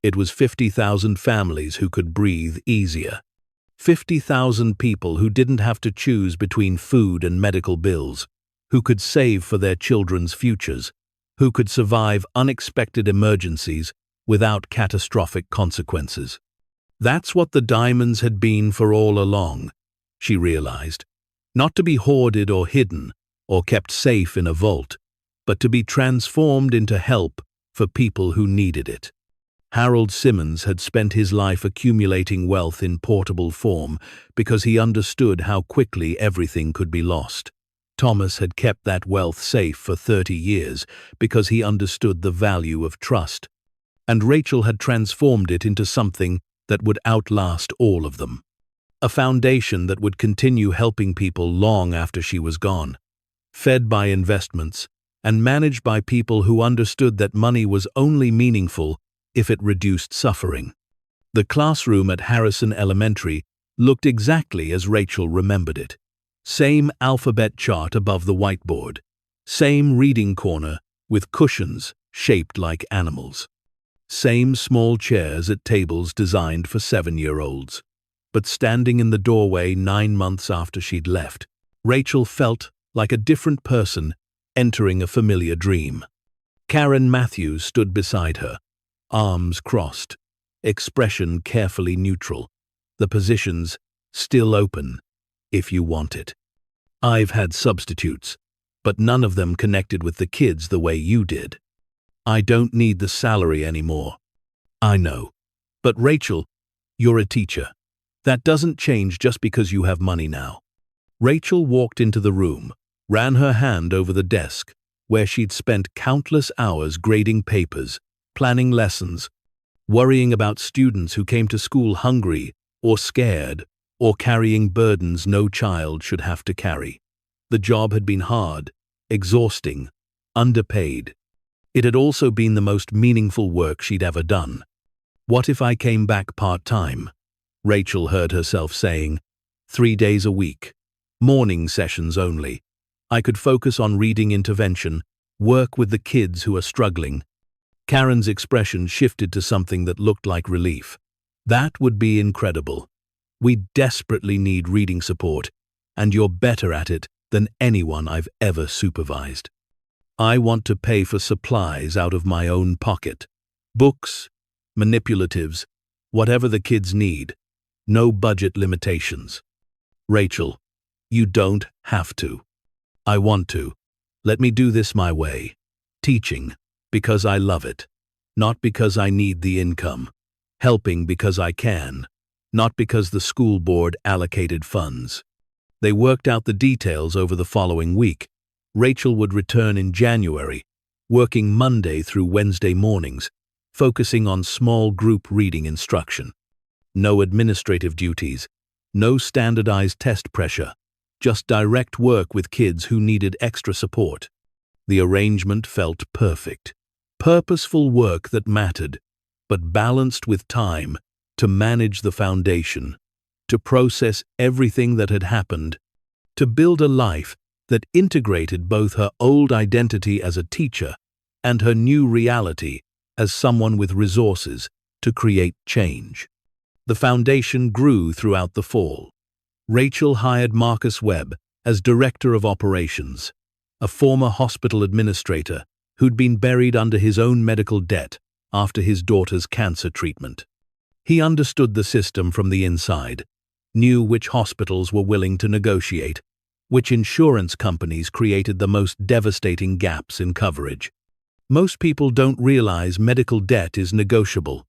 It was 50,000 families who could breathe easier. 50,000 people who didn't have to choose between food and medical bills, who could save for their children's futures, who could survive unexpected emergencies without catastrophic consequences. That's what the diamonds had been for all along, she realized. Not to be hoarded or hidden, or kept safe in a vault, but to be transformed into help for people who needed it. Harold Simmons had spent his life accumulating wealth in portable form because he understood how quickly everything could be lost. Thomas had kept that wealth safe for 30 years because he understood the value of trust. And Rachel had transformed it into something that would outlast all of them. A foundation that would continue helping people long after she was gone, fed by investments, and managed by people who understood that money was only meaningful if it reduced suffering. The classroom at Harrison Elementary looked exactly as Rachel remembered it. Same alphabet chart above the whiteboard. Same reading corner with cushions shaped like animals. Same small chairs at tables designed for 7-year-olds. But standing in the doorway 9 months after she'd left, Rachel felt like a different person entering a familiar dream. Karen Matthews stood beside her, arms crossed, expression carefully neutral, the positions still open if you want it. I've had substitutes, but none of them connected with the kids the way you did. I don't need the salary anymore. I know. But Rachel, you're a teacher. That doesn't change just because you have money now. Rachel walked into the room, ran her hand over the desk, where she'd spent countless hours grading papers, planning lessons, worrying about students who came to school hungry or scared or carrying burdens no child should have to carry. The job had been hard, exhausting, underpaid. It had also been the most meaningful work she'd ever done. What if I came back part-time? Rachel heard herself saying, 3 days a week, morning sessions only. I could focus on reading intervention, work with the kids who are struggling. Karen's expression shifted to something that looked like relief. That would be incredible. We desperately need reading support, and you're better at it than anyone I've ever supervised. I want to pay for supplies out of my own pocket. Books, manipulatives, whatever the kids need. No budget limitations. Rachel, you don't have to. I want to. Let me do this my way. Teaching, because I love it. Not because I need the income. Helping because I can. Not because the school board allocated funds. They worked out the details over the following week. Rachel would return in January, working Monday through Wednesday mornings, focusing on small group reading instruction. No administrative duties, no standardized test pressure, just direct work with kids who needed extra support. The arrangement felt perfect. Purposeful work that mattered, but balanced with time to manage the foundation, to process everything that had happened, to build a life that integrated both her old identity as a teacher and her new reality as someone with resources to create change. The foundation grew throughout the fall. Rachel hired Marcus Webb as Director of Operations, a former hospital administrator who'd been buried under his own medical debt after his daughter's cancer treatment. He understood the system from the inside, knew which hospitals were willing to negotiate, which insurance companies created the most devastating gaps in coverage. Most people don't realize medical debt is negotiable,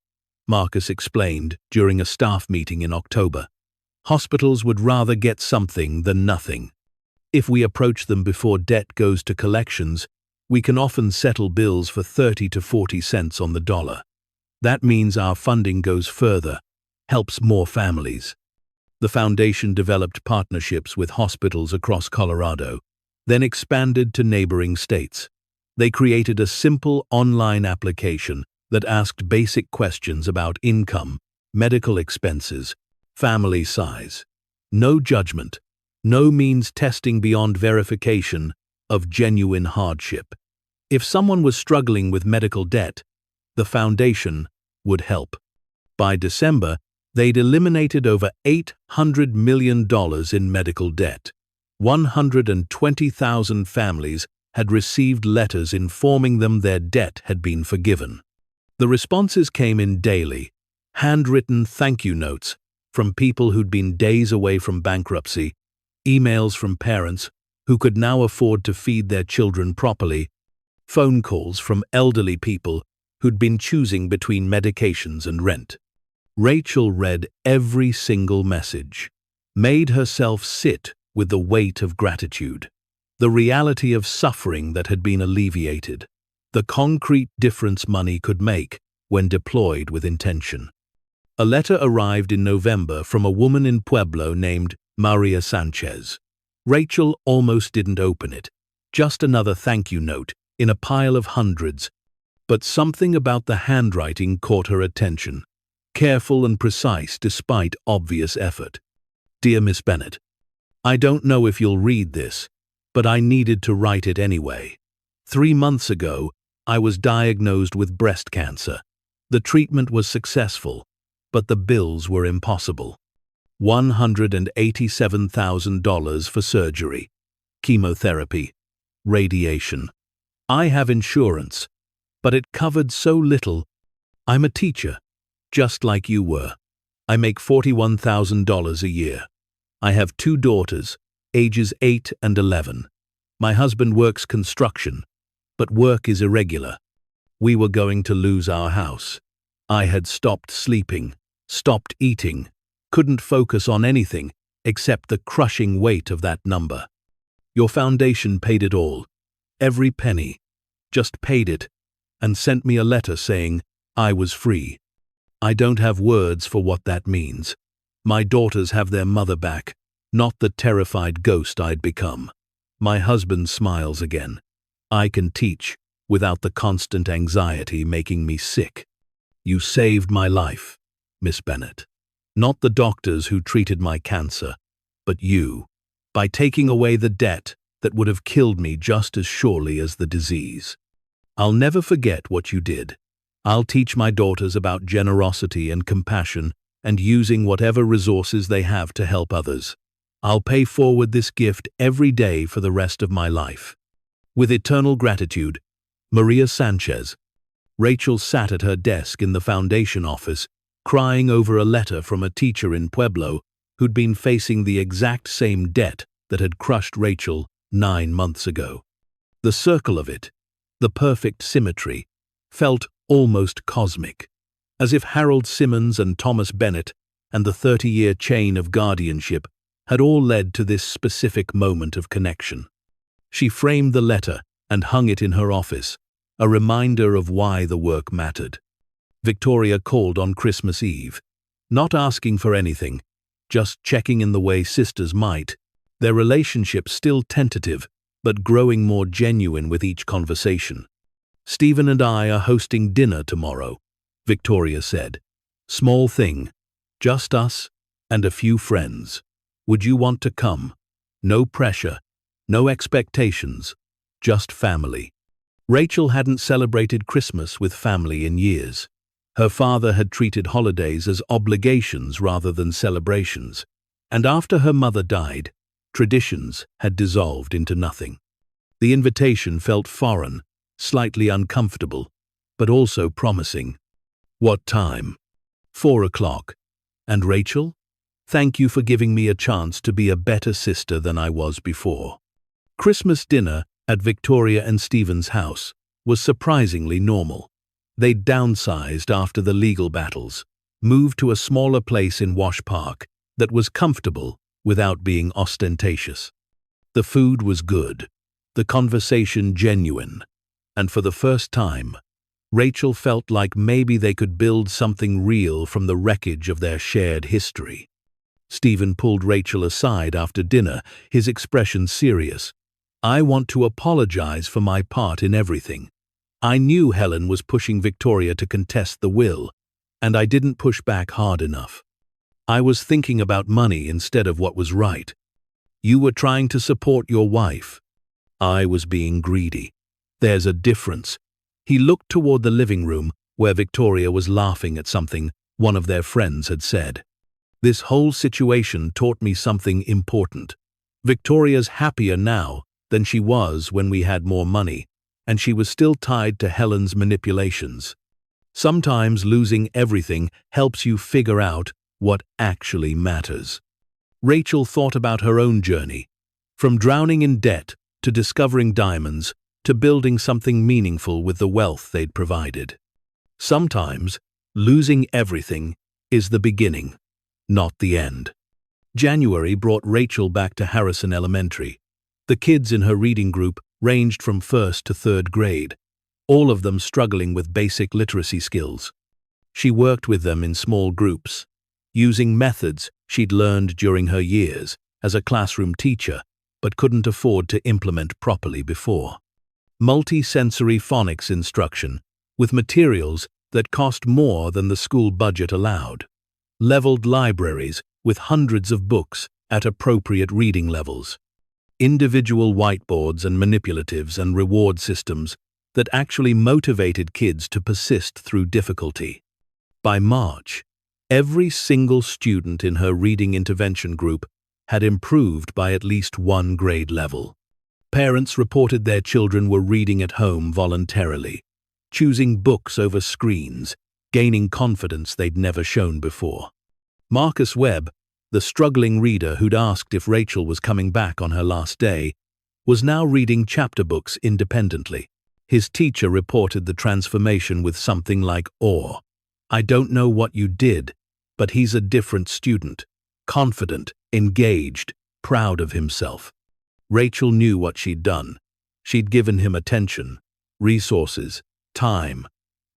Marcus explained during a staff meeting in October. Hospitals would rather get something than nothing. If we approach them before debt goes to collections, we can often settle bills for 30 to 40 cents on the dollar. That means our funding goes further, helps more families. The foundation developed partnerships with hospitals across Colorado, then expanded to neighboring states. They created a simple online application that asked basic questions about income, medical expenses, family size. No judgment, no means testing beyond verification of genuine hardship. If someone was struggling with medical debt, the foundation would help. By December, they'd eliminated over $800 million in medical debt. 120,000 families had received letters informing them their debt had been forgiven. The responses came in daily, handwritten thank you notes from people who'd been days away from bankruptcy, emails from parents who could now afford to feed their children properly, phone calls from elderly people who'd been choosing between medications and rent. Rachel read every single message, made herself sit with the weight of gratitude, the reality of suffering that had been alleviated, the concrete difference money could make when deployed with intention. A letter arrived in November from a woman in Pueblo named Maria Sanchez. Rachel almost didn't open it, just another thank you note in a pile of hundreds, but something about the handwriting caught her attention. careful and precise despite obvious effort. Dear Miss Bennett, I don't know if you'll read this, but I needed to write it anyway. 3 months ago, I was diagnosed with breast cancer. The treatment was successful, but the bills were impossible. $187,000 for surgery, chemotherapy, radiation. I have insurance, but it covered so little. I'm a teacher, just like you were. I make $41,000 a year. I have 2 daughters, ages 8 and 11. My husband works construction, but work is irregular. We were going to lose our house. I had stopped sleeping, stopped eating, couldn't focus on anything except the crushing weight of that number. Your foundation paid it all, every penny, just paid it, and sent me a letter saying I was free. I don't have words for what that means. My daughters have their mother back, not the terrified ghost I'd become. My husband smiles again. I can teach without the constant anxiety making me sick. You saved my life, Miss Bennett. Not the doctors who treated my cancer, but you, by taking away the debt that would have killed me just as surely as the disease. I'll never forget what you did. I'll teach my daughters about generosity and compassion and using whatever resources they have to help others. I'll pay forward this gift every day for the rest of my life. With eternal gratitude, Maria Sanchez. Rachel sat at her desk in the foundation office, crying over a letter from a teacher in Pueblo who'd been facing the exact same debt that had crushed Rachel 9 months ago. The circle of it, the perfect symmetry, felt almost cosmic, as if Harold Simmons and Thomas Bennett and the 30-year chain of guardianship had all led to this specific moment of connection. She framed the letter and hung it in her office, a reminder of why the work mattered. Victoria called on Christmas Eve, not asking for anything, just checking in the way sisters might, their relationship still tentative, but growing more genuine with each conversation. Stephen and I are hosting dinner tomorrow, Victoria said. Small thing, just us and a few friends. Would you want to come? No pressure, no expectations, just family. Rachel hadn't celebrated Christmas with family in years. Her father had treated holidays as obligations rather than celebrations, and after her mother died, traditions had dissolved into nothing. The invitation felt foreign, slightly uncomfortable, but also promising. What time? 4 o'clock. And Rachel? Thank you for giving me a chance to be a better sister than I was before. Christmas dinner at Victoria and Stephen's house was surprisingly normal. They'd downsized after the legal battles, moved to a smaller place in Wash Park that was comfortable without being ostentatious. The food was good, the conversation genuine, and for the first time, Rachel felt like maybe they could build something real from the wreckage of their shared history. Stephen pulled Rachel aside after dinner, his expression serious. I want to apologize for my part in everything. I knew Helen was pushing Victoria to contest the will, and I didn't push back hard enough. I was thinking about money instead of what was right. You were trying to support your wife. I was being greedy. There's a difference. He looked toward the living room where Victoria was laughing at something one of their friends had said. This whole situation taught me something important. Victoria's happier now than she was when we had more money, and she was still tied to Helen's manipulations. Sometimes losing everything helps you figure out what actually matters. Rachel thought about her own journey, from drowning in debt to discovering diamonds to building something meaningful with the wealth they'd provided. Sometimes losing everything is the beginning, not the end. January brought Rachel back to Harrison Elementary. The kids in her reading group ranged from 1st to 3rd grade, all of them struggling with basic literacy skills. She worked with them in small groups, using methods she'd learned during her years as a classroom teacher but couldn't afford to implement properly before. Multi-sensory phonics instruction, with materials that cost more than the school budget allowed. Leveled libraries with hundreds of books at appropriate reading levels. Individual whiteboards and manipulatives and reward systems that actually motivated kids to persist through difficulty. By March, every single student in her reading intervention group had improved by at least one grade level. Parents reported their children were reading at home voluntarily, choosing books over screens, gaining confidence they'd never shown before. Marcus Webb, the struggling reader who'd asked if Rachel was coming back on her last day, was now reading chapter books independently. His teacher reported the transformation with something like awe. "I don't know what you did, but he's a different student, confident, engaged, proud of himself." Rachel knew what she'd done. She'd given him attention, resources, time,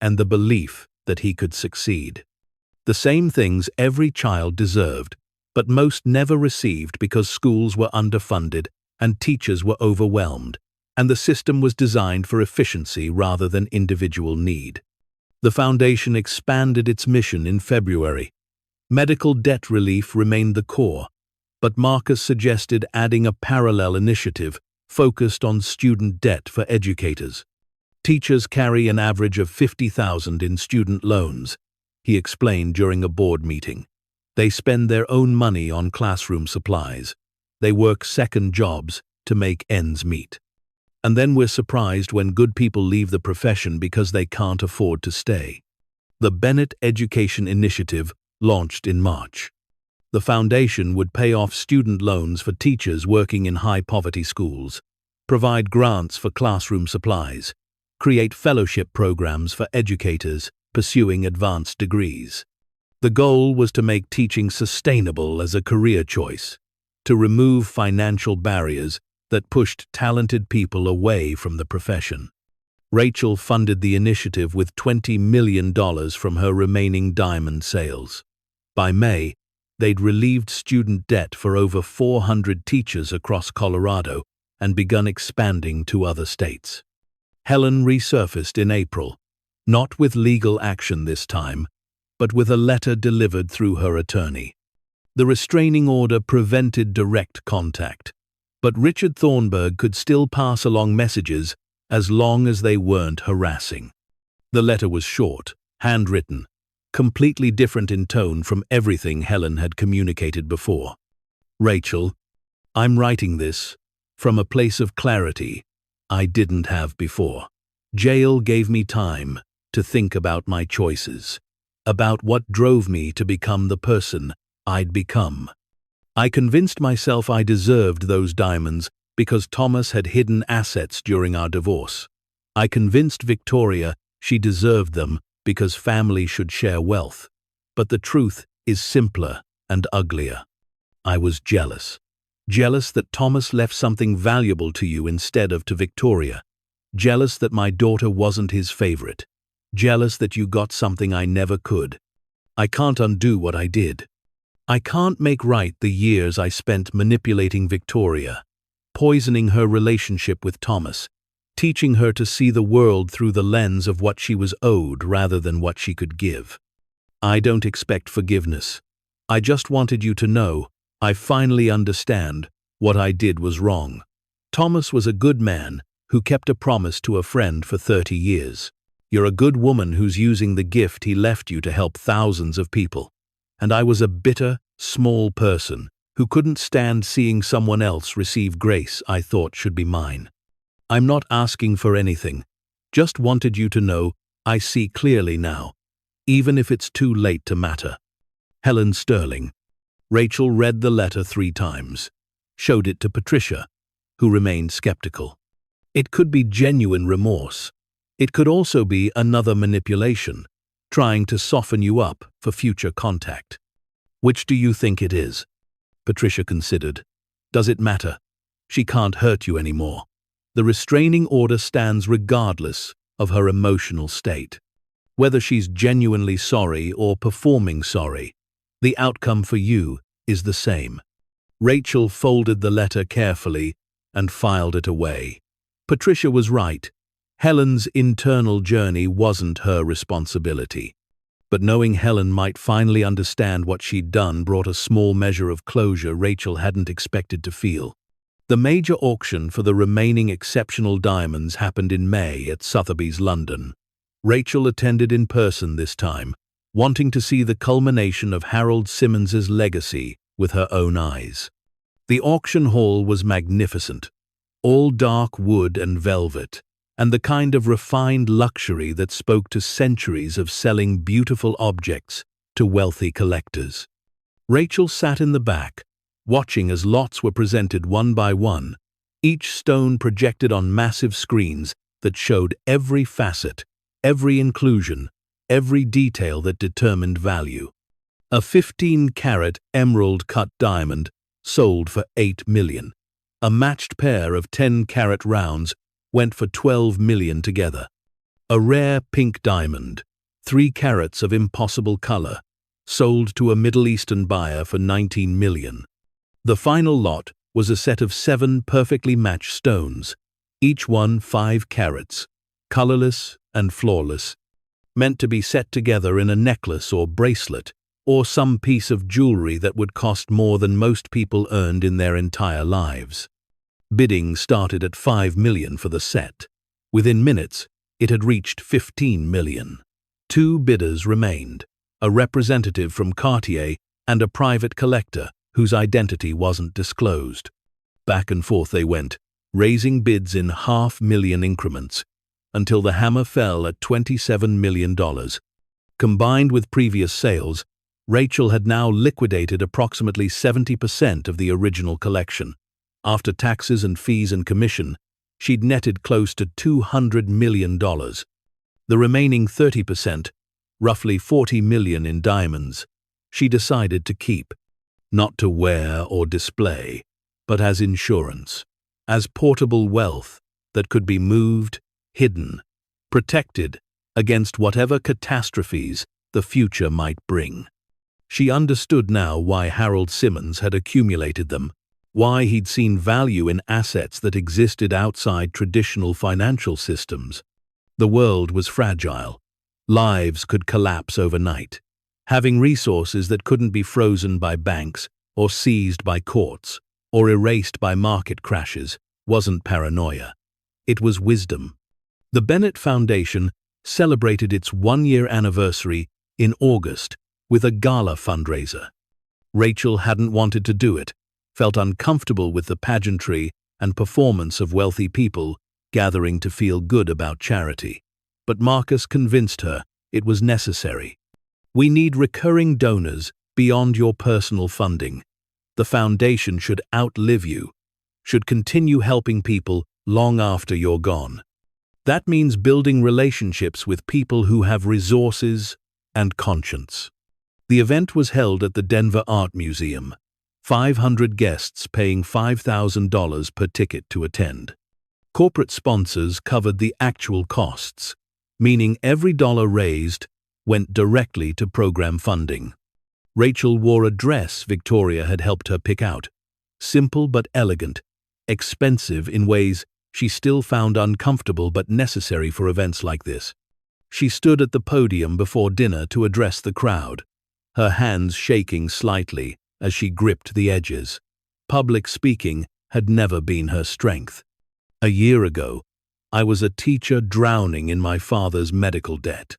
and the belief that he could succeed. The same things every child deserved, but most never received because schools were underfunded and teachers were overwhelmed, and the system was designed for efficiency rather than individual need. The foundation expanded its mission in February. Medical debt relief remained the core, but Marcus suggested adding a parallel initiative focused on student debt for educators. Teachers carry an average of $50,000 in student loans, he explained during a board meeting. They spend their own money on classroom supplies. They work second jobs to make ends meet. And then we're surprised when good people leave the profession because they can't afford to stay. The Bennett Education Initiative launched in March. The foundation would pay off student loans for teachers working in high-poverty schools, provide grants for classroom supplies, create fellowship programs for educators pursuing advanced degrees. The goal was to make teaching sustainable as a career choice, to remove financial barriers that pushed talented people away from the profession. Rachel funded the initiative with $20 million from her remaining diamond sales. By May, they'd relieved student debt for over 400 teachers across Colorado and begun expanding to other states. Helen resurfaced in April, not with legal action this time, but with a letter delivered through her attorney. The restraining order prevented direct contact, but Richard Thornburg could still pass along messages as long as they weren't harassing. The letter was short, handwritten, completely different in tone from everything Helen had communicated before. "Rachel, I'm writing this from a place of clarity I didn't have before. Jail gave me time to think about my choices, about what drove me to become the person I'd become. I convinced myself I deserved those diamonds because Thomas had hidden assets during our divorce. I convinced Victoria she deserved them because family should share wealth. But the truth is simpler and uglier. I was jealous. Jealous that Thomas left something valuable to you instead of to Victoria. Jealous that my daughter wasn't his favorite. Jealous that you got something I never could. I can't undo what I did. I can't make right the years I spent manipulating Victoria, poisoning her relationship with Thomas, teaching her to see the world through the lens of what she was owed rather than what she could give. I don't expect forgiveness. I just wanted you to know I finally understand what I did was wrong. Thomas was a good man who kept a promise to a friend for 30 years. You're a good woman who's using the gift he left you to help thousands of people. And I was a bitter, small person who couldn't stand seeing someone else receive grace I thought should be mine. I'm not asking for anything, just wanted you to know I see clearly now, even if it's too late to matter. Helen Sterling. Rachel read the letter 3 times, showed it to Patricia, who remained skeptical. It could be genuine remorse. It could also be another manipulation, trying to soften you up for future contact. Which do you think it is? Patricia considered. Does it matter? She can't hurt you anymore. The restraining order stands regardless of her emotional state. Whether she's genuinely sorry or performing sorry, the outcome for you is the same. Rachel folded the letter carefully and filed it away. Patricia was right. Helen's internal journey wasn't her responsibility. But knowing Helen might finally understand what she'd done brought a small measure of closure Rachel hadn't expected to feel. The major auction for the remaining exceptional diamonds happened in May at Sotheby's, London. Rachel attended in person this time, wanting to see the culmination of Harold Simmons's legacy with her own eyes. The auction hall was magnificent, all dark wood and velvet, and the kind of refined luxury that spoke to centuries of selling beautiful objects to wealthy collectors. Rachel sat in the back, watching as lots were presented one by one, each stone projected on massive screens that showed every facet, every inclusion, every detail that determined value. A 15-carat emerald-cut diamond sold for $8 million. A matched pair of 10-carat rounds went for $12 million together. A rare pink diamond, 3 carats of impossible color, sold to a Middle Eastern buyer for $19 million. The final lot was a set of 7 perfectly matched stones, each one 5 carats, colorless and flawless, meant to be set together in a necklace or bracelet, or some piece of jewelry that would cost more than most people earned in their entire lives. Bidding started at $5 million for the set. Within minutes, it had reached $15 million. 2 bidders remained, a representative from Cartier and a private collector whose identity wasn't disclosed. Back and forth they went, raising bids in $500,000 increments, until the hammer fell at $27 million. Combined with previous sales, Rachel had now liquidated approximately 70% of the original collection. After taxes and fees and commission, she'd netted close to $200 million. The remaining 30%, roughly $40 million in diamonds, she decided to keep, not to wear or display, but as insurance, as portable wealth that could be moved, hidden, protected against whatever catastrophes the future might bring. She understood now why Harold Simmons had accumulated them, why he'd seen value in assets that existed outside traditional financial systems. The world was fragile. Lives could collapse overnight. Having resources that couldn't be frozen by banks or seized by courts or erased by market crashes wasn't paranoia. It was wisdom. The Bennett Foundation celebrated its 1-year anniversary in August with a gala fundraiser. Rachel hadn't wanted to do it, felt uncomfortable with the pageantry and performance of wealthy people gathering to feel good about charity. But Marcus convinced her it was necessary. We need recurring donors beyond your personal funding. The foundation should outlive you, should continue helping people long after you're gone. That means building relationships with people who have resources and conscience. The event was held at the Denver Art Museum, 500 guests paying $5,000 per ticket to attend. Corporate sponsors covered the actual costs, meaning every dollar raised went directly to program funding. Rachel wore a dress Victoria had helped her pick out, simple but elegant, expensive in ways she still found uncomfortable but necessary for events like this. She stood at the podium before dinner to address the crowd, her hands shaking slightly as she gripped the edges. Public speaking had never been her strength. A year ago, I was a teacher drowning in my father's medical debt,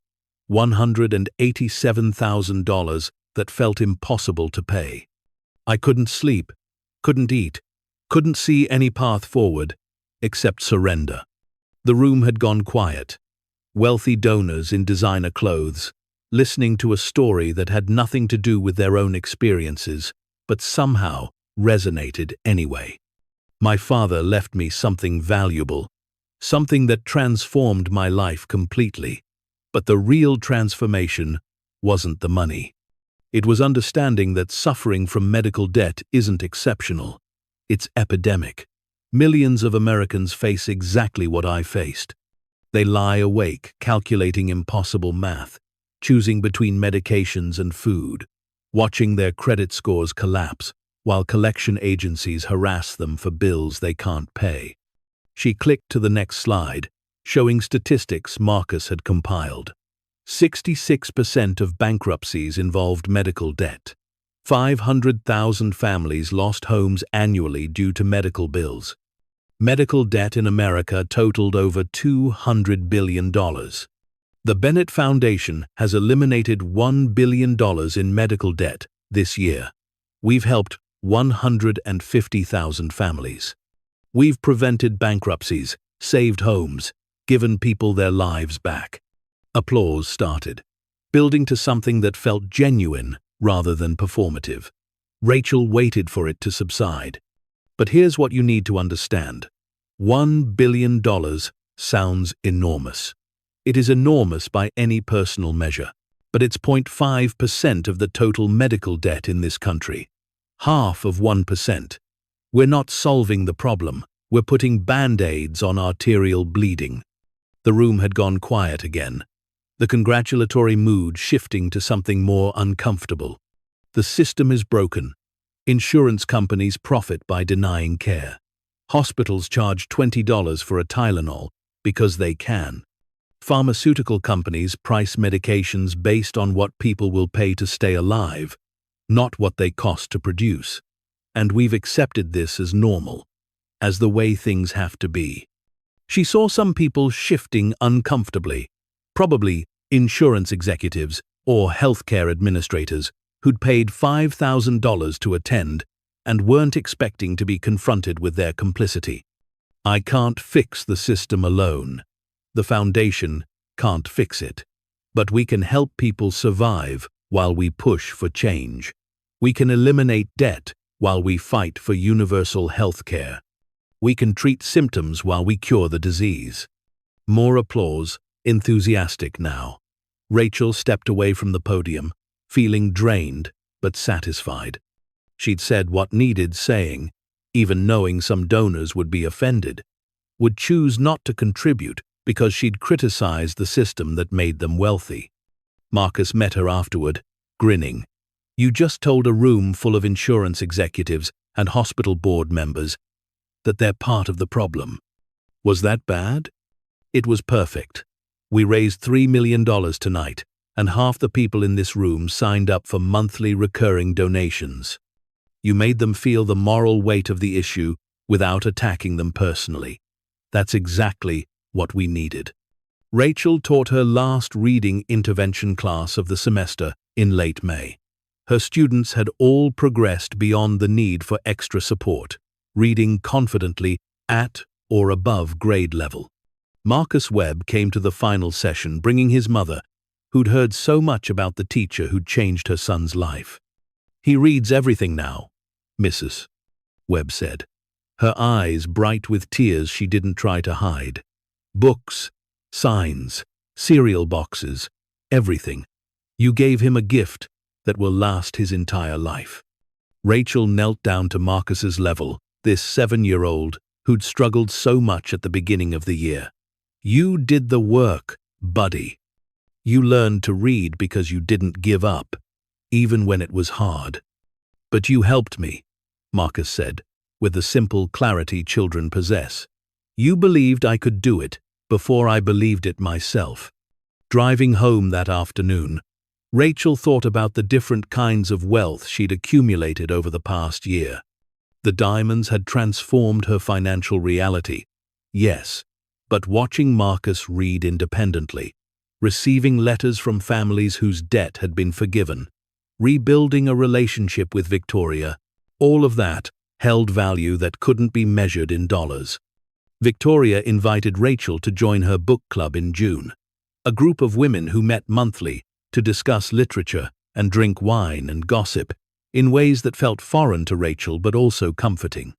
$187,000 that felt impossible to pay. I couldn't sleep, couldn't eat, couldn't see any path forward except surrender. The room had gone quiet. Wealthy donors in designer clothes, listening to a story that had nothing to do with their own experiences, but somehow resonated anyway. My father left me something valuable, something that transformed my life completely. But the real transformation wasn't the money. It was understanding that suffering from medical debt isn't exceptional. It's epidemic. Millions of Americans face exactly what I faced. They lie awake, calculating impossible math, choosing between medications and food, watching their credit scores collapse while collection agencies harass them for bills they can't pay. She clicked to the next slide, showing statistics Marcus had compiled. 66% of bankruptcies involved medical debt. 500,000 families lost homes annually due to medical bills. Medical debt in America totaled over $200 billion. The Bennett Foundation has eliminated $1 billion in medical debt this year. We've helped 150,000 families. We've prevented bankruptcies, saved homes, given people their lives back. Applause started, building to something that felt genuine rather than performative. Rachel waited for it to subside. But here's what you need to understand. $1 billion sounds enormous. It is enormous by any personal measure, but it's 0.5% of the total medical debt in this country. Half of 1%. We're not solving the problem, we're putting band-aids on arterial bleeding. The room had gone quiet again, the congratulatory mood shifting to something more uncomfortable. The system is broken. Insurance companies profit by denying care. Hospitals charge $20 for a Tylenol because they can. Pharmaceutical companies price medications based on what people will pay to stay alive, not what they cost to produce. And we've accepted this as normal, as the way things have to be. She saw some people shifting uncomfortably, probably insurance executives or healthcare administrators who'd paid $5,000 to attend and weren't expecting to be confronted with their complicity. I can't fix the system alone. The foundation can't fix it. But we can help people survive while we push for change. We can eliminate debt while we fight for universal health care. We can treat symptoms while we cure the disease. More applause, enthusiastic now. Rachel stepped away from the podium, feeling drained but satisfied. She'd said what needed saying, even knowing some donors would be offended, would choose not to contribute because she'd criticized the system that made them wealthy. Marcus met her afterward, grinning. You just told a room full of insurance executives and hospital board members that they're part of the problem. Was that bad? It was perfect. We raised $3 million tonight, and half the people in this room signed up for monthly recurring donations. You made them feel the moral weight of the issue without attacking them personally. That's exactly what we needed. Rachel taught her last reading intervention class of the semester in late May. Her students had all progressed beyond the need for extra support, reading confidently at or above grade level. Marcus Webb came to the final session bringing his mother, who'd heard so much about the teacher who'd changed her son's life. He reads everything now, Mrs. Webb said, her eyes bright with tears she didn't try to hide. Books, signs, cereal boxes, everything. You gave him a gift that will last his entire life. Rachel knelt down to Marcus's level, this 7-year-old who'd struggled so much at the beginning of the year. You did the work, buddy. You learned to read because you didn't give up, even when it was hard. But you helped me, Marcus said, with the simple clarity children possess. You believed I could do it before I believed it myself. Driving home that afternoon, Rachel thought about the different kinds of wealth she'd accumulated over the past year. The diamonds had transformed her financial reality, yes, but watching Marcus read independently, receiving letters from families whose debt had been forgiven, rebuilding a relationship with Victoria, all of that held value that couldn't be measured in dollars. Victoria invited Rachel to join her book club in June, a group of women who met monthly to discuss literature and drink wine and gossip in ways that felt foreign to Rachel but also comforting.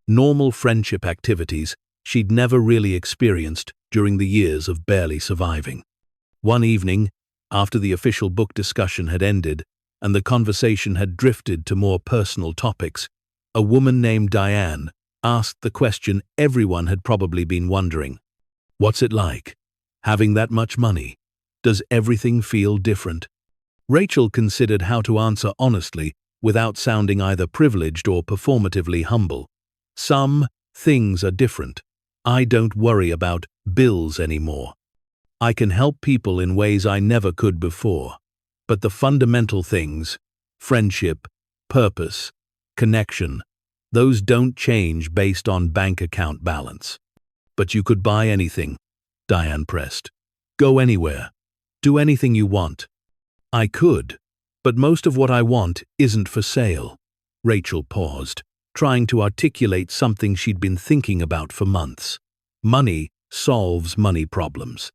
Normal friendship activities she'd never really experienced during the years of barely surviving. One evening, after the official book discussion had ended and the conversation had drifted to more personal topics, a woman named Diane asked the question everyone had probably been wondering. What's it like? Having that much money? Does everything feel different? Rachel considered how to answer honestly without sounding either privileged or performatively humble. Some things are different. I don't worry about bills anymore. I can help people in ways I never could before. But the fundamental things, friendship, purpose, connection, those don't change based on bank account balance. But you could buy anything, Diane pressed. Go anywhere. Do anything you want. I could, but most of what I want isn't for sale. Rachel paused, trying to articulate something she'd been thinking about for months. Money solves money problems.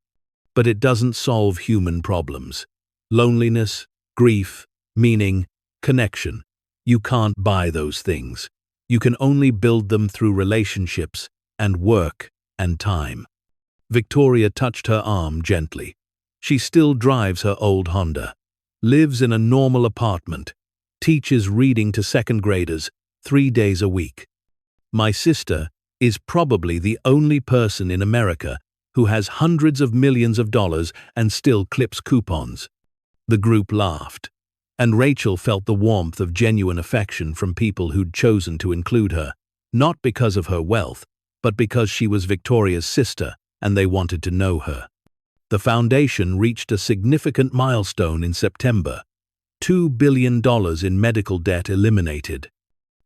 But it doesn't solve human problems. Loneliness, grief, meaning, connection. You can't buy those things. You can only build them through relationships and work and time. Victoria touched her arm gently. She still drives her old Honda, lives in a normal apartment, teaches reading to second graders 3 days a week. My sister is probably the only person in America who has hundreds of millions of dollars and still clips coupons. The group laughed, and Rachel felt the warmth of genuine affection from people who'd chosen to include her, not because of her wealth, but because she was Victoria's sister and they wanted to know her. The foundation reached a significant milestone in September. $2 billion in medical debt eliminated.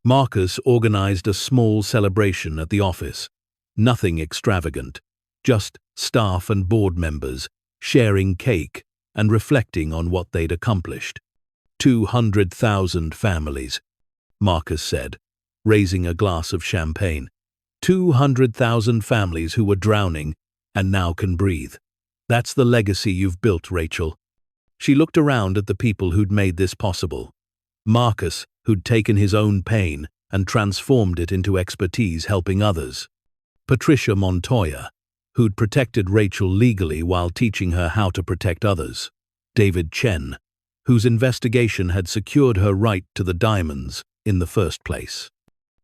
Marcus organized a small celebration at the office. Nothing extravagant, just staff and board members sharing cake and reflecting on what they'd accomplished. 200,000 families, Marcus said, raising a glass of champagne. 200,000 families who were drowning and now can breathe. That's the legacy you've built, Rachel. She looked around at the people who'd made this possible. Marcus, who'd taken his own pain and transformed it into expertise helping others. Patricia Montoya, who'd protected Rachel legally while teaching her how to protect others. David Chen, whose investigation had secured her right to the diamonds in the first place.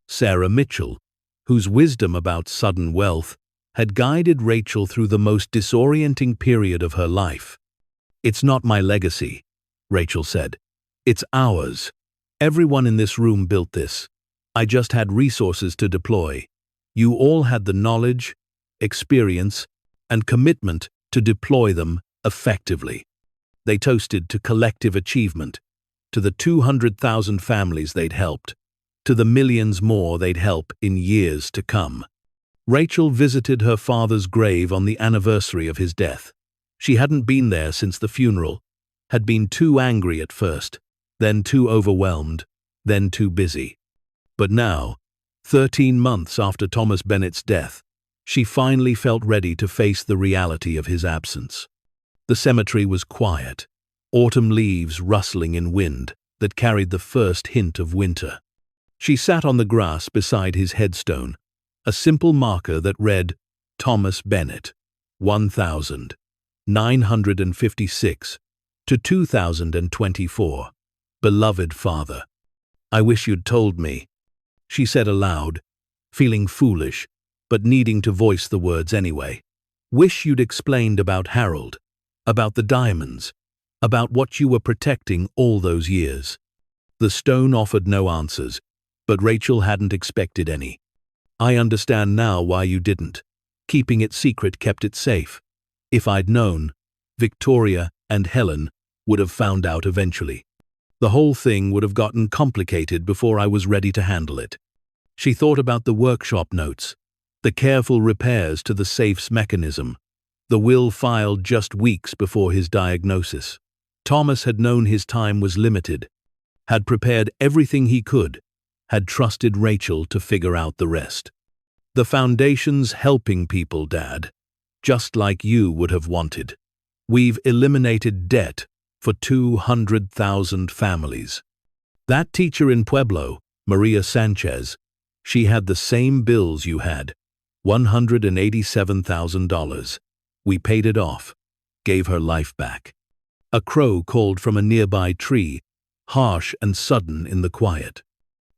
Sarah Mitchell, whose wisdom about sudden wealth had guided Rachel through the most disorienting period of her life. It's not my legacy, Rachel said. It's ours. Everyone in this room built this. I just had resources to deploy. You all had the knowledge, experience, and commitment to deploy them effectively. They toasted to collective achievement, to the 200,000 families they'd helped, to the millions more they'd help in years to come. Rachel visited her father's grave on the anniversary of his death. She hadn't been there since the funeral, had been too angry at first, then too overwhelmed, then too busy. But now, 13 months after Thomas Bennett's death, she finally felt ready to face the reality of his absence. The cemetery was quiet, autumn leaves rustling in wind that carried the first hint of winter. She sat on the grass beside his headstone, a simple marker that read, Thomas Bennett, 1956 to 2024. Beloved father. I wish you'd told me, she said aloud, feeling foolish, but needing to voice the words anyway. Wish you'd explained about Harold, about the diamonds, about what you were protecting all those years. The stone offered no answers, but Rachel hadn't expected any. I understand now why you didn't. Keeping it secret kept it safe. If I'd known, Victoria and Helen would have found out eventually. The whole thing would have gotten complicated before I was ready to handle it. She thought about the workshop notes, the careful repairs to the safe's mechanism, the will filed just weeks before his diagnosis. Thomas had known his time was limited, had prepared everything he could, had trusted Rachel to figure out the rest. The foundation's helping people, Dad, just like you would have wanted. We've eliminated debt for 200,000 families. That teacher in Pueblo, Maria Sanchez, she had the same bills you had, $187,000. We paid it off, gave her life back. A crow called from a nearby tree, harsh and sudden in the quiet.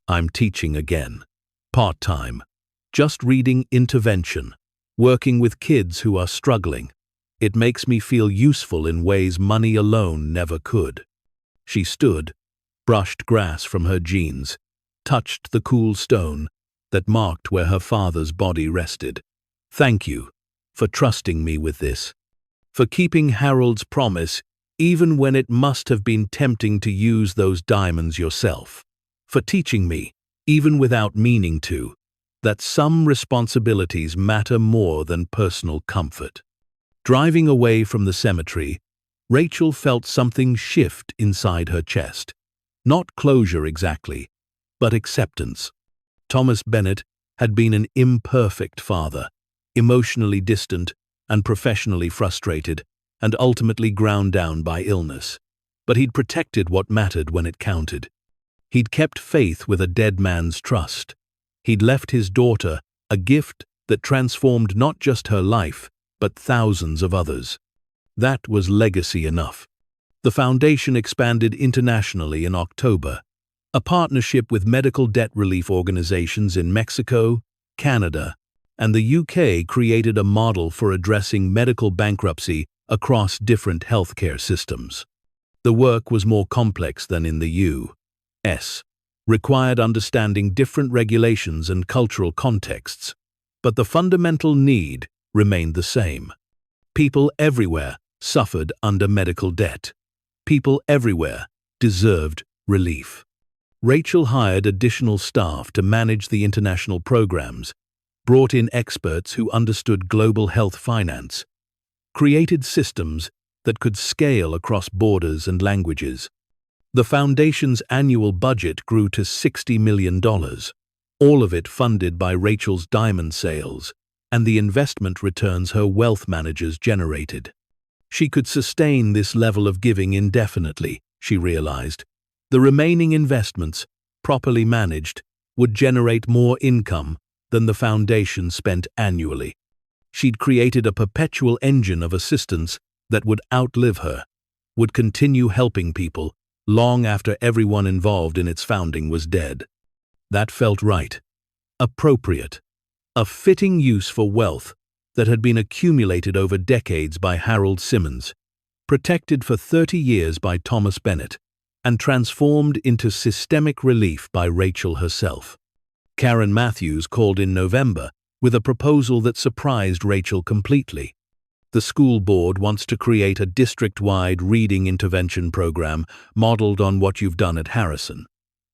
I'm teaching again. Part-time. Just reading intervention. Working with kids who are struggling. It makes me feel useful in ways money alone never could. She stood, brushed grass from her jeans, touched the cool stone that marked where her father's body rested. Thank you for trusting me with this, for keeping Harold's promise even when it must have been tempting to use those diamonds yourself, for teaching me, even without meaning to, that some responsibilities matter more than personal comfort. Driving away from the cemetery, Rachel felt something shift inside her chest. Not closure exactly, but acceptance. Thomas Bennett had been an imperfect father, emotionally distant and professionally frustrated, and ultimately ground down by illness. But he'd protected what mattered when it counted. He'd kept faith with a dead man's trust. He'd left his daughter a gift that transformed not just her life, but thousands of others. That was legacy enough. The foundation expanded internationally in October, a partnership with medical debt relief organizations in Mexico, Canada, and the UK created a model for addressing medical bankruptcy across different healthcare systems. The work was more complex than in the U.S., required understanding different regulations and cultural contexts, but the fundamental need remained the same. People everywhere suffered under medical debt. People everywhere deserved relief. Rachel hired additional staff to manage the international programs, brought in experts who understood global health finance, created systems that could scale across borders and languages. The foundation's annual budget grew to $60 million, all of it funded by Rachel's diamond sales and the investment returns her wealth managers generated. She could sustain this level of giving indefinitely, she realized. The remaining investments, properly managed, would generate more income than the foundation spent annually. She'd created a perpetual engine of assistance that would outlive her, would continue helping people long after everyone involved in its founding was dead. That felt right, appropriate, a fitting use for wealth that had been accumulated over decades by Harold Simmons, protected for 30 years by Thomas Bennett, and transformed into systemic relief by Rachel herself. Karen Matthews called in November with a proposal that surprised Rachel completely. The school board wants to create a district-wide reading intervention program modeled on what you've done at Harrison.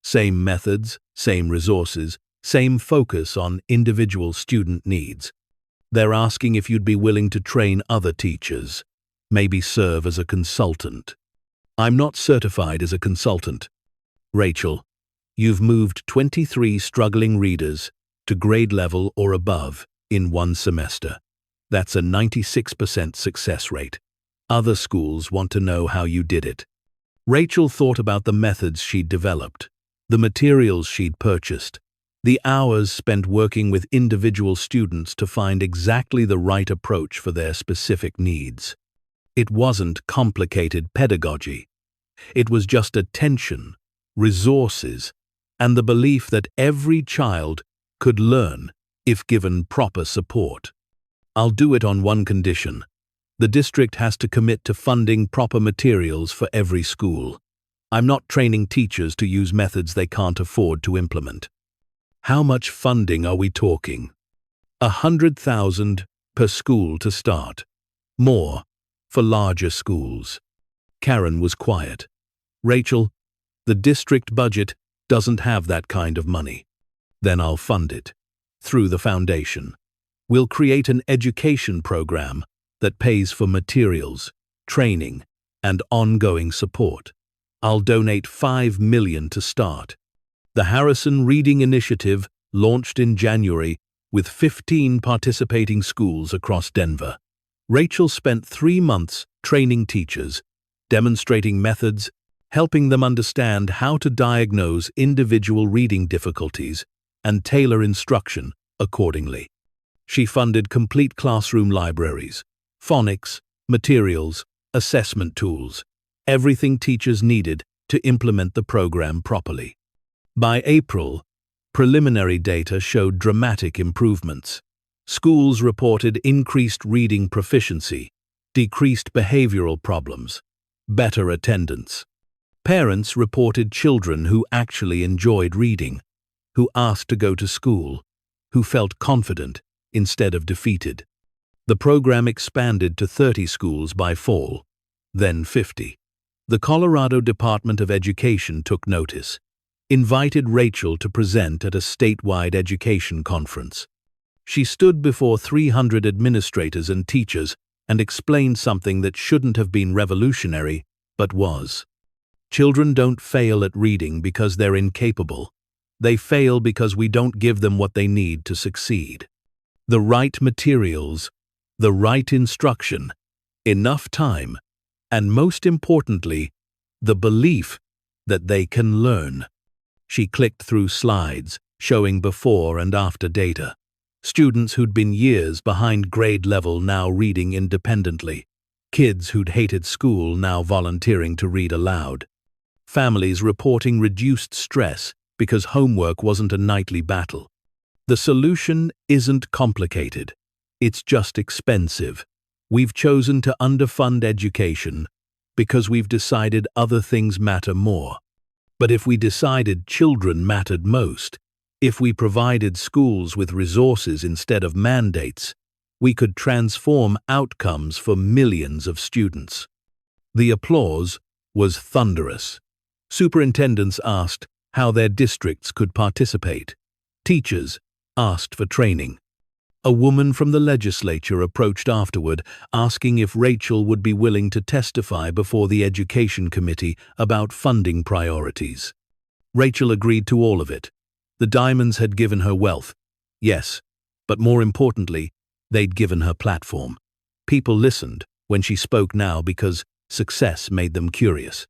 Same methods, same resources, same focus on individual student needs. They're asking if you'd be willing to train other teachers, maybe serve as a consultant. I'm not certified as a consultant. Rachel, you've moved 23 struggling readers to grade level or above in one semester. That's a 96% success rate. Other schools want to know how you did it. Rachel thought about the methods she'd developed, the materials she'd purchased, the hours spent working with individual students to find exactly the right approach for their specific needs. It wasn't complicated pedagogy. It was just attention, resources, and the belief that every child could learn if given proper support. I'll do it on one condition. The district has to commit to funding proper materials for every school. I'm not training teachers to use methods they can't afford to implement. How much funding are we talking? $100,000 per school to start. More for larger schools. Karen was quiet. Rachel, the district budget doesn't have that kind of money. Then I'll fund it. Through the foundation. We'll create an education program that pays for materials, training, and ongoing support. I'll donate $5 million to start. The Harrison Reading Initiative launched in January with 15 participating schools across Denver. Rachel spent 3 months training teachers, demonstrating methods, helping them understand how to diagnose individual reading difficulties and tailor instruction accordingly. She funded complete classroom libraries, phonics, materials, assessment tools, everything teachers needed to implement the program properly. By April, preliminary data showed dramatic improvements. Schools reported increased reading proficiency, decreased behavioral problems, better attendance. Parents reported children who actually enjoyed reading, who asked to go to school, who felt confident instead of defeated. The program expanded to 30 schools by fall, then 50. The Colorado Department of Education took notice, invited Rachel to present at a statewide education conference. She stood before 300 administrators and teachers and explained something that shouldn't have been revolutionary, but was. Children don't fail at reading because they're incapable. They fail because we don't give them what they need to succeed. The right materials, the right instruction, enough time, and most importantly, the belief that they can learn. She clicked through slides showing before and after data. Students who'd been years behind grade level now reading independently. Kids who'd hated school now volunteering to read aloud. Families reporting reduced stress because homework wasn't a nightly battle. The solution isn't complicated. It's just expensive. We've chosen to underfund education because we've decided other things matter more. But if we decided children mattered most, if we provided schools with resources instead of mandates, we could transform outcomes for millions of students. The applause was thunderous. Superintendents asked how their districts could participate. Teachers asked for training. A woman from the legislature approached afterward, asking if Rachel would be willing to testify before the Education Committee about funding priorities. Rachel agreed to all of it. The diamonds had given her wealth, yes, but more importantly, they'd given her platform. People listened when she spoke now because success made them curious.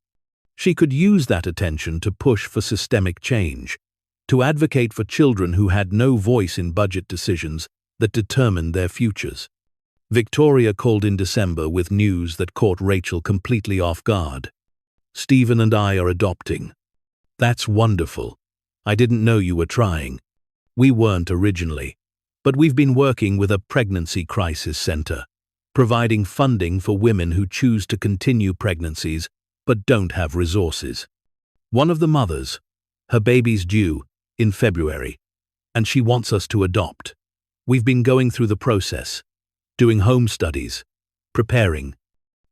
She could use that attention to push for systemic change, to advocate for children who had no voice in budget decisions that determined their futures. Victoria called in December with news that caught Rachel completely off guard. "Stephen and I are adopting." "That's wonderful. I didn't know you were trying." "We weren't originally, but we've been working with a pregnancy crisis center, providing funding for women who choose to continue pregnancies but don't have resources." One of the mothers, her baby's due in February, and she wants us to adopt. We've been going through the process, doing home studies, preparing.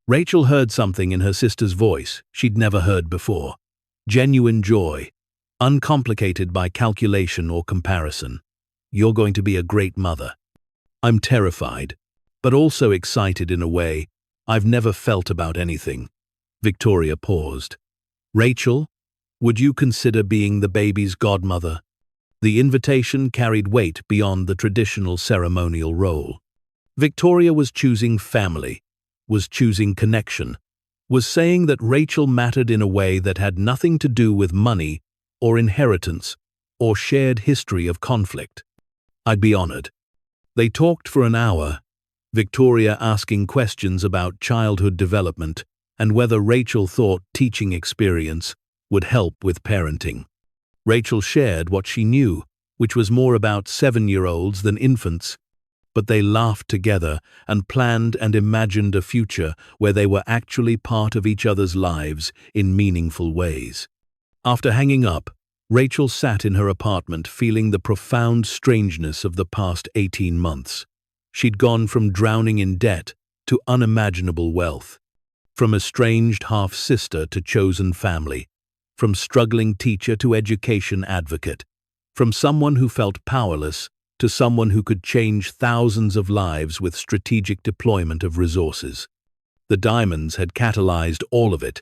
Rachel heard something in her sister's voice she'd never heard before. Genuine joy, uncomplicated by calculation or comparison. "You're going to be a great mother." "I'm terrified, but also excited in a way I've never felt about anything." Victoria paused. "Rachel, would you consider being the baby's godmother?" The invitation carried weight beyond the traditional ceremonial role. Victoria was choosing family, was choosing connection, was saying that Rachel mattered in a way that had nothing to do with money or inheritance or shared history of conflict. "I'd be honored." They talked for an hour, Victoria asking questions about childhood development and whether Rachel thought teaching experience would help with parenting. Rachel shared what she knew, which was more about 7-year-olds than infants, but they laughed together and planned and imagined a future where they were actually part of each other's lives in meaningful ways. After hanging up, Rachel sat in her apartment feeling the profound strangeness of the past 18 months. She'd gone from drowning in debt to unimaginable wealth, from estranged half-sister to chosen family, from struggling teacher to education advocate, from someone who felt powerless to someone who could change thousands of lives with strategic deployment of resources. The diamonds had catalyzed all of it,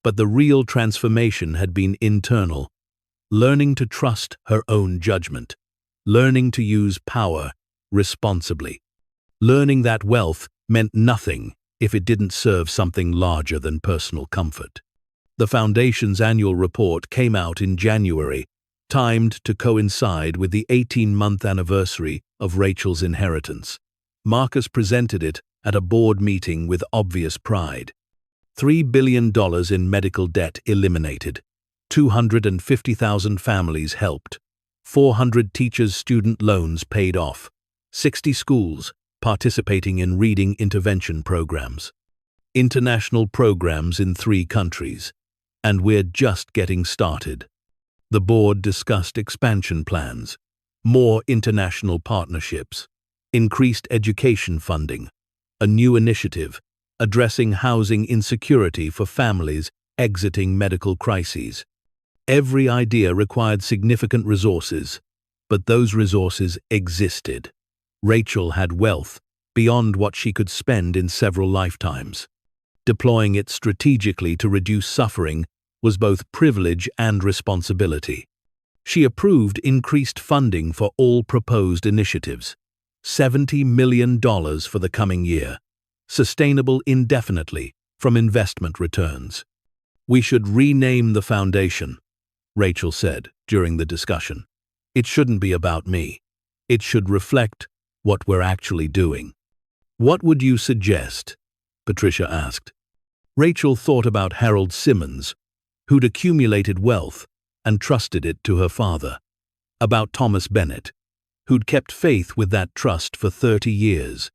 but the real transformation had been internal, learning to trust her own judgment, learning to use power responsibly, learning that wealth meant nothing if it didn't serve something larger than personal comfort. The Foundation's annual report came out in January, timed to coincide with the 18-month anniversary of Rachel's inheritance. Marcus presented it at a board meeting with obvious pride. $3 billion in medical debt eliminated, 250,000 families helped, 400 teachers' student loans paid off, 60 schools participating in reading intervention programs, international programs in 3 countries, and we're just getting started. The board discussed expansion plans, more international partnerships, increased education funding, a new initiative addressing housing insecurity for families exiting medical crises. Every idea required significant resources, but those resources existed. Rachel had wealth beyond what she could spend in several lifetimes. Deploying it strategically to reduce suffering was both privilege and responsibility. She approved increased funding for all proposed initiatives, $70 million for the coming year, sustainable indefinitely from investment returns. "We should rename the foundation," Rachel said during the discussion. "It shouldn't be about me. It should reflect what we're actually doing." "What would you suggest?" Patricia asked. Rachel thought about Harold Simmons, who'd accumulated wealth and trusted it to her father. About Thomas Bennett, who'd kept faith with that trust for 30 years.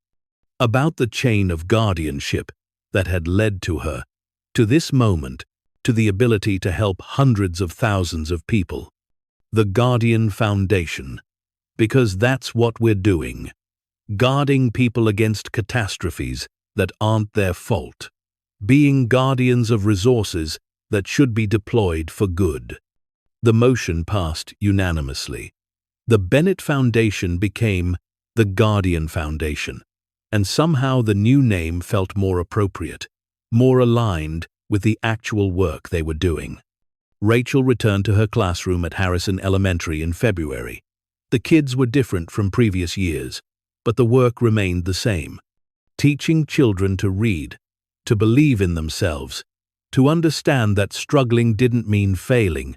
About the chain of guardianship that had led to her, to this moment, to the ability to help hundreds of thousands of people. The Guardian Foundation. Because that's what we're doing. Guarding people against catastrophes that aren't their fault. Being guardians of resources that should be deployed for good. The motion passed unanimously. The Bennett Foundation became the Guardian Foundation, and somehow the new name felt more appropriate, more aligned with the actual work they were doing. Rachel returned to her classroom at Harrison Elementary in February. The kids were different from previous years, but the work remained the same. Teaching children to read, to believe in themselves, to understand that struggling didn't mean failing.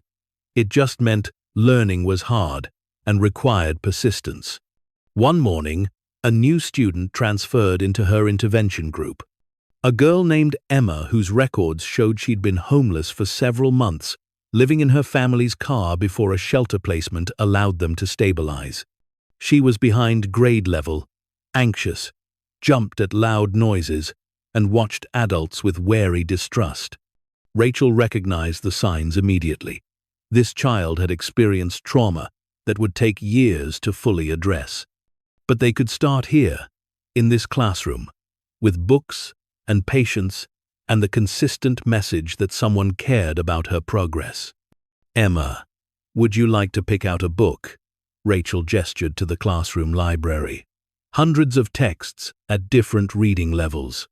It just meant learning was hard and required persistence. One morning, a new student transferred into her intervention group. A girl named Emma, whose records showed she'd been homeless for several months, living in her family's car before a shelter placement allowed them to stabilize. She was behind grade level, anxious, jumped at loud noises, and watched adults with wary distrust. Rachel recognized the signs immediately. This child had experienced trauma that would take years to fully address. But they could start here, in this classroom, with books and patience and the consistent message that someone cared about her progress. "Emma, would you like to pick out a book?" Rachel gestured to the classroom library. Hundreds of texts at different reading levels.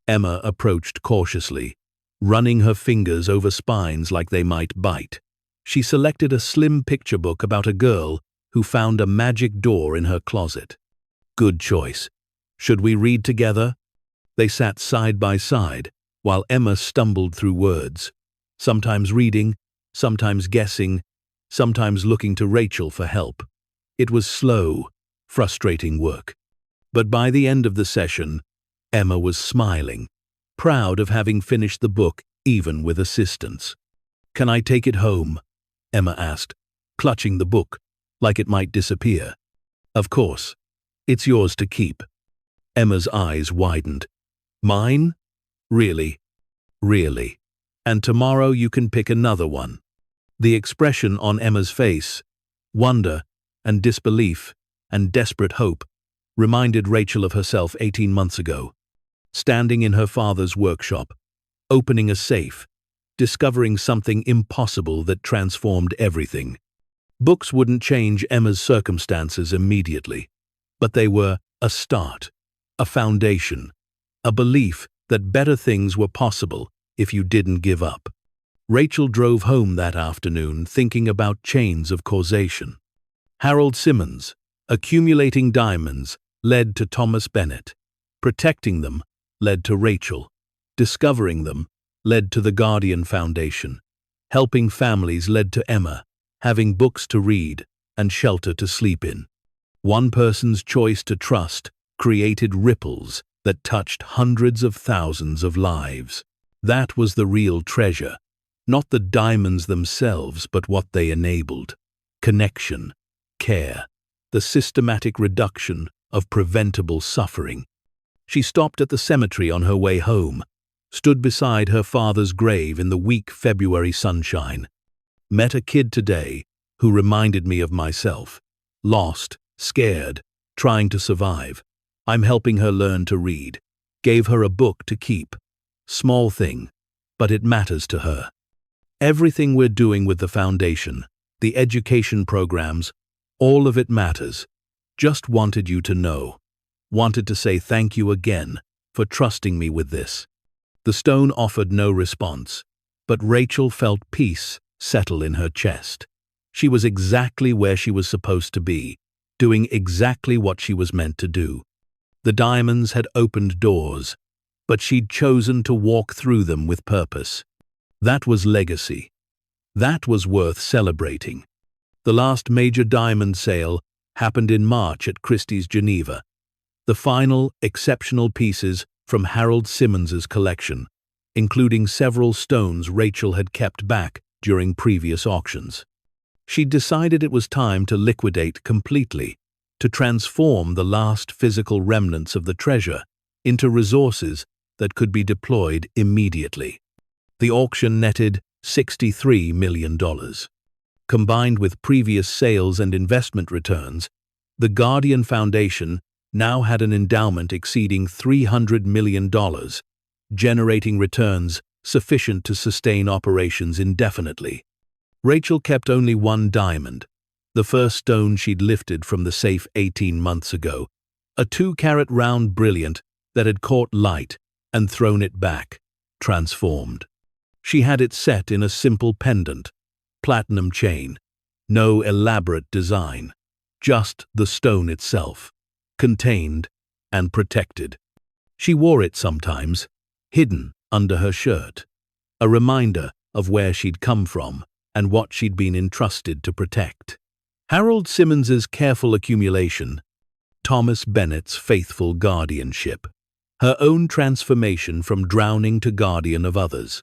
Emma approached cautiously, running her fingers over spines like they might bite. She selected a slim picture book about a girl who found a magic door in her closet. "Good choice. Should we read together?" They sat side by side, while Emma stumbled through words, sometimes reading, sometimes guessing, sometimes looking to Rachel for help. It was slow, frustrating work. But by the end of the session, Emma was smiling, proud of having finished the book even with assistance. "Can I take it home?" Emma asked, clutching the book like it might disappear. "Of course. It's yours to keep." Emma's eyes widened. "Mine? Really? Really? And tomorrow you can pick another one." The expression on Emma's face, wonder and disbelief and desperate hope, reminded Rachel of herself 18 months ago, standing in her father's workshop, opening a safe, discovering something impossible that transformed everything. Books wouldn't change Emma's circumstances immediately, but they were a start, a foundation, a belief that better things were possible if you didn't give up. Rachel drove home that afternoon thinking about chains of causation. Harold Simmons, accumulating diamonds, led to Thomas Bennett. Protecting them led to Rachel. Discovering them led to the Guardian Foundation. Helping families led to Emma, having books to read and shelter to sleep in. One person's choice to trust created ripples that touched hundreds of thousands of lives. That was the real treasure, not the diamonds themselves, but what they enabled. Connection, care, the systematic reduction of preventable suffering. She stopped at the cemetery on her way home, stood beside her father's grave in the weak February sunshine. Met a kid today who reminded me of myself, lost, scared, trying to survive. I'm helping her learn to read. Gave her a book to keep. Small thing, but it matters to her. Everything we're doing with the foundation, the education programs, all of it matters. Just wanted you to know. Wanted to say thank you again for trusting me with this." The stone offered no response, but Rachel felt peace settle in her chest. She was exactly where she was supposed to be, doing exactly what she was meant to do. The diamonds had opened doors, but she'd chosen to walk through them with purpose. That was legacy. That was worth celebrating. The last major diamond sale happened in March at Christie's Geneva. The final, exceptional pieces from Harold Simmons's collection, including several stones Rachel had kept back during previous auctions. She'd decided it was time to liquidate completely, to transform the last physical remnants of the treasure into resources that could be deployed immediately. The auction netted $63 million. Combined with previous sales and investment returns, the Guardian Foundation now had an endowment exceeding $300 million, generating returns sufficient to sustain operations indefinitely. Rachel kept only one diamond, the first stone she'd lifted from the safe 18 months ago, a 2-carat round brilliant that had caught light and thrown it back, transformed. She had it set in a simple pendant, platinum chain, no elaborate design, just the stone itself, contained and protected. She wore it sometimes, hidden under her shirt, a reminder of where she'd come from and what she'd been entrusted to protect. Harold Simmons's careful accumulation, Thomas Bennett's faithful guardianship, her own transformation from drowning to guardian of others.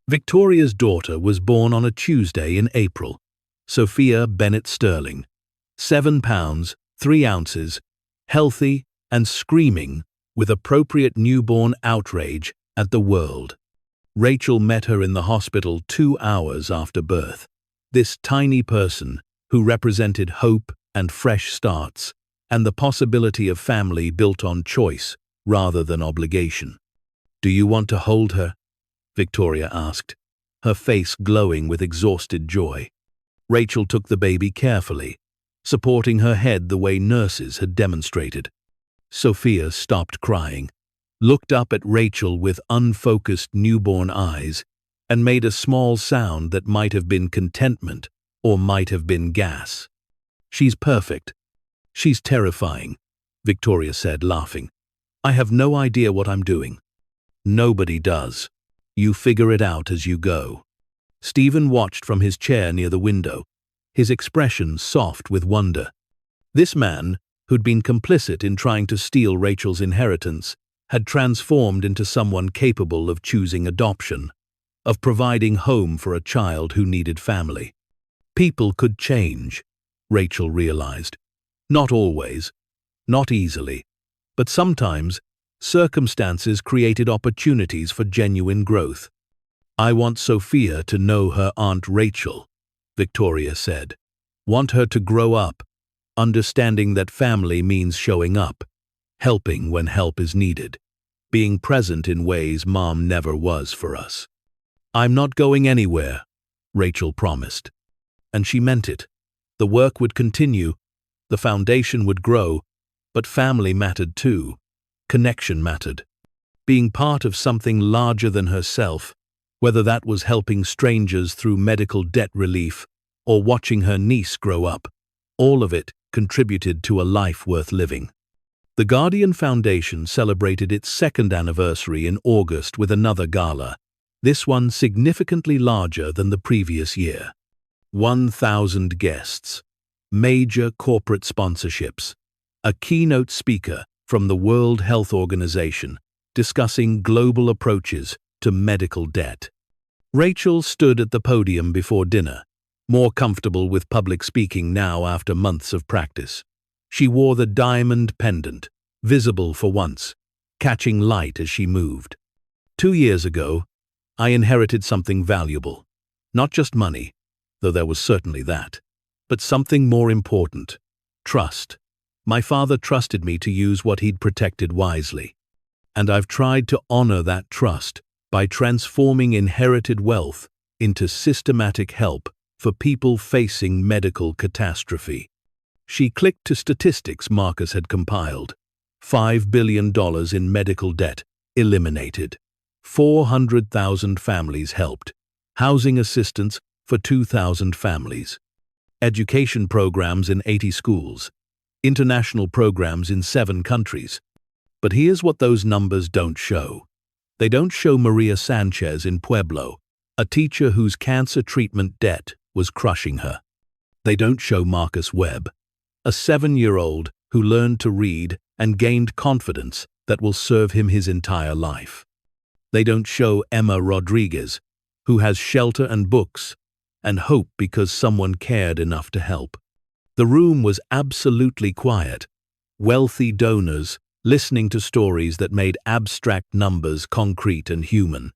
Victoria's daughter was born on a Tuesday in April, Sophia Bennett Sterling, 7 pounds, 3 ounces, healthy and screaming with appropriate newborn outrage at the world. Rachel met her in the hospital 2 hours after birth. This tiny person who represented hope and fresh starts and the possibility of family built on choice rather than obligation. "Do you want to hold her?" Victoria asked, her face glowing with exhausted joy. Rachel took the baby carefully, supporting her head the way nurses had demonstrated. Sophia stopped crying, looked up at Rachel with unfocused newborn eyes, and made a small sound that might have been contentment or might have been gas. "She's perfect. She's terrifying," Victoria said, laughing. "I have no idea what I'm doing." "Nobody does. You figure it out as you go." Stephen watched from his chair near the window, his expression soft with wonder. This man, who'd been complicit in trying to steal Rachel's inheritance, had transformed into someone capable of choosing adoption, of providing home for a child who needed family. People could change, Rachel realized. Not always, not easily, but sometimes circumstances created opportunities for genuine growth. "I want Sophia to know her Aunt Rachel," Victoria said. "Want her to grow up, understanding that family means showing up, helping when help is needed, being present in ways Mom never was for us." "I'm not going anywhere," Rachel promised. And she meant it. The work would continue, the foundation would grow, but family mattered too. Connection mattered. Being part of something larger than herself, whether that was helping strangers through medical debt relief or watching her niece grow up, all of it contributed to a life worth living. The Guardian Foundation celebrated its 2nd anniversary in August with another gala, this one significantly larger than the previous year. 1,000 guests, major corporate sponsorships, a keynote speaker from the World Health Organization discussing global approaches to medical debt. Rachel stood at the podium before dinner, more comfortable with public speaking now after months of practice. She wore the diamond pendant, visible for once, catching light as she moved. 2 years ago, I inherited something valuable. Not just money, though there was certainly that, but something more important: trust. My father trusted me to use what he'd protected wisely. And I've tried to honor that trust by transforming inherited wealth into systematic help for people facing medical catastrophe. She clicked to statistics Marcus had compiled. $5 billion in medical debt eliminated. 400,000 families helped. Housing assistance for 2,000 families. Education programs in 80 schools. International programs in 7 countries. But here's what those numbers don't show. They don't show Maria Sanchez in Pueblo, a teacher whose cancer treatment debt was crushing her. They don't show Marcus Webb, a 7-year-old who learned to read and gained confidence that will serve him his entire life. They don't show Emma Rodriguez, who has shelter and books and hope because someone cared enough to help. The room was absolutely quiet. Wealthy donors listening to stories that made abstract numbers concrete and human.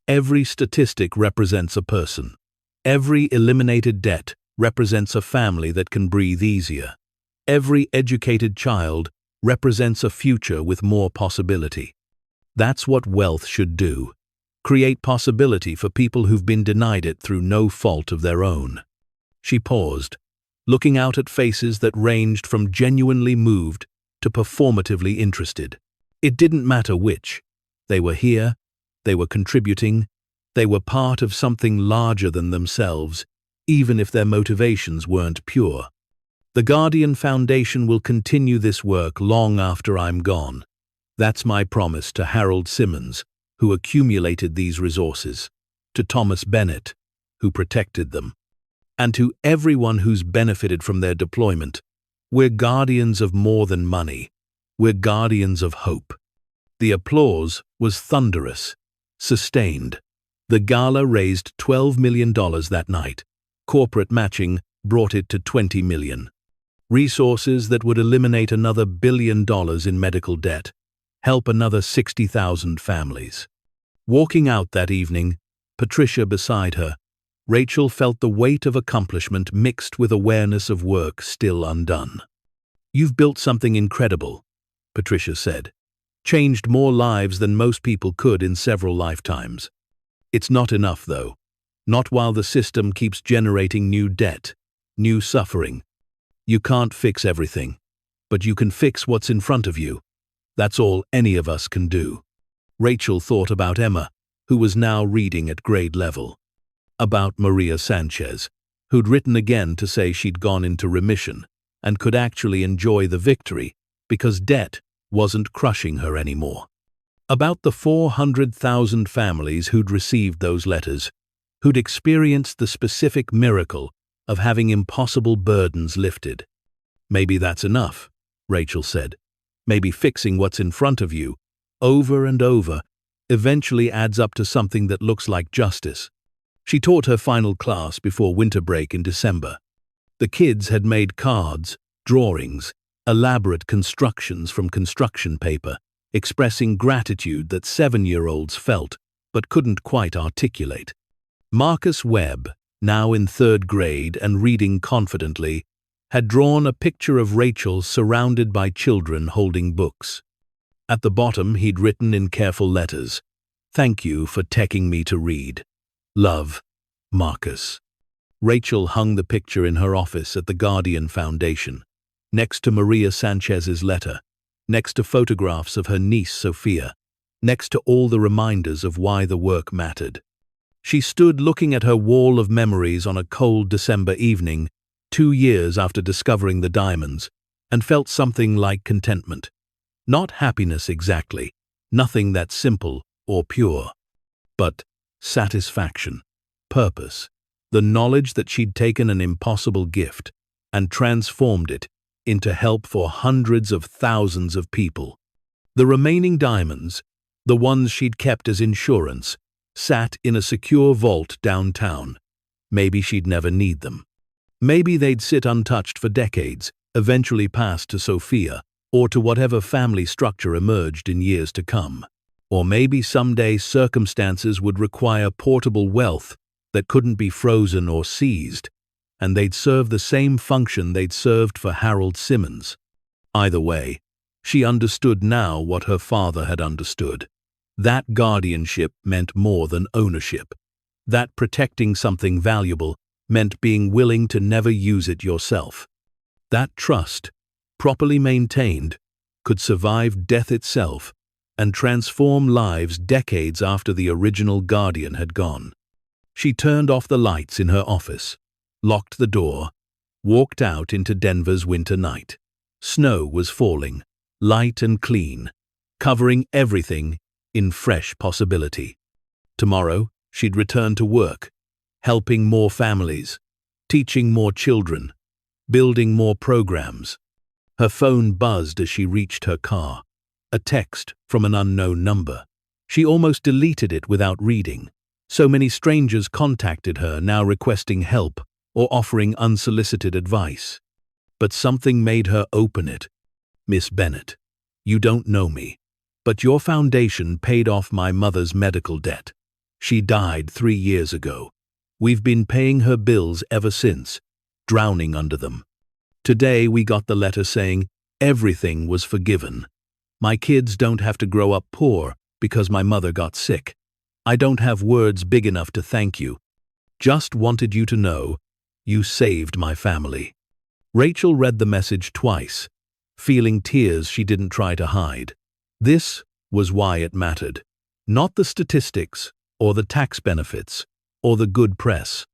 Every statistic represents a person. Every eliminated debt represents a family that can breathe easier. Every educated child represents a future with more possibility. That's what wealth should do. Create possibility for people who've been denied it through no fault of their own. She paused, looking out at faces that ranged from genuinely moved to performatively interested. It didn't matter which. They were here, they were contributing, they were part of something larger than themselves, even if their motivations weren't pure. The Guardian Foundation will continue this work long after I'm gone. That's my promise to Harold Simmons, who accumulated these resources, to Thomas Bennett, who protected them, and to everyone who's benefited from their deployment. We're guardians of more than money. We're guardians of hope. The applause was thunderous, sustained. The gala raised $12 million that night. Corporate matching brought it to $20 million. Resources that would eliminate another $1 billion in medical debt, help another 60,000 families. Walking out that evening, Patricia beside her, Rachel felt the weight of accomplishment mixed with awareness of work still undone. "You've built something incredible," Patricia said. "Changed more lives than most people could in several lifetimes. It's not enough, though. Not while the system keeps generating new debt, new suffering. You can't fix everything, but you can fix what's in front of you. That's all any of us can do." Rachel thought about Emma, who was now reading at grade level. About Maria Sanchez, who'd written again to say she'd gone into remission and could actually enjoy the victory because debt wasn't crushing her anymore. About the 400,000 families who'd received those letters, who'd experienced the specific miracle of having impossible burdens lifted. "Maybe that's enough," Rachel said. "Maybe fixing what's in front of you, over and over, eventually adds up to something that looks like justice." She taught her final class before winter break in December. The kids had made cards, drawings, elaborate constructions from construction paper, expressing gratitude that 7-year-olds felt but couldn't quite articulate. Marcus Webb, now in 3rd grade and reading confidently, had drawn a picture of Rachel surrounded by children holding books. At the bottom he'd written in careful letters, "Thank you for taking me to read. Love, Marcus." Rachel hung the picture in her office at the Guardian Foundation, next to Maria Sanchez's letter, next to photographs of her niece Sophia, next to all the reminders of why the work mattered. She stood looking at her wall of memories on a cold December evening, 2 years after discovering the diamonds, and felt something like contentment. Not happiness exactly, nothing that simple or pure, but satisfaction, purpose, the knowledge that she'd taken an impossible gift and transformed it into help for hundreds of thousands of people. The remaining diamonds, the ones she'd kept as insurance, sat in a secure vault downtown. Maybe she'd never need them. Maybe they'd sit untouched for decades, eventually passed to Sophia, or to whatever family structure emerged in years to come. Or maybe someday circumstances would require portable wealth that couldn't be frozen or seized, and they'd serve the same function they'd served for Harold Simmons. Either way, she understood now what her father had understood. That guardianship meant more than ownership. That protecting something valuable meant being willing to never use it yourself. That trust, properly maintained, could survive death itself and transform lives decades after the original guardian had gone. She turned off the lights in her office, locked the door, walked out into Denver's winter night. Snow was falling, light and clean, covering everything in fresh possibility. Tomorrow, she'd return to work, helping more families, teaching more children, building more programs. Her phone buzzed as she reached her car. A text from an unknown number. She almost deleted it without reading. So many strangers contacted her, now requesting help or offering unsolicited advice. But something made her open it. Miss Bennett, you don't know me, but your foundation paid off my mother's medical debt. She died 3 years ago. We've been paying her bills ever since, drowning under them. Today we got the letter saying everything was forgiven. My kids don't have to grow up poor because my mother got sick. I don't have words big enough to thank you. Just wanted you to know you saved my family. Rachel read the message twice, feeling tears she didn't try to hide. This was why it mattered. Not the statistics, or the tax benefits, or the good press.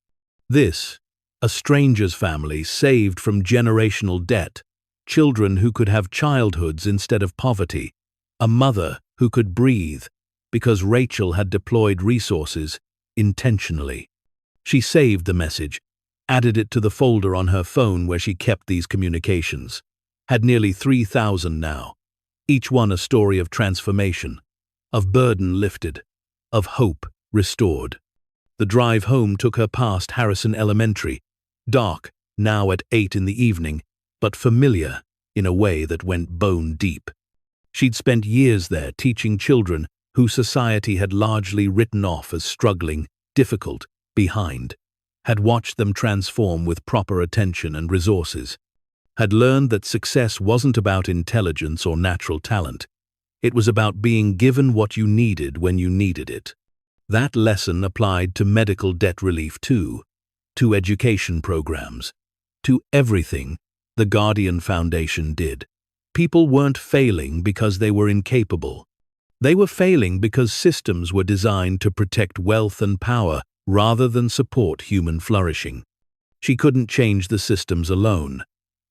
This, a stranger's family saved from generational debt, children who could have childhoods instead of poverty, a mother who could breathe because Rachel had deployed resources intentionally. She saved the message, added it to the folder on her phone where she kept these communications. Had nearly 3,000 now, each one a story of transformation, of burden lifted, of hope restored. The drive home took her past Harrison Elementary, dark now at 8 in the evening, but familiar in a way that went bone deep. She'd spent years there teaching children who society had largely written off as struggling, difficult, behind. Had watched them transform with proper attention and resources. Had learned that success wasn't about intelligence or natural talent. It was about being given what you needed when you needed it. That lesson applied to medical debt relief too, to education programs, to everything the Guardian Foundation did. People weren't failing because they were incapable. They were failing because systems were designed to protect wealth and power rather than support human flourishing. She couldn't change the systems alone,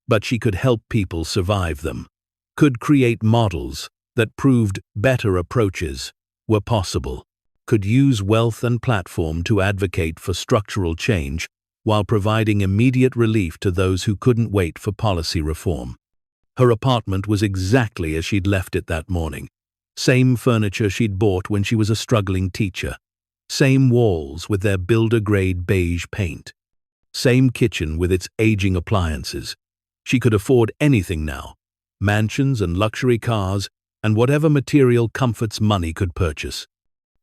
but she could help people survive them, could create models that proved better approaches were possible, could use wealth and platform to advocate for structural change while providing immediate relief to those who couldn't wait for policy reform. Her apartment was exactly as she'd left it that morning. Same furniture she'd bought when she was a struggling teacher. Same walls with their builder-grade beige paint. Same kitchen with its aging appliances. She could afford anything now. Mansions and luxury cars and whatever material comforts money could purchase.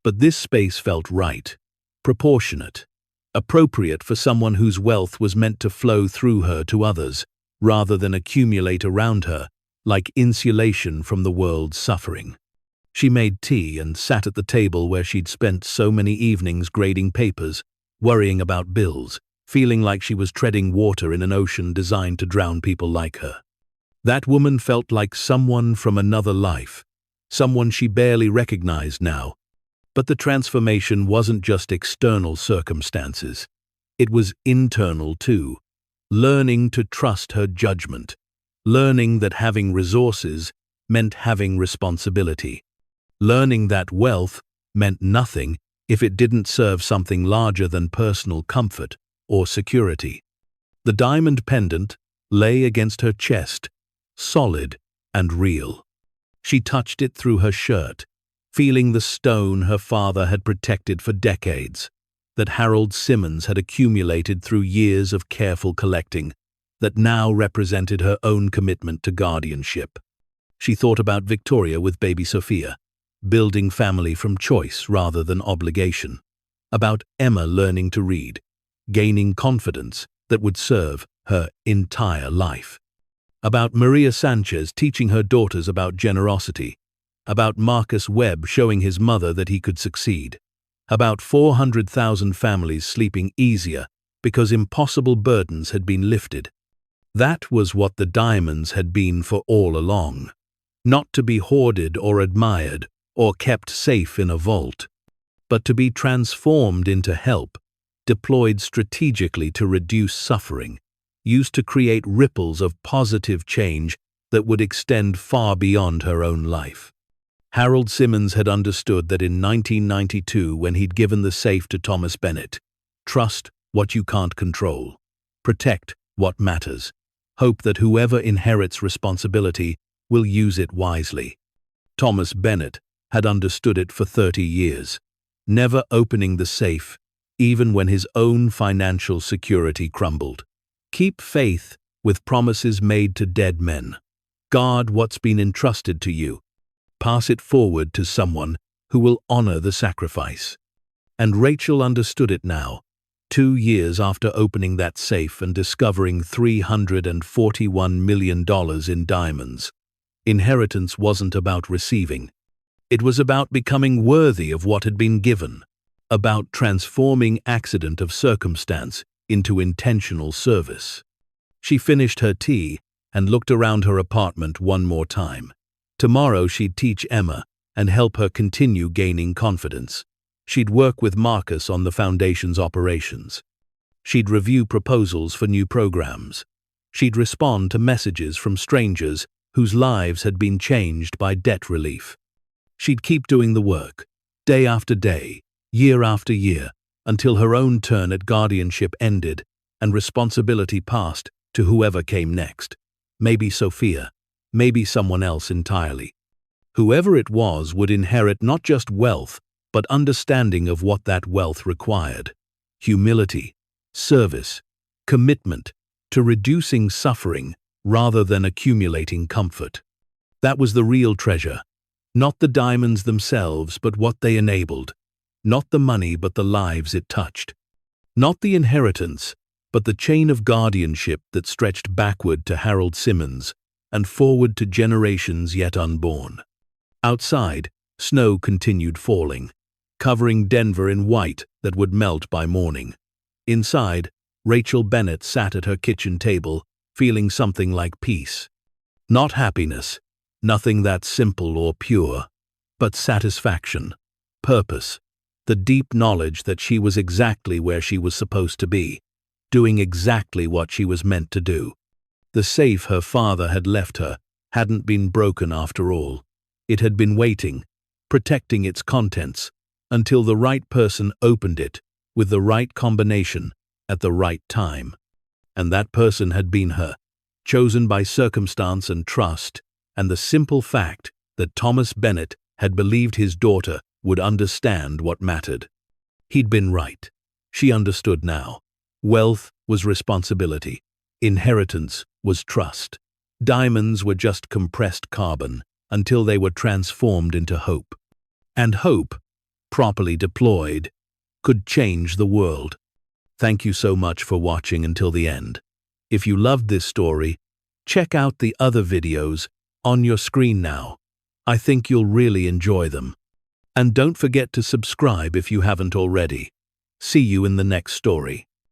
But this space felt right, proportionate, appropriate for someone whose wealth was meant to flow through her to others, rather than accumulate around her, like insulation from the world's suffering. She made tea and sat at the table where she'd spent so many evenings grading papers, worrying about bills, feeling like she was treading water in an ocean designed to drown people like her. That woman felt like someone from another life, someone she barely recognized now. But the transformation wasn't just external circumstances. It was internal too. Learning to trust her judgment. Learning that having resources meant having responsibility. Learning that wealth meant nothing if it didn't serve something larger than personal comfort or security. The diamond pendant lay against her chest, solid and real. She touched it through her shirt, feeling the stone her father had protected for decades, that Harold Simmons had accumulated through years of careful collecting, that now represented her own commitment to guardianship. She thought about Victoria with baby Sophia, building family from choice rather than obligation, about Emma learning to read, gaining confidence that would serve her entire life. about Maria Sanchez teaching her daughters about generosity, about Marcus Webb showing his mother that he could succeed, about 400,000 families sleeping easier because impossible burdens had been lifted. That was what the diamonds had been for all along. Not to be hoarded or admired or kept safe in a vault, but to be transformed into help, deployed strategically to reduce suffering, used to create ripples of positive change that would extend far beyond her own life. Harold Simmons had understood that in 1992 when he'd given the safe to Thomas Bennett. Trust what you can't control. Protect what matters. Hope that whoever inherits responsibility will use it wisely. Thomas Bennett had understood it for 30 years, never opening the safe, even when his own financial security crumbled. Keep faith with promises made to dead men. Guard what's been entrusted to you. Pass it forward to someone who will honor the sacrifice. And Rachel understood it now, 2 years after opening that safe and discovering $341 million in diamonds. Inheritance wasn't about receiving. It was about becoming worthy of what had been given, about transforming accident of circumstance into intentional service. She finished her tea and looked around her apartment one more time. Tomorrow she'd teach Emma and help her continue gaining confidence. She'd work with Marcus on the foundation's operations. She'd review proposals for new programs. She'd respond to messages from strangers whose lives had been changed by debt relief. She'd keep doing the work, day after day, year after year, until her own turn at guardianship ended and responsibility passed to whoever came next. Maybe Sophia. Maybe someone else entirely. Whoever it was would inherit not just wealth, but understanding of what that wealth required. Humility, service, commitment to reducing suffering rather than accumulating comfort. That was the real treasure. Not the diamonds themselves, but what they enabled. Not the money, but the lives it touched. Not the inheritance, but the chain of guardianship that stretched backward to Harold Simmons and forward to generations yet unborn. Outside, snow continued falling, covering Denver in white that would melt by morning. Inside, Rachel Bennett sat at her kitchen table, feeling something like peace. Not happiness, nothing that simple or pure, but satisfaction, purpose, the deep knowledge that she was exactly where she was supposed to be, doing exactly what she was meant to do. The safe her father had left her hadn't been broken after all. It had been waiting, protecting its contents, until the right person opened it with the right combination at the right time. And that person had been her, chosen by circumstance and trust, and the simple fact that Thomas Bennett had believed his daughter would understand what mattered. He'd been right. She understood now. Wealth was responsibility. Inheritance was trust. Diamonds were just compressed carbon until they were transformed into hope. And hope, properly deployed, could change the world. Thank you so much for watching until the end. If you loved this story, check out the other videos on your screen now. I think you'll really enjoy them. And don't forget to subscribe if you haven't already. See you in the next story.